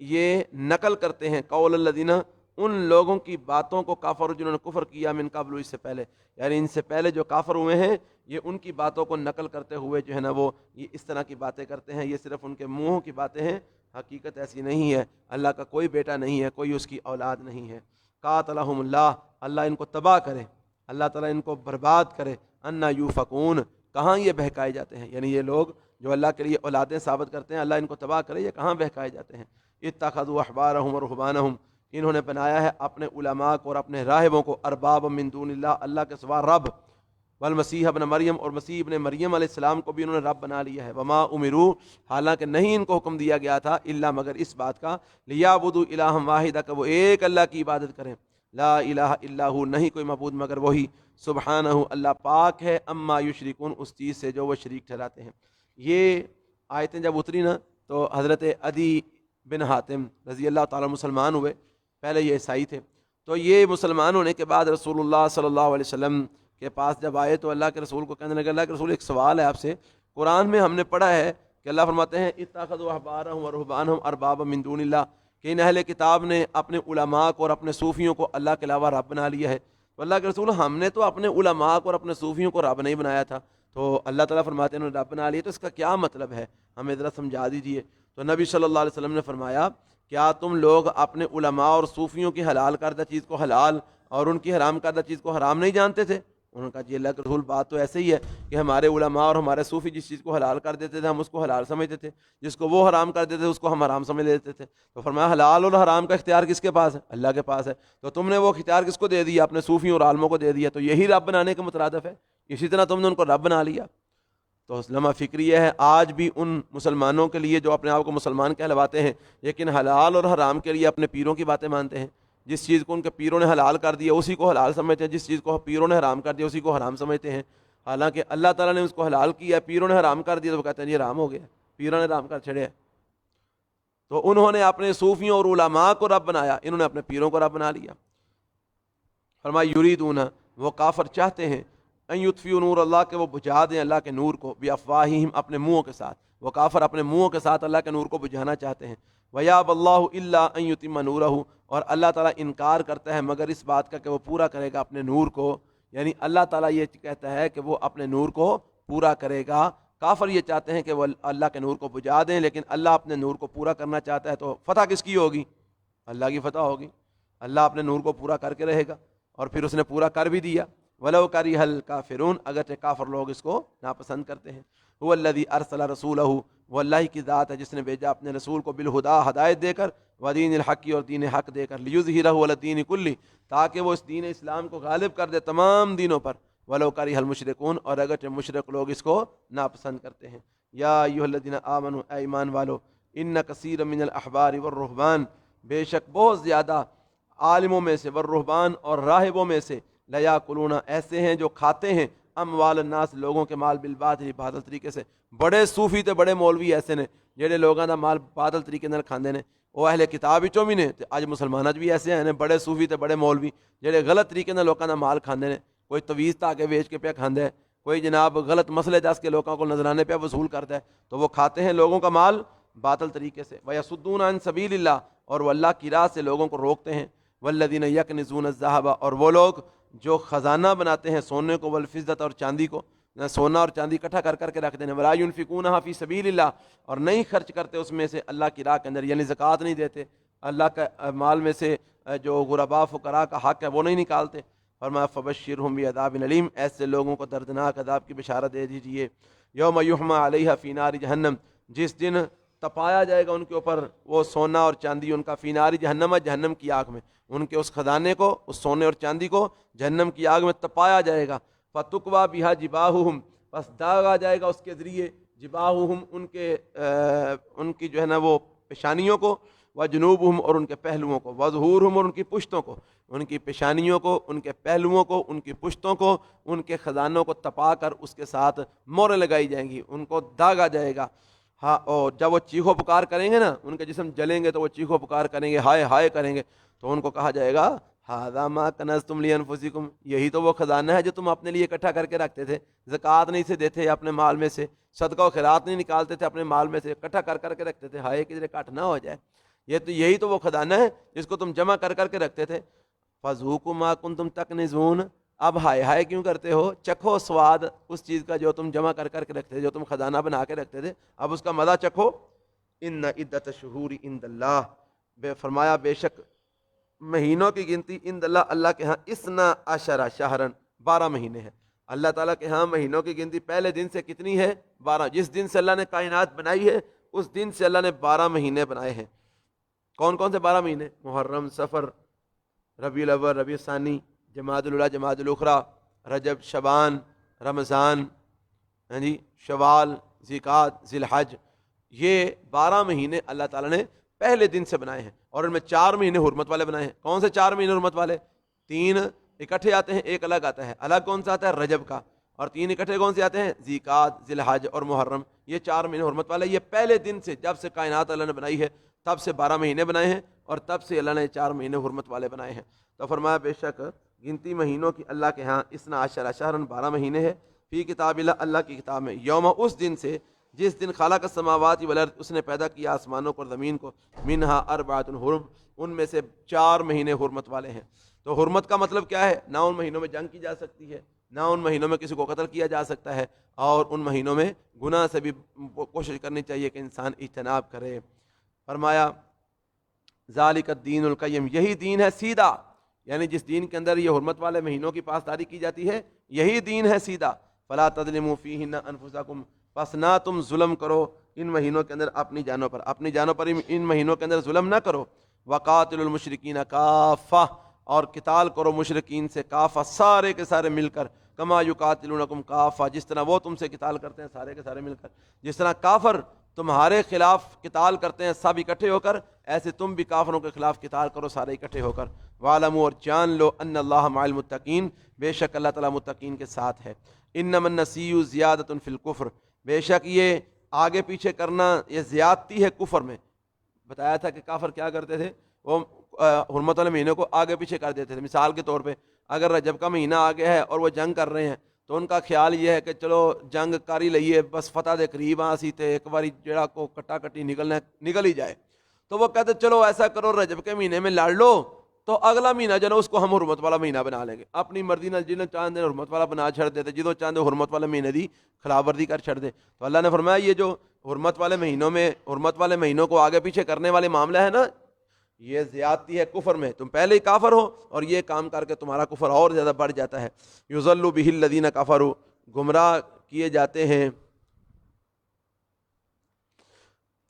Speaker 1: یہ نقل کرتے ہیں، قول الذین، ان لوگوں کی باتوں کو، کافر جنہوں نے کفر کیا، من قبل، اس سے پہلے، یعنی ان سے پہلے جو کافر ہوئے ہیں، یہ ان کی باتوں کو نقل کرتے ہوئے جو ہے نا وہ یہ اس طرح کی باتیں کرتے ہیں۔ یہ صرف ان کے منہوں کی باتیں ہیں، حقیقت ایسی نہیں ہے۔ اللہ کا کوئی بیٹا نہیں ہے، کوئی اس کی اولاد نہیں ہے۔ قاتلہم اللہ، اللہ ان کو تباہ کرے، اللہ تعالیٰ ان کو برباد کرے۔ انا یوفکون، کہاں یہ بہکائے جاتے ہیں؟ یعنی یہ لوگ جو اللہ کے لیے اولادیں ثابت کرتے ہیں، اللہ ان کو تباہ کرے، یہ کہاں بہکائے جاتے ہیں۔ اتخذوا احبارہم ورہبانہم، انہوں نے بنایا ہے اپنے علماء کو اور اپنے راہبوں کو، ارباب من دون اللہ، اللہ کے سوا رب، والمسیح ابن مریم، اور مسیح ابن مریم علیہ السلام کو بھی انہوں نے رب بنا لیا ہے۔ وما امروا، حالانکہ نہیں ان کو حکم دیا گیا تھا، الا مگر اس بات کا، لیعبدوا الہا واحدا، کہ وہ ایک اللہ کی عبادت کریں، لا الہ الا ہو، نہیں کوئی معبود مگر وہی، سبحانہ، اللہ پاک ہے، اما یشرکون، اس چیز سے جو وہ شریک ٹھہراتے ہیں۔ یہ آیتیں جب اتری نا تو حضرت عدی بن حاتم رضی اللہ تعالیٰ مسلمان ہوئے، پہلے یہ عیسائی تھے، تو یہ مسلمان ہونے کے بعد رسول اللہ صلی اللہ علیہ وسلم کے پاس جب آئے تو اللہ کے رسول کو کہنے لگے، اللہ کے رسول ایک سوال ہے آپ سے، قرآن میں ہم نے پڑھا ہے کہ اللہ فرماتے ہیں اتخذوا احبارہم ورہبانہم اربابا من دون اللہ، کہ ان اہل کتاب نے اپنے علماء کو اور اپنے صوفیوں کو اللہ کے علاوہ رب بنا لیا ہے۔ تو اللہ کے رسول، ہم نے تو اپنے علماء کو اور اپنے صوفیوں کو رب نہیں بنایا تھا۔ تو اللہ تعالیٰ فرماتے ہیں انہوں نے رب بنا لیا، تو اس کا کیا مطلب ہے، ہمیں ذرا سمجھا دیجیے۔ تو نبی صلی اللہ علیہ وسلم نے فرمایا، کیا تم لوگ اپنے علماء اور صوفیوں کی حلال کردہ چیز کو حلال اور ان کی حرام کردہ چیز کو حرام نہیں جانتے تھے؟ انہوں نے کہا جی اللہ کے رسول، بات تو ایسے ہی ہے کہ ہمارے علماء اور ہمارے صوفی جس چیز کو حلال کر دیتے تھے ہم اس کو حلال سمجھتے تھے، جس کو وہ حرام کر دیتے تھے اس کو ہم حرام سمجھ لیتے تھے۔ تو فرمایا حلال اور حرام کا اختیار کس کے پاس ہے؟ اللہ کے پاس ہے۔ تو تم نے وہ اختیار کس کو دے دیا؟ اپنے صوفیوں اور عالموں کو دے دیا، تو یہی رب بنانے کے مترادف ہے، اسی طرح تم نے ان کو رب بنا لیا۔ تو لمحہ فکری یہ ہے آج بھی ان مسلمانوں کے لیے جو اپنے آپ کو مسلمان کہلواتے ہیں لیکن حلال اور حرام کے لیے اپنے پیروں کی باتیں مانتے ہیں، جس چیز کو ان کے پیروں نے حلال کر دیا اسی کو حلال سمجھتے ہیں، جس چیز کو پیروں نے حرام کر دیا اسی کو حرام سمجھتے ہیں، حالانکہ اللہ تعالیٰ نے اس کو حلال کیا، پیروں نے حرام کر دیا تو وہ کہتے ہیں یہ حرام ہو گیا، پیروں نے حرام کر چھڑے۔ تو انہوں نے اپنے صوفیوں اور علماء کو رب بنایا، انہوں نے اپنے پیروں کو رب بنا لیا۔ فرمایا یریدون، وہ کافر چاہتے ہیں، ان یطفئوا نور اللہ، کہ وہ بجھا دیں اللہ کے نور کو، بافواہہم، اپنے منہوں کے ساتھ، وہ کافر اپنے منہوں کے ساتھ اللہ کے نور کو بجھانا چاہتے ہیں۔ ویاب اللہ الا ان یتم نورہ، اور اللہ تعالیٰ انکار کرتا ہے مگر اس بات کا کہ وہ پورا کرے گا اپنے نور کو، یعنی اللہ تعالیٰ یہ کہتا ہے کہ وہ اپنے نور کو پورا کرے گا، کافر یہ چاہتے ہیں کہ وہ اللہ کے نور کو بجھا دیں، لیکن اللہ اپنے نور کو پورا کرنا چاہتا ہے، تو فتح کس کی ہوگی؟ اللہ کی فتح ہوگی۔ اللہ اپنے نور کو پورا کر کے رہے گا، اور پھر اس نے پورا کر بھی دیا۔ ولو کریہ الکافرون، اگرچہ کافر لوگ اس کو ناپسند کرتے ہیں۔ هو الذی ارسل رسولہ، وہ اللہ کی ذات ہے جس نے بھیجا اپنے رسول کو بالہدا، ہدایت دے کر، ودین الحق، اور دین حق دے کر، لیظہرہ علی الدین کلہ، تاکہ وہ اس دین اسلام کو غالب کر دے تمام دینوں پر۔ ولو کریہ المشرکون، اور اگرچہ مشرک لوگ اس کو ناپسند کرتے ہیں۔ یا ایھا الذین آمنوا، اے ایمان والو، ان کثیر من الاحبار والرہبان، بے شک بہت زیادہ عالموں میں سے، والرہبان اور راہبوں میں سے، لیاکلون، ایسے ہیں جو کھاتے ہیں، اموال الناس، لوگوں کے مال، بالباطل، باطل طریقے سے۔ بڑے صوفی تے بڑے مولوی ایسے نے جہے لوگوں دا مال باطل طریقے نال کھاندے نے، وہ اہل کتاب وچوں بھی نے تے اج مسلماناں وچ بھی ایسے ہیں بڑے صوفی تے بڑے مولوی جہے غلط طریقے نال لوکاں دا مال کھاندے نے، کوئی تویز تاکے ویچ کے پیا کھاندا ہے، کوئی جناب غلط مسئلے دس کے لوگوں کو نذرانے پہ وصول کرتا ہے، تو وہ کھاتے ہیں لوگوں کا مال باطل طریقے سے۔ وَيَصُدُّونَ عَن سَبِيلِ اللَّهِ، اور وہ اللہ کی راہ سے لوگوں کو روکتے ہیں۔ وَالَّذِينَ يَكْنِزُونَ الذَّهَبَ، اور وہ لوگ جو خزانہ بناتے ہیں سونے کو والفضت اور چاندی کو، سونا اور چاندی اکٹھا کر کر کے رکھ دینے، ولا ينفقونها فی سبیل اللہ، اور نہیں خرچ کرتے اس میں سے اللہ کی راہ کے اندر، یعنی زکوٰۃ نہیں دیتے، اللہ کا مال میں سے جو غرباء فقراء کا حق ہے وہ نہیں نکالتے۔ فرمایا فبشرہم بعذاب علیم، ایسے لوگوں کو دردناک عذاب کی بشارت دے دیجئے۔ یوم یحمى علیہا فی نار جہنم، جس دن تپایا جائے گا ان کے اوپر وہ سونا اور چاندی ان کا، فی نار جہنم، جہنم کی آگ میں، ان کے اس خزانے کو، اس سونے اور چاندی کو جہنم کی آگ میں تپایا جائے گا۔ فتقویٰ بہا جباہہم، پس داغا جائے گا اس کے ذریعے، جباہہم ان کی جو ہے نا وہ پیشانیوں کو، وجنوبہم اور ان کے پہلوؤں کو، وظہورہم اور ان کی پشتوں کو، ان کی پیشانیوں کو، ان کے پہلوؤں کو، ان کی پشتوں کو، ان کے خزانوں کو تپا کر اس کے ساتھ موریں لگائی جائیں گی، ان کو داغا جائے گا۔ ہاں، اور جب وہ چیخو پکار کریں گے نا، ان کے جسم جلیں گے تو وہ چیخو پکار کریں گے، ہائے ہائے کریں گے، تو ان کو کہا جائے گا ھذا ما کنزتم لانفسکم، یہی تو وہ خزانہ ہے جو تم اپنے لیے اکٹھا کر کے رکھتے تھے، زکوٰۃ نہیں سے دیتے اپنے مال میں سے، صدقہ و خیرات نہیں نکالتے تھے اپنے مال میں سے، اکٹھا کر کر کے رکھتے تھے، ہائے کدھر کٹ نہ ہو جائے، یہی تو وہ خزانہ ہے جس کو تم جمع کر کر کے رکھتے تھے۔ فذوقوا ما کنتم تکنزون، اب ہائے ہائے کیوں کرتے ہو، چکھو سواد اس چیز کا جو تم جمع کر کر کے رکھتے تھے، جو تم خزانہ بنا کے رکھتے تھے، اب اس کا مزہ چکھو۔ ان عدت الشہور عند اللہ، فرمایا بے شک مہینوں کی گنتی عند اللہ، اللہ کے ہاں، 12 شہرن، 12 مہینے ہیں۔ اللہ تعالیٰ کے ہاں مہینوں کی گنتی پہلے دن سے کتنی ہے؟ 12۔ جس دن سے اللہ نے کائنات بنائی ہے اس دن سے اللہ نے 12 مہینے بنائے ہیں۔ کون کون سے 12 مہینے؟ محرم، صفر، ربیع الاول، ربیع الثانی، جمادی الاولیٰ، جمادی الاخریٰ، رجب، شعبان، رمضان، ہاں جی، شوال، ذوالقعدہ، ذی الحج، یہ 12 مہینے اللہ تعالیٰ نے پہلے دن سے بنائے ہیں، اور ان میں 4 مہینے حرمت والے بنائے ہیں۔ کون سے 4 مہینے حرمت والے؟ 3 اکٹھے آتے ہیں، ایک الگ آتا ہے، الگ کون سا آتا ہے؟ رجب کا، اور 3 اکٹھے کون سے آتے ہیں؟ ذوالقعدہ، ذی الحج اور محرم، یہ 4 مہینے حرمت والے۔ یہ پہلے دن سے، جب سے کائنات اللہ نے بنائی ہے تب سے 12 مہینے بنائے ہیں، اور تب سے اللہ نے 4 مہینے حرمت والے بنائے ہیں۔ تو فرمایا بے شک گنتی مہینوں کی اللہ کے ہاں 12 شہرن، 12 مہینے ہے، فی کتاب اللہ، اللہ کی کتاب میں، یوم، اس دن سے جس دن خلق السماوات والارض، اس نے پیدا کیا آسمانوں کو اور زمین کو، منہا اربعۃ حرم، ان میں سے 4 مہینے حرمت والے ہیں۔ تو حرمت کا مطلب کیا ہے؟ نہ ان مہینوں میں جنگ کی جا سکتی ہے، نہ ان مہینوں میں کسی کو قتل کیا جا سکتا ہے، اور ان مہینوں میں گناہ سے بھی کوشش کرنی چاہیے کہ انسان اجتناب کرے۔ فرمایا ذالک الدین القیم، یہی دین ہے سیدھا، یعنی جس دین کے اندر یہ حرمت والے مہینوں کی پاسداری کی جاتی ہے، یہی دین ہے سیدھا۔ فلا تظلموا فیہن انفسکم، پس نہ تم ظلم کرو ان مہینوں کے اندر اپنی جانوں پر، اپنی جانوں پر ان مہینوں کے اندر ظلم نہ کرو۔ وقاتلوا المشرکین کافہ، اور قتال کرو مشرکین سے کافہ، سارے کے سارے مل کر، کما یقاتلونکم کافہ، جس طرح وہ تم سے قتال کرتے ہیں سارے کے سارے مل کر، جس طرح کافر تمہارے خلاف قتال کرتے ہیں سب اکٹھے ہو کر، ایسے تم بھی کافروں کے خلاف قتال کرو سارے اکٹھے ہو کر۔ وَاعْلَمُوا، اور جان لو، ان اللہ مع المتقین، بے شک اللہ تعالیٰ متقین کے ساتھ ہے۔ انما النسیء زیادۃ فی الکفر، بے شک یہ آگے پیچھے کرنا یہ زیادتی ہے کفر میں۔ بتایا تھا کہ کافر کیا کرتے تھے، وہ حرمت والے مہینے کو آگے پیچھے کر دیتے تھے۔ مثال کے طور پہ اگر رجب کا مہینہ آ گیا ہے اور وہ جنگ کر رہے ہیں تو ان کا خیال یہ ہے کہ چلو جنگ کر ہی لئیے، بس فتح دے قریب آسی تے ایک باری جڑا کو کٹا کٹی نکل ہی جائے، تو وہ کہتے چلو ایسا کرو رجب کے مہینے میں لڑ لو، تو اگلا مہینہ جو نا اس کو ہم حرمت والا مہینہ بنا لیں گے، اپنی مرضی نال جنہیں چاندے حرمت والا بنا چھڑ دیتے، جدوں چاندے حرمت والے مہینے دی خلاف ورزی کر چھڑ دے۔ تو اللہ نے فرمایا یہ جو حرمت والے مہینوں میں، حرمت والے مہینوں کو آگے پیچھے کرنے والے معاملہ ہے نا، یہ زیادتی ہے کفر میں، تم پہلے ہی کافر ہو اور یہ کام کر کے تمہارا کفر اور زیادہ بڑھ جاتا ہے۔ یضل بہ الذین کفروا، گمراہ کیے جاتے ہیں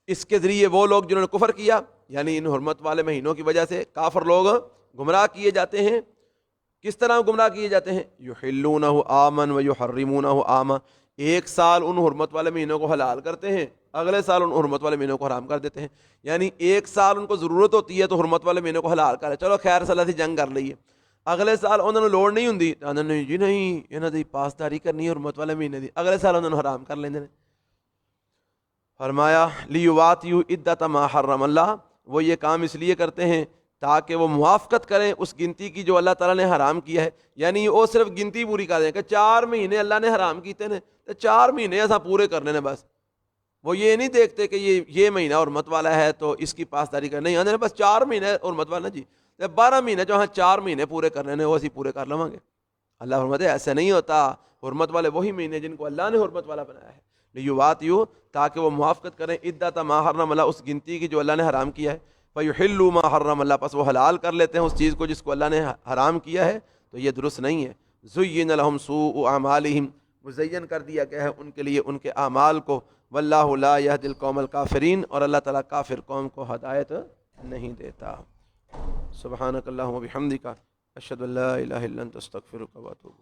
Speaker 1: اس کے ذریعے وہ لوگ جنہوں نے کفر کیا، یعنی ان حرمت والے مہینوں کی وجہ سے کافر لوگ گمراہ کیے جاتے ہیں۔ کس طرح گمراہ کیے جاتے ہیں؟ یحلونہ عاما ویحرمونہ عاما، ایک سال ان حرمت والے مہینوں کو حلال کرتے ہیں، اگلے سال ان حرمت والے مہینوں کو حرام کر دیتے ہیں۔ یعنی ایک سال ان کو ضرورت ہوتی ہے تو حرمت والے مہینوں کو حلال کرے، چلو خیر صلاح سے جنگ کر لئیے، اگلے سال انہوں نے لوڑ نہیں ہوندی، انہوں نے جی نہیں انہوں نے پاسداری کرنی ہے حرمت والے مہینے دی، اگلے سال انہوں نے حرام کر لیندے نے۔ فرمایا لیواتیو عدت ما حرم اللہ، وہ یہ کام اس لیے کرتے ہیں تاکہ وہ موافقت کریں اس گنتی کی جو اللہ تعالیٰ نے حرام کیا ہے، یعنی وہ صرف گنتی پوری کر دیں کہ 4 مہینے اللہ نے حرام کیتے ہیں تو 4 مہینے ایسا پورے کرنے نے بس، وہ یہ نہیں دیکھتے کہ یہ مہینہ حرمت والا ہے تو اس کی پاسداری کا نہیں آنے، بس 4 مہینے حرمت والا جی 12 مہینے جو ہاں 4 مہینے پورے کرنے نے وہ اسی پورے کر لواں گے۔ اللہ فرماتے ایسا نہیں ہوتا، حرمت والے وہی مہینے جن کو اللہ نے حرمت والا بنایا ہے، لیواتیو تاکہ وہ موافقت کریں عدت ما حرم اللہ، اس گنتی کی جو اللہ نے حرام کیا ہے، فیحلوا ما حرم اللہ، پس وہ حلال کر لیتے ہیں اس چیز کو جس کو اللہ نے حرام کیا ہے، تو یہ درست نہیں ہے۔ زین لهم سوء اعمالهم، مزین کر دیا گیا ہے ان کے لیے ان کے اعمال کو، واللہ لا یہدی القوم الکافرین، اور اللہ تعالیٰ کافر قوم کو ہدایت نہیں دیتا۔ سبحانک اللہم و بحمدک، اشہد ان لا الہ الا انت، استغفرک و اتوب الیک۔